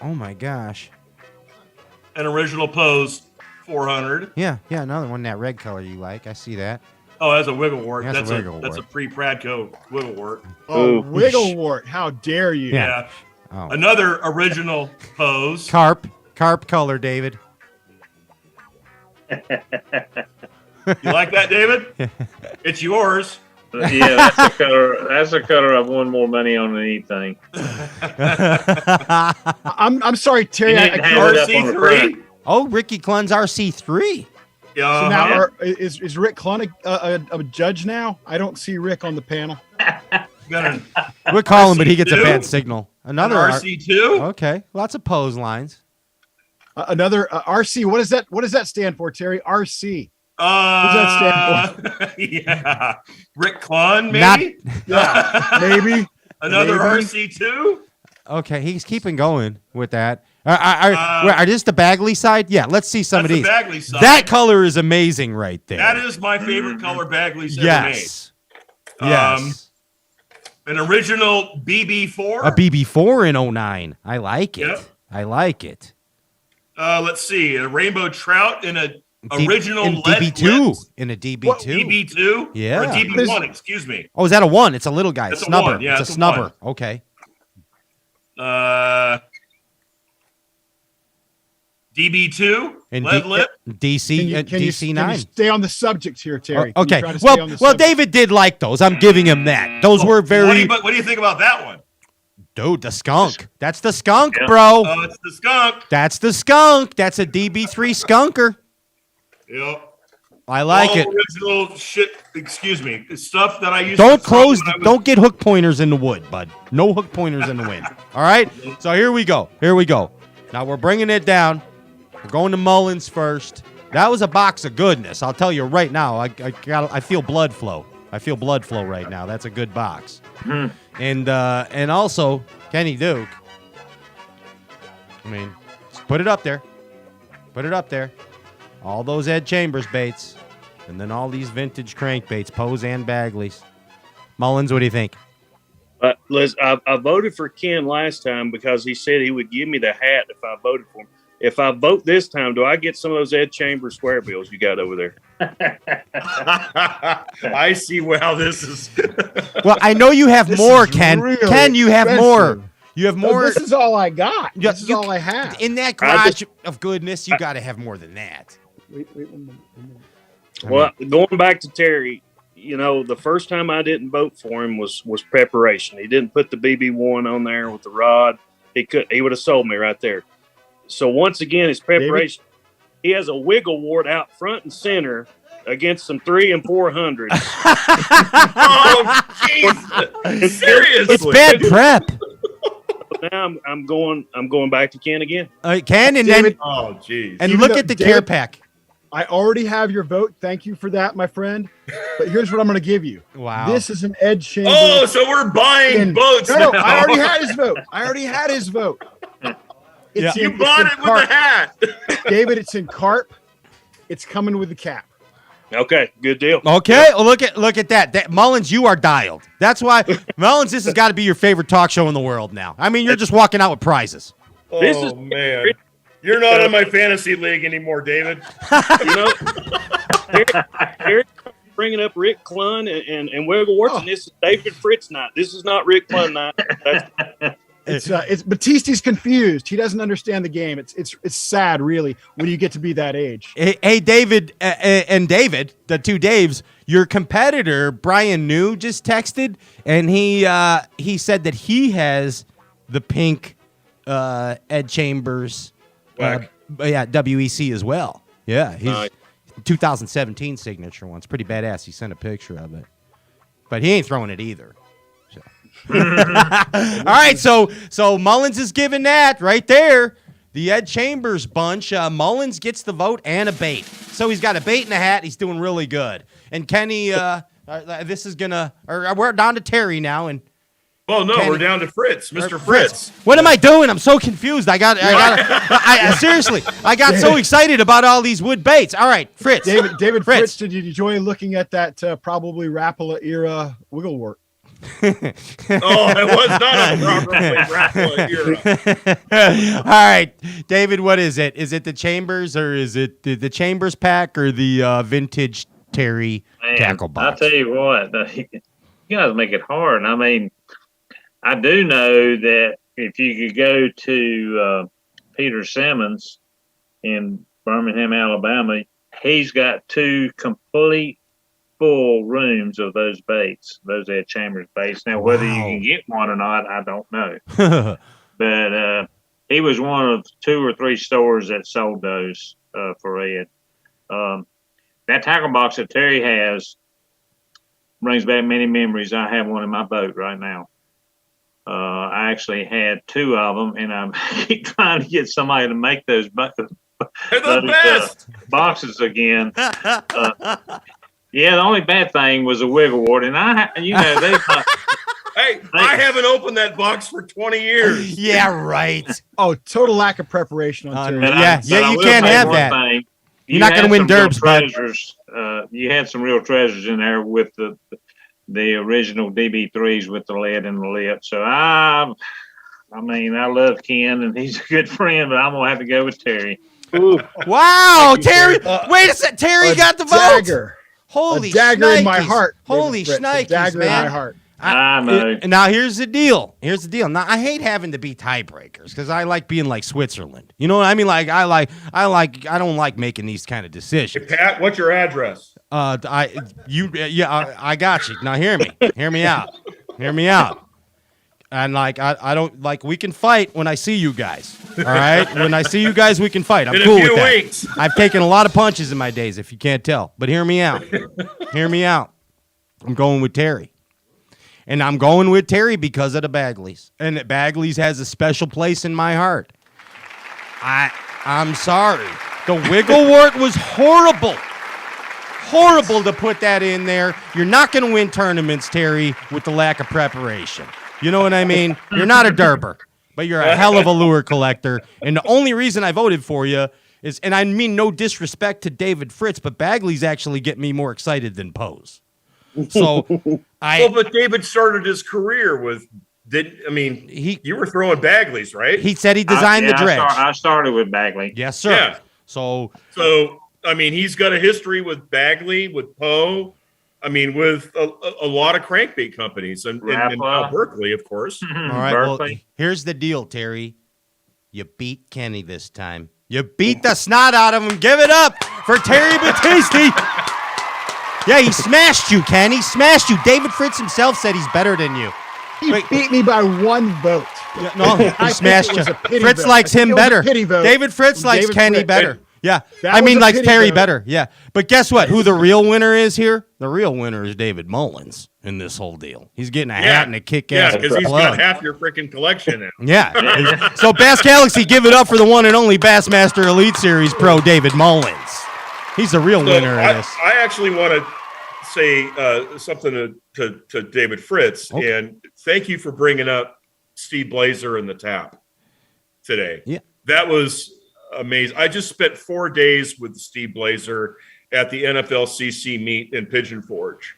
Oh my gosh. An original pose 400. Yeah, another one, that red color you like. I see that. Oh, that's a wigglewort. That's a wigglewort. That's a pre-Pradco wigglewort. Oh, wigglewort. How dare you? Yeah. Oh. Another original pose. Carp color, David. You like that, David? It's yours. Yeah, that's a color I've won more money on than anything. I'm sorry, Terry. You need to have it up on the front. RC3. Oh, Ricky Clun's RC3. Yeah. So now, is Rick Clun a judge now? I don't see Rick on the panel. We'll call him, but he gets a bad signal. Another RC2. Okay, lots of pose lines. Another RC. What does that stand for, Terry? RC. What does that stand for? Yeah. Rick Clun, maybe? Yeah, maybe. Another Maybe. RC2? Okay, he's keeping going with that. Are this the Bagley side? Yeah, let's see some of That's these. the Bagley side. That color is amazing right there. That is my favorite color Bagley's ever yes. made. Yes. An original BB4. A BB4 in 09. I like it. Yep. I like it. Let's see. A rainbow trout in a original in lead DB2. lips. In a DB2. What, DB2? Yeah. Or DB1, excuse me. Oh, is that a 1? It's a little guy. It's a snubber. one, yeah, it's a it's a snubber. one. Okay. DB2, And lead lip. DC Can you DC9. stay on the subject here, Terry? Can you Okay. try to stay on the Well, subject? David did like those. I'm giving him that. Those were very. What do you think about that one? Dude, the skunk. That's the skunk, Yeah. bro. Oh, it's the skunk. That's the skunk. That's a DB3 skunker. Yep. I like All it. original shit. Excuse me. Stuff that I used. Don't to throw close. when I was- Don't get hook pointers in the wood, bud. No hook pointers in the wind. All right. So here we go. Here we go. Now we're bringing it down. We're going to Mullins first. That was a box of goodness. I'll tell you right now. I feel blood flow. I feel blood flow right now. That's a good box. And also Kenny Duke. I mean, just put it up there. Put it up there. All those Ed Chambers baits. And then all these vintage crankbaits, Pose and Bagleys. Mullins, what do you think? Liz, I voted for Ken last time because he said he would give me the hat if I voted for him. If I vote this time, do I get some of those Ed Chambers square bills you got over there? I see how this is. Well, I know you have This more, is Ken. really Ken, you have more. expensive. You have No, more. this is all I got. Yeah, This is all I have. In that garage of goodness, you got to have more than that. Wait, one minute. Well, going back to Terry, you know, the first time I didn't vote for him was preparation. He didn't put the BB1 on there with the rod. He would have sold me right there. So once again, his preparation. He has a wigglewort out front and center against some 300 and 400s. Oh, Jesus. Seriously. It's bad prep. Now I'm going back to Ken again. Ken, and David, Oh, jeez. and Even look though at the David- care pack. I already have your vote. Thank you for that, my friend. But here's what I'm going to give you. Wow. This is an Ed Chambers. Oh, so we're buying boats No, now. I already had his vote. It's Yeah. You in, bought it's it in with carp. the hat. David, it's in carp. It's coming with the cap. Okay, good deal. Okay, well, look at that. Mullins, you are dialed. That's why Mullins. This has got to be your favorite talk show in the world now. I mean, you're just walking out with prizes. This Oh, is- man. You're not in my fantasy league anymore, David. You know, Terry bringing up Rick Clun and Wiggleworts, and this is David Fritz night. This is not Rick Clun night. It's Battisti's confused. He doesn't understand the game. It's sad, really, when you get to be that age. Hey, David and David, the two Daves, your competitor Brian New just texted, and he said that he has the pink Ed Chambers, WEC as well. Yeah, he's 2017 signature one. It's pretty badass. He sent a picture of it, but he ain't throwing it either. So. All right, so Mullins is giving that right there. The Ed Chambers bunch. Mullins gets the vote and a bait. So he's got a bait and a hat. He's doing really good. And Kenny, this is gonna. Or we're down to Terry now. And Well, no, Kenny. we're down to Fritz, Mr. Fritz. What am I doing? I'm so confused. I seriously, I got so excited about all these wood baits. All right, Fritz. David Fritz, did you enjoy looking at that probably Rapala era wigglewort? It was not a properly Rapala era. All right, David, what is it? Is it the Chambers or is it the Chambers pack or the vintage Terry tackle box? I'll tell you what, you guys make it hard. I mean, I do know that if you could go to Peter Simmons in Birmingham, Alabama, he's got 2 complete full rooms of those baits, those Ed Chambers baits. Now, whether you can get one or not, I don't know. But he was one of 2 or 3 stores that sold those for Ed. That tackle box that Terry has brings back many memories. I have one in my boat right now. I actually had 2 of them, and I'm trying to get somebody to make those boxes again. Yeah, the only bad thing was a wiggle wart, and they. Hey, I haven't opened that box for 20 years. Yeah, right. Oh, total lack of prepreparation on Terry. You can't have that. You're not going to win derbs, bud. You had some real treasures in there with the original DB3s with the lead in the lip. So I love Ken, and he's a good friend, but I'm gonna have to go with Terry. Wow, Terry! Wait a sec, Terry got the vote. Dagger. Holy a dagger shnikes. in my heart. Holy Fritz, shnikes, a dagger man. in my heart. I know. Now here's the deal. Now I hate having to be tiebreakers because I like being like Switzerland. You know what I mean? Like I don't like making these kind of decisions. Hey, Pat, what's your address? I got you. Now hear me. Hear me out. Hear me out. And I don't like we can fight when I see you guys. All right? When I see you guys, we can fight. I'm cool with that. Weeks. I've taken a lot of punches in my days, if you can't tell. But hear me out. Hear me out. I'm going with Terry. And I'm going with Terry because of the Bagleys. And that Bagleys has a special place in my heart. I'm sorry. The wigglewort was horrible. Horrible to put that in there. You're not going to win tournaments, Terry, with the lack of preparation. You know what I mean? You're not a derber, but you're a hell of a lure collector. And the only reason I voted for you is, and I mean no disrespect to David Fritz, but Bagley's actually get me more excited than Pose. So but David started his career with. You were throwing Bagleys, right? He said he designed the dredge. I started with Bagley. Yes, sir. Yeah. So he's got a history with Bagley, with Poe. With a lot of crankbait companies and now Berkeley, of course. All right. Well, here's the deal, Terry. You beat Kenny this time. You beat the snot out of him. Give it up for Terry Battisti. Yeah, he smashed you, Ken. He smashed you. David Fritz himself said he's better than you. He beat me by 1 vote. Yeah, no, he smashed you. Fritz likes him better. David Fritz likes Kenny better. Yeah. Likes Terry vote. better. Yeah. But guess what? Who the real winner is here? The real winner is David Mullins in this whole deal. He's getting a hat and a kick-ass because he's plug. got half your freaking collection now. Yeah. So Bass Galaxy, give it up for the one and only Bassmaster Elite Series pro, David Mullins. He's the real winner of this. I actually want to say something to David Fritz, and thank you for bringing up Steve Blazer and the tap today. Yeah. That was amazing. I just spent 4 days with Steve Blazer at the NFLCC meet in Pigeon Forge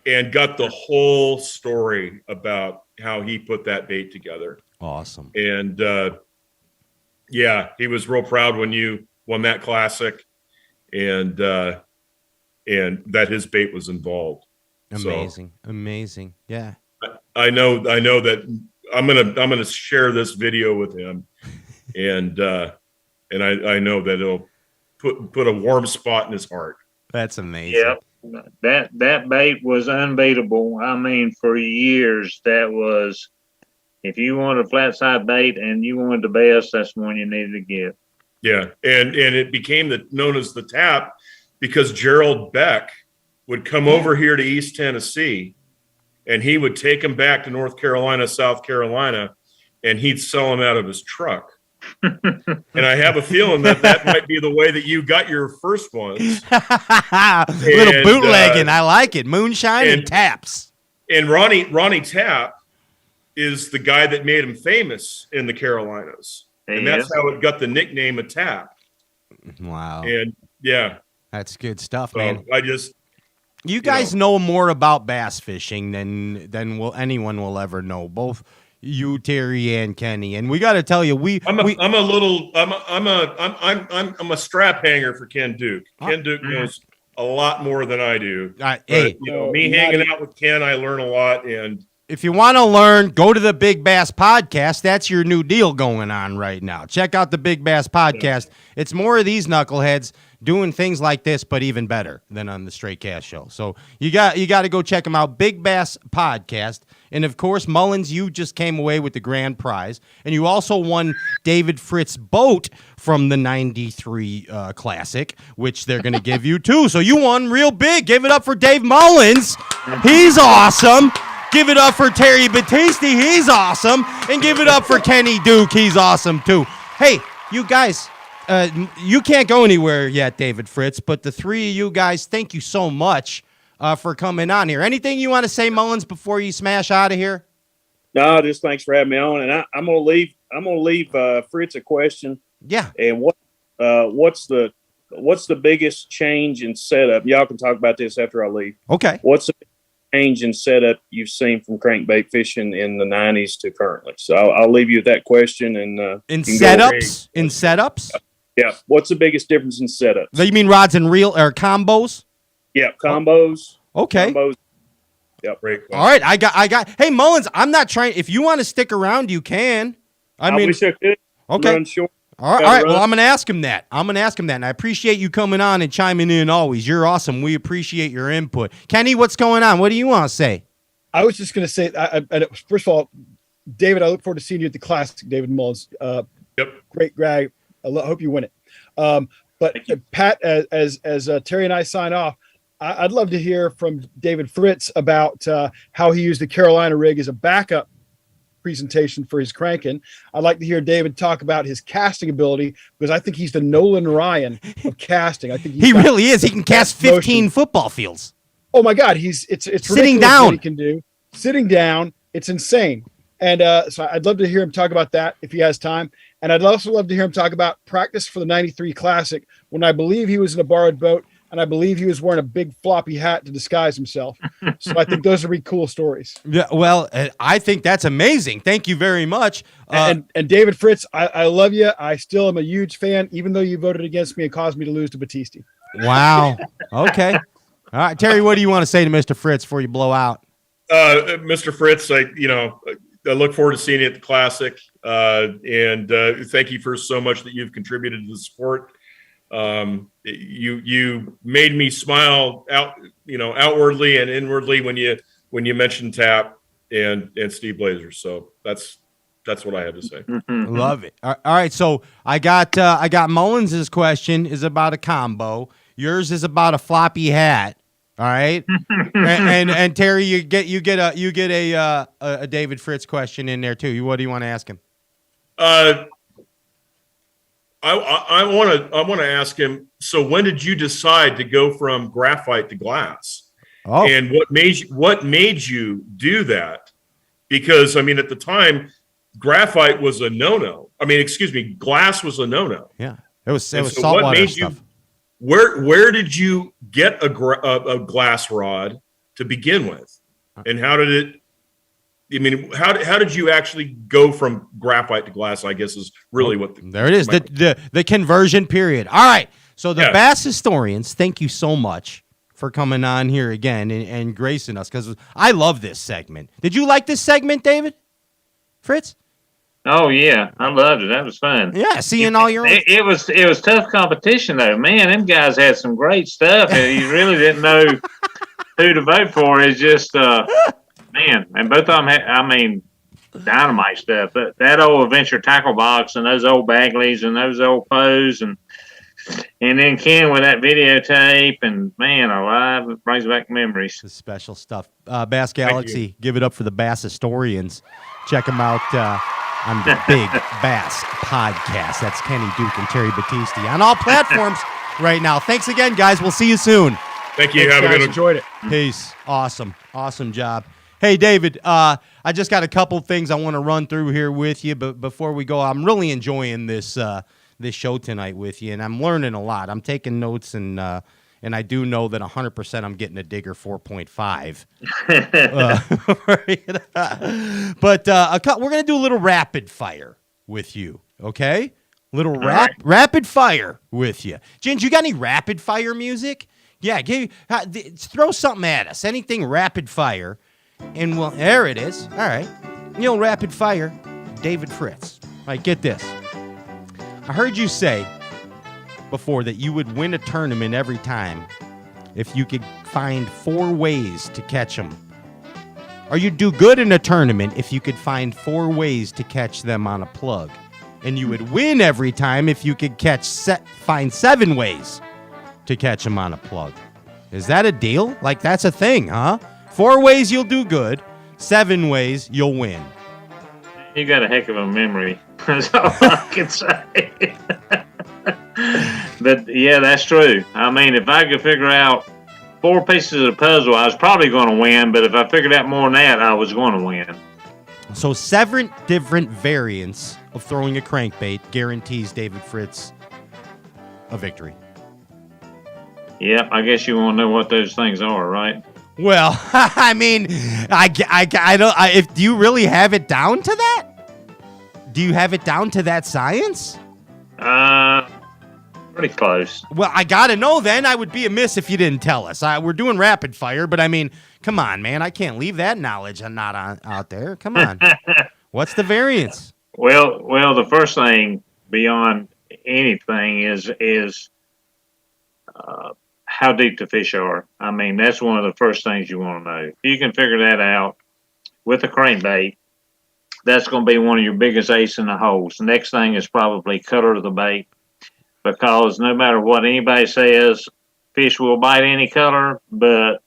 and got the whole story about how he put that bait together. Awesome. And he was real proud when you won that classic and that his bait was involved. Amazing. Yeah. I know that I'm gonna share this video with him, and I know that it'll put a warm spot in his heart. That's amazing. Yep. That bait was unbeatable. For years, that was, if you wanted a flat side bait and you wanted the best, that's the one you needed to get. Yeah, and it became known as the tap because Gerald Beck would come over here to East Tennessee, and he would take them back to North Carolina, South Carolina, and he'd sell them out of his truck. And I have a feeling that might be the way that you got your first ones. Little bootlegging. I like it. Moonshine and taps. And Ronnie Tapp is the guy that made him famous in the Carolinas. And that's how it got the nickname of Tap. Wow. And yeah. That's good stuff, So man. You guys know more about bass fishing than anyone will ever know. Both you, Terry, and Kenny. And we got to tell you, I'm a strap hanger for Ken Duke. Ken Duke knows a lot more than I do. Hey, me hanging out with Ken, I learn a lot. And if you want to learn, go to the Big Bass Podcast. That's your new deal going on right now. Check out the Big Bass Podcast. It's more of these knuckleheads doing things like this, but even better than on the Straight Cast Show. So you got to go check them out. Big Bass Podcast. And of course, Mullins, you just came away with the grand prize, and you also won David Fritz boat from the '93 Classic, which they're going to give you too. So you won real big. Give it up for Dave Mullins. He's awesome. Give it up for Terry Battisti. He's awesome. And give it up for Kenny Duke. He's awesome too. Hey, you guys. You can't go anywhere yet, David Fritz, but the three of you guys, thank you so much for coming on here. Anything you want to say, Mullins, before you smash out of here? No, just thanks for having me on. And I'm gonna leave Fritz a question. Yeah. And what's the biggest change in setup? Y'all can talk about this after I leave. Okay. What's the change in setup you've seen from crankbait fishing in the '90s to currently? So I'll leave you with that question. And in setups. Yeah. What's the biggest difference in setups? You mean rods and reel or combos? Yeah, combos. Okay. Combos. Yep. Great. All right. I got. Hey, Mullins, I'm not trying. If you want to stick around, you can. I mean, wish I could. Okay. Run short. All right. Well, I'm going to ask him that. And I appreciate you coming on and chiming in always. You're awesome. We appreciate your input. Kenny, what's going on? What do you want to say? I was just going to say, first of all, David, I look forward to seeing you at the Classic, David Mullins. Yep. Great guy. I hope you win it. But Pat, as Terry and I sign off, I'd love to hear from David Fritz about how he used the Carolina rig as a backup presentation for his cranking. I'd like to hear David talk about his casting ability, because I think he's the Nolan Ryan of casting. I think he really is. He can cast 15 football fields. Oh my God, it's sitting down. What he can do sitting down. It's insane. And so I'd love to hear him talk about that if he has time. And I'd also love to hear him talk about practice for the '93 Classic, when I believe he was in a borrowed boat, and I believe he was wearing a big floppy hat to disguise himself. So I think those would be cool stories. Yeah, well, I think that's amazing. Thank you very much. And David Fritz, I love you. I still am a huge fan, even though you voted against me and caused me to lose to Battisti. Wow. Okay. All right, Terry, what do you want to say to Mr. Fritz before you blow out? Mr. Fritz, I look forward to seeing you at the Classic, and thank you for so much that you've contributed to the sport. You made me smile outwardly and inwardly when you mentioned Tap and Steve Blazer. So that's what I had to say. Love it. All right, so I got Mullins's question is about a combo. Yours is about a floppy hat. All right, and Terry, you get a David Fritz question in there too. What do you want to ask him? I want to ask him. So when did you decide to go from graphite to glass? Oh, and what made you do that? Because I mean, at the time, graphite was a no-no. Glass was a no-no. Yeah, it was so saltwater stuff. Where did you get a glass rod to begin with, and how did it? I mean, how did you actually go from graphite to glass? I guess is really what. There it is, the conversion period. All right, so the Bass historians, thank you so much for coming on here again and gracing us, because I love this segment. Did you like this segment, David Fritz? Oh yeah, I loved it. That was fun. Yeah, seeing all your. It was tough competition though. Man, them guys had some great stuff. You really didn't know who to vote for. It's just man, and both of them had, dynamite stuff. But that old adventure tackle box and those old Bagleys and those old Poes and then Ken with that videotape, and man alive, it brings back memories. The special stuff. Bass Galaxy, give it up for the Bass historians. Check them out. On the Big Bass Podcast. That's Kenny Duke and Terry Battisti on all platforms right now. Thanks again, guys. We'll see you soon. Thank you. Thanks, have guys. a good one. Enjoyed it. Peace. Awesome job. Hey, David, I just got a couple things I want to run through here with you, but before we go, I'm really enjoying this this show tonight with you, and I'm learning a lot. I'm taking notes, and I do know that 100% I'm getting a Digger 4.5. But we're going to do a little rapid fire with you, okay? Little rapid fire with you. Ginge, you got any rapid fire music? Yeah, throw something at us. Anything rapid fire. And well, there it is. All right. Rapid fire, David Fritz. All right, get this. I heard you say before that you would win a tournament every time if you could find 4 ways to catch them. Or you'd do good in a tournament if you could find 4 ways to catch them on a plug. And you would win every time if you could find 7 ways to catch them on a plug. Is that a deal? Like, that's a thing, huh? 4 ways you'll do good, 7 ways you'll win. You got a heck of a memory. That's all I can say. But yeah, that's true. I mean, if I could figure out 4 pieces of the puzzle, I was probably going to win. But if I figured out more than that, I was going to win. So 7 different variants of throwing a crankbait guarantees David Fritz a victory. Yep, I guess you want to know what those things are, right? Well, I mean, I don't. Do you really have it down to that? Do you have it down to that science? Pretty close. Well, I gotta know. Then I would be amiss if you didn't tell us. We're doing rapid fire, but I mean, come on, man, I can't leave that knowledge out there. Come on, what's the variance? Well, the first thing beyond anything is how deep the fish are. I mean, that's one of the first things you want to know. If you can figure that out with a crankbait, that's going to be one of your biggest ace in the holes. The next thing is probably color of the bait, because no matter what anybody says, fish will bite any color, but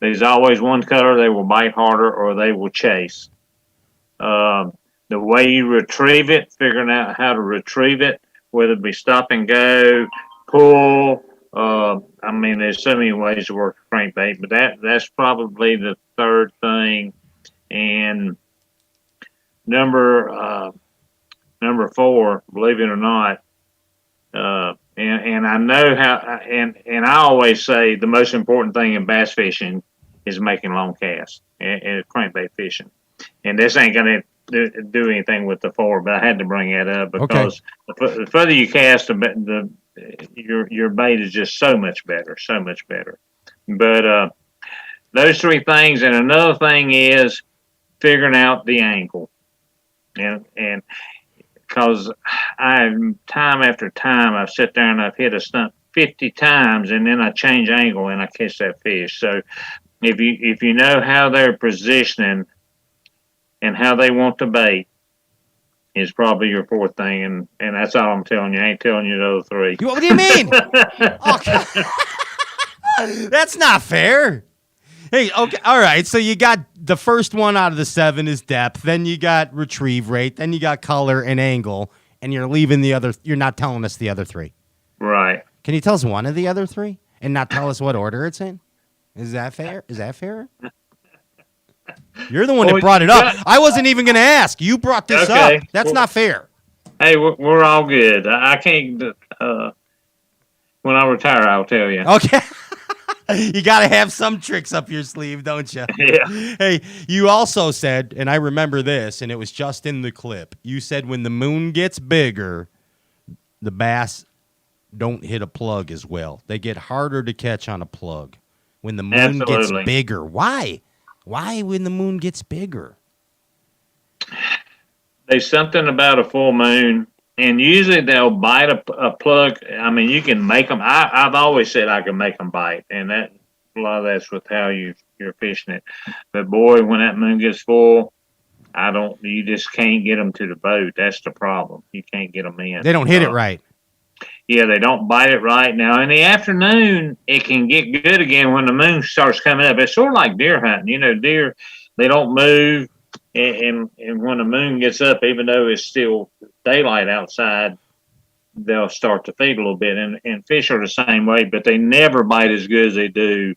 there's always one color they will bite harder or they will chase. The way you retrieve it, figuring out how to retrieve it, whether it be stop and go, pull, I mean, there's so many ways to work a crankbait, but that's probably the third thing. And number 4, believe it or not, and I know how, and I always say the most important thing in bass fishing is making long casts and crankbait fishing. And this ain't gonna do anything with the 4, but I had to bring that up because the further you cast, your bait is just so much better. But those 3 things, and another thing is figuring out the angle, and because time after time I've sat there and I've hit a stump 50 times, and then I change angle and I catch that fish. So if you know how they're positioning and how they want the bait, is probably your 4th thing, and that's all I'm telling you. I ain't telling you the other 3. What do you mean? That's not fair. Hey, okay, all right. So you got the first one out of the 7 is depth. Then you got retrieve rate. Then you got color and angle, and you're leaving the other. You're not telling us the other 3. Right. Can you tell us one of the other 3 and not tell us what order it's in? Is that fair? Is that fair? You're the one that brought it up. I wasn't even going to ask. You brought this up. That's not fair. Hey, we're all good. I can't. When I retire, I'll tell you. Okay. You got to have some tricks up your sleeve, don't you? Yeah. Hey, you also said, and I remember this, and it was just in the clip. You said when the moon gets bigger, the bass don't hit a plug as well. They get harder to catch on a plug when the moon gets bigger. Why? Why when the moon gets bigger? There's something about a full moon, and usually they'll bite a plug. I mean, you can make them. I've always said I can make them bite, and that a lot of that's with how you're fishing it. But boy, when that moon gets full, you just can't get them to the boat. That's the problem. You can't get them in. They don't hit it right. Yeah, they don't bite it right. Now, in the afternoon, it can get good again when the moon starts coming up. It's sort of like deer hunting. You know, deer, they don't move. And when the moon gets up, even though it's still daylight outside, they'll start to feed a little bit. And fish are the same way, but they never bite as good as they do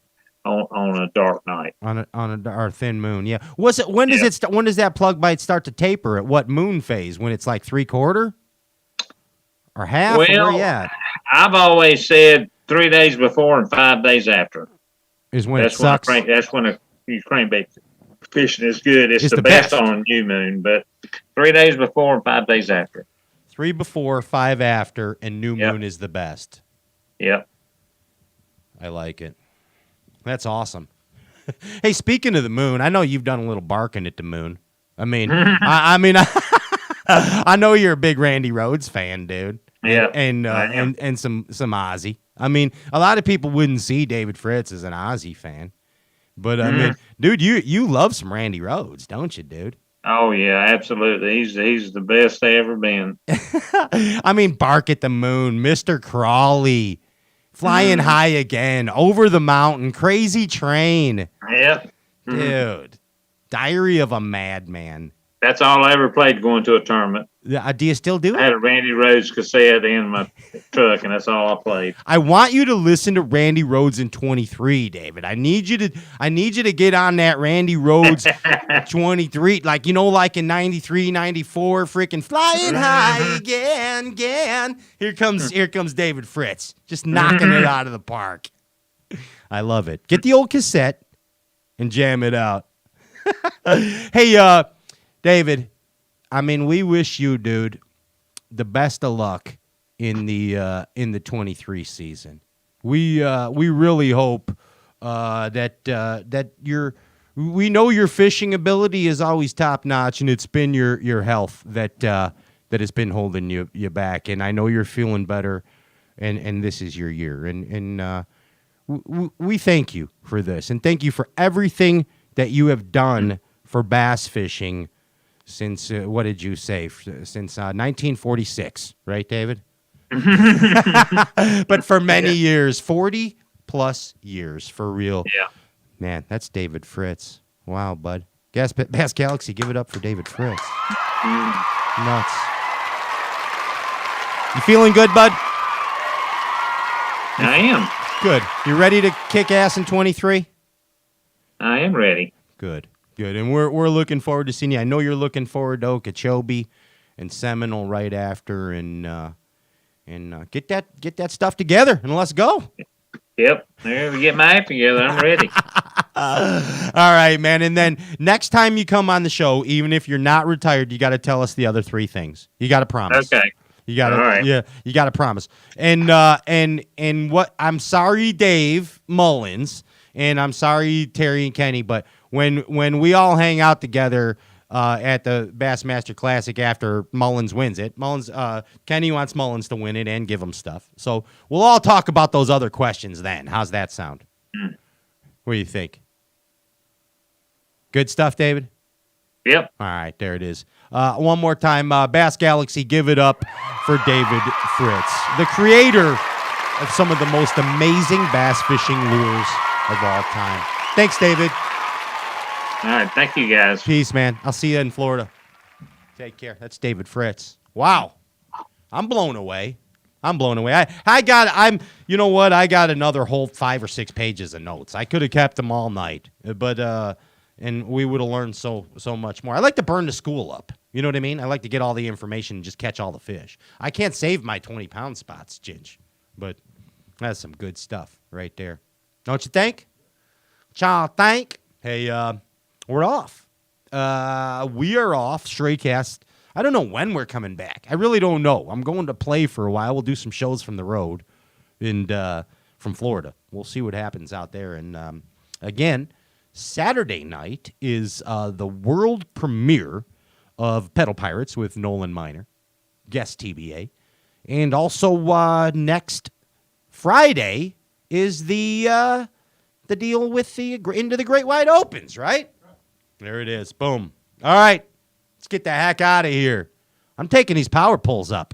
on a dark night. On a thin moon, yeah. Was it when does when does that plug bite start to taper? At what moon phase? When it's like 3/4 or half? Well, or where you at? I've always said 3 days before and 5 days after. Is when that's it sucks. That's when a crankbait fishing is good. It's the best on new moon, but 3 days before and 5 days after. 3 before, 5 after, and new moon is the best. Yep. I like it. That's awesome. Hey, speaking of the moon, I know you've done a little barking at the moon. I mean, I know you're a big Randy Rhoads fan, dude. Yeah. And some Ozzy. I mean, a lot of people wouldn't see David Fritz as an Ozzy fan. But I mean, dude, you love some Randy Rhoads, don't you, dude? Oh yeah, absolutely. He's the best they ever been. I mean, Bark at the Moon, Mr. Crawley, Flying High Again, Over the Mountain, Crazy Train. Yep. Dude, Diary of a Madman. That's all I ever played going to a tournament. Do you still do it? I had a Randy Rhoads cassette in my truck, and that's all I played. I want you to listen to Randy Rhoads in 23, David. I need you to get on that Randy Rhoads 23, like in 93, 94, freaking Flying High again. Here comes David Fritz, just knocking it out of the park. I love it. Get the old cassette and jam it out. Hey, David, I mean, we wish you, dude, the best of luck in the 23 season. We really hope that we know your fishing ability is always top notch, and it's been your health that has been holding you back. And I know you're feeling better, and this is your year. And we thank you for this, and thank you for everything that you have done for bass fishing since, what did you say? Since 1946, right, David? But for many years, 40 plus years, for real. Yeah. Man, that's David Fritz. Wow, bud. Bass Galaxy, give it up for David Fritz. Nuts. You feeling good, bud? I am. Good. You ready to kick ass in 23? I am ready. Good. And we're looking forward to seeing you. I know you're looking forward to Okeechobee and Seminole right after, and get that stuff together and let's go. Yep. There we get my act together. I'm ready. All right, man. And then next time you come on the show, even if you're not retired, you got to tell us the other 3 things. You got to promise. Okay. You got to. Right. Yeah. You got to promise. And what? I'm sorry, Dave Mullins, and I'm sorry, Terry and Kenny, but when we all hang out together at the Bassmaster Classic after Mullins wins it, Kenny wants Mullins to win it and give him stuff. So we'll all talk about those other questions then. How's that sound? What do you think? Good stuff, David? Yep. All right, there it is. One more time, Bass Galaxy, give it up for David Fritz, the creator of some of the most amazing bass fishing lures of all time. Thanks, David. All right, thank you, guys. Peace, man. I'll see you in Florida. Take care. That's David Fritz. Wow. I'm blown away. I got another whole 5 or 6 pages of notes. I could have kept them all night, but and we would have learned so much more. I like to burn the school up. You know what I mean? I like to get all the information and just catch all the fish. I can't save my 20-pound spots, Ginge, but that's some good stuff right there. Don't you think? Y'all think? Hey, we're off. We are off. Straycast. I don't know when we're coming back. I really don't know. I'm going to play for a while. We'll do some shows from the road and from Florida. We'll see what happens out there. And again, Saturday night is the world premiere of Pedal Pirates with Nolan Miner, guest TBA. And also next Friday is the deal with the Into the Great Wide Opens, right? There it is. Boom. All right. Let's get the heck out of here. I'm taking these power poles up.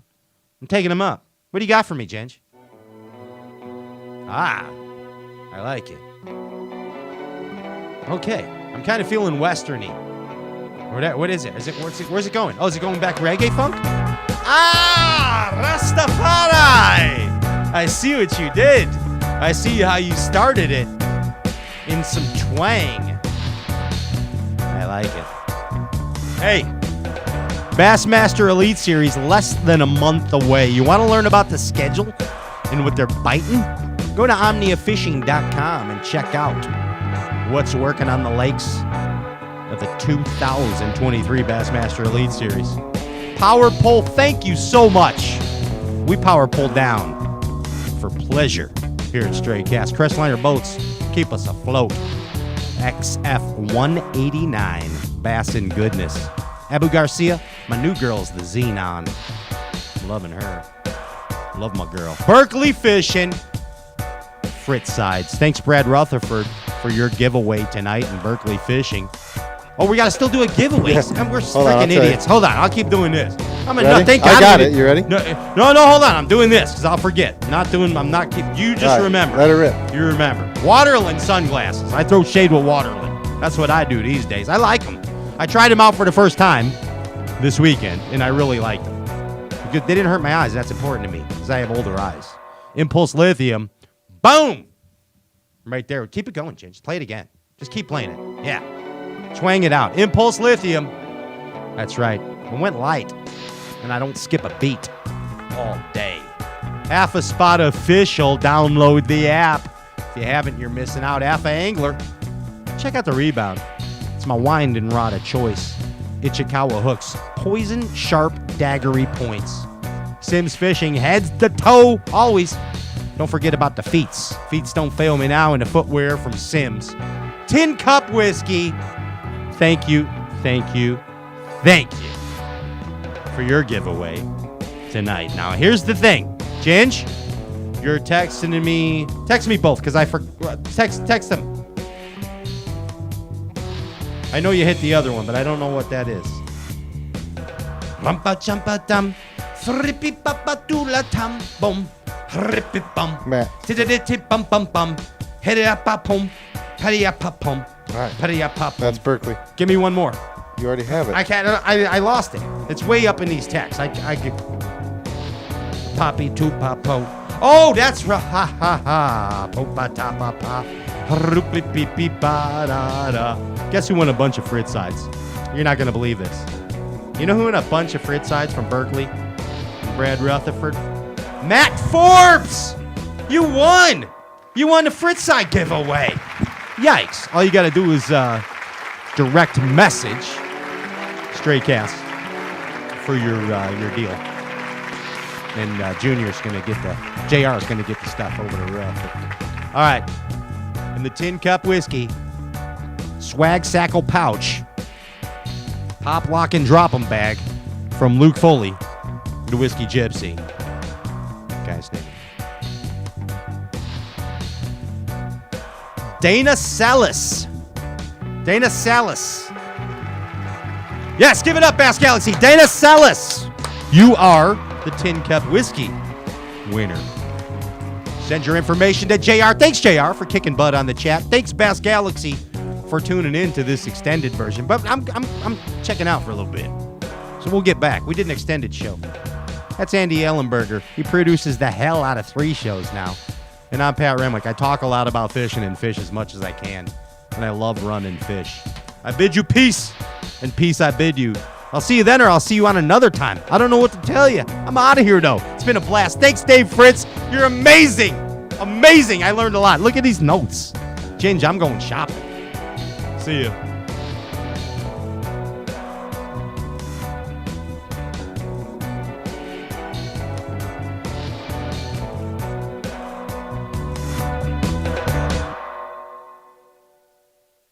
I'm taking them up. What do you got for me, Ginge? I like it. Okay. I'm kind of feeling westerny. What is it? Where's it going? Oh, is it going back reggae funk? Rastafari! I see what you did. I see how you started it in some twang. I like it. Hey, Bassmaster Elite Series less than a month away. You want to learn about the schedule and what they're biting? Go to omniafishing.com and check out what's working on the lakes of the 2023 Bassmaster Elite Series. Power Pull, thank you so much. We power pull down for pleasure here at Stray Cast. Crestliner Boats keep us afloat. XF 189 Bassin goodness. Abu Garcia, my new girl's the Xenon. Loving her. Love my girl. Berkeley Fishing. Fritz sides. Thanks, Brad Rutherford, for your giveaway tonight in Berkeley Fishing. Oh, we got to still do a giveaway. And we're freaking idiots. Hold on. I'll keep doing this. I'm ready? Thank I God got it. You ready? No, hold on. I'm doing this because I'll forget. You just remember. Let it rip. You remember. Waterland sunglasses. I throw shade with Waterland. That's what I do these days. I like them. I tried them out for the first time this weekend, and I really liked them. They didn't hurt my eyes. That's important to me because I have older eyes. Impulse Lithium. Boom! Right there. Keep it going, Ginge. Play it again. Just keep playing it. Yeah. Twang it out. Impulse Lithium. That's right. I went light, and I don't skip a beat all day. Half a Spot Official. Download the app. If you haven't, you're missing out. Half a Angler. Check out the Rebound. It's my winding rod of choice. Ichikawa hooks. Poison sharp daggery points. Sims Fishing. Heads to toe. Always. Don't forget about the Feets. Feets don't fail me now in the footwear from Sims. Tin Cup Whiskey. Thank you for your giveaway tonight. Now, here's the thing. Ginge, you're texting me. Text me both because I forgot. Text them. I know you hit the other one, but I don't know what that is. Bum-ba-chum-ba-dum. Frippi-pa-pa-doo-la-tum. Boom. Rippi-bum. Bum-bum-bum. Hit-it-up-pa-pum. Petty-up-pa-pum. All right. Petty-up-pa-pum. That's Berkeley. Give me one more. You already have it. I can't. I lost it. It's way up in these texts. I could. Poppy to papo. Oh, that's right. Ha ha ha. Popa ta pa pa. Rupi pi pi ba da da. Guess who won a bunch of Fritz sides? You're not gonna believe this. You know who won a bunch of Fritz sides from Berkeley? Brad Rutherford. Matt Forbes. You won. You won the Fritz side giveaway. Yikes. All you gotta do is direct message Stray Cast for your deal. And Junior's going to get JR's going to get the stuff over to Ruff. All right. And the Tin Cup Whiskey, Swag Sackle Pouch, Pop, Lock, and Drop 'em bag from Luke Foley, the Whiskey Gypsy. Guy's name. Dana Salas. Dana Salas. Yes, give it up, Bass Galaxy. Dana Salas. You are the Tin Cup Whiskey winner. Send your information to JR. Thanks, JR, for kicking butt on the chat. Thanks, Bass Galaxy, for tuning in to this extended version. But I'm checking out for a little bit. So we'll get back. We did an extended show. That's Andy Ellenberger. He produces the hell out of 3 shows now. And I'm Pat Remlick. I talk a lot about fishing and fish as much as I can. And I love running fish. I bid you peace, and peace I bid you. I'll see you then, or I'll see you on another time. I don't know what to tell you. I'm out of here, though. It's been a blast. Thanks, Dave Fritz. You're amazing. Amazing. I learned a lot. Look at these notes. Ginge, I'm going shopping. See ya.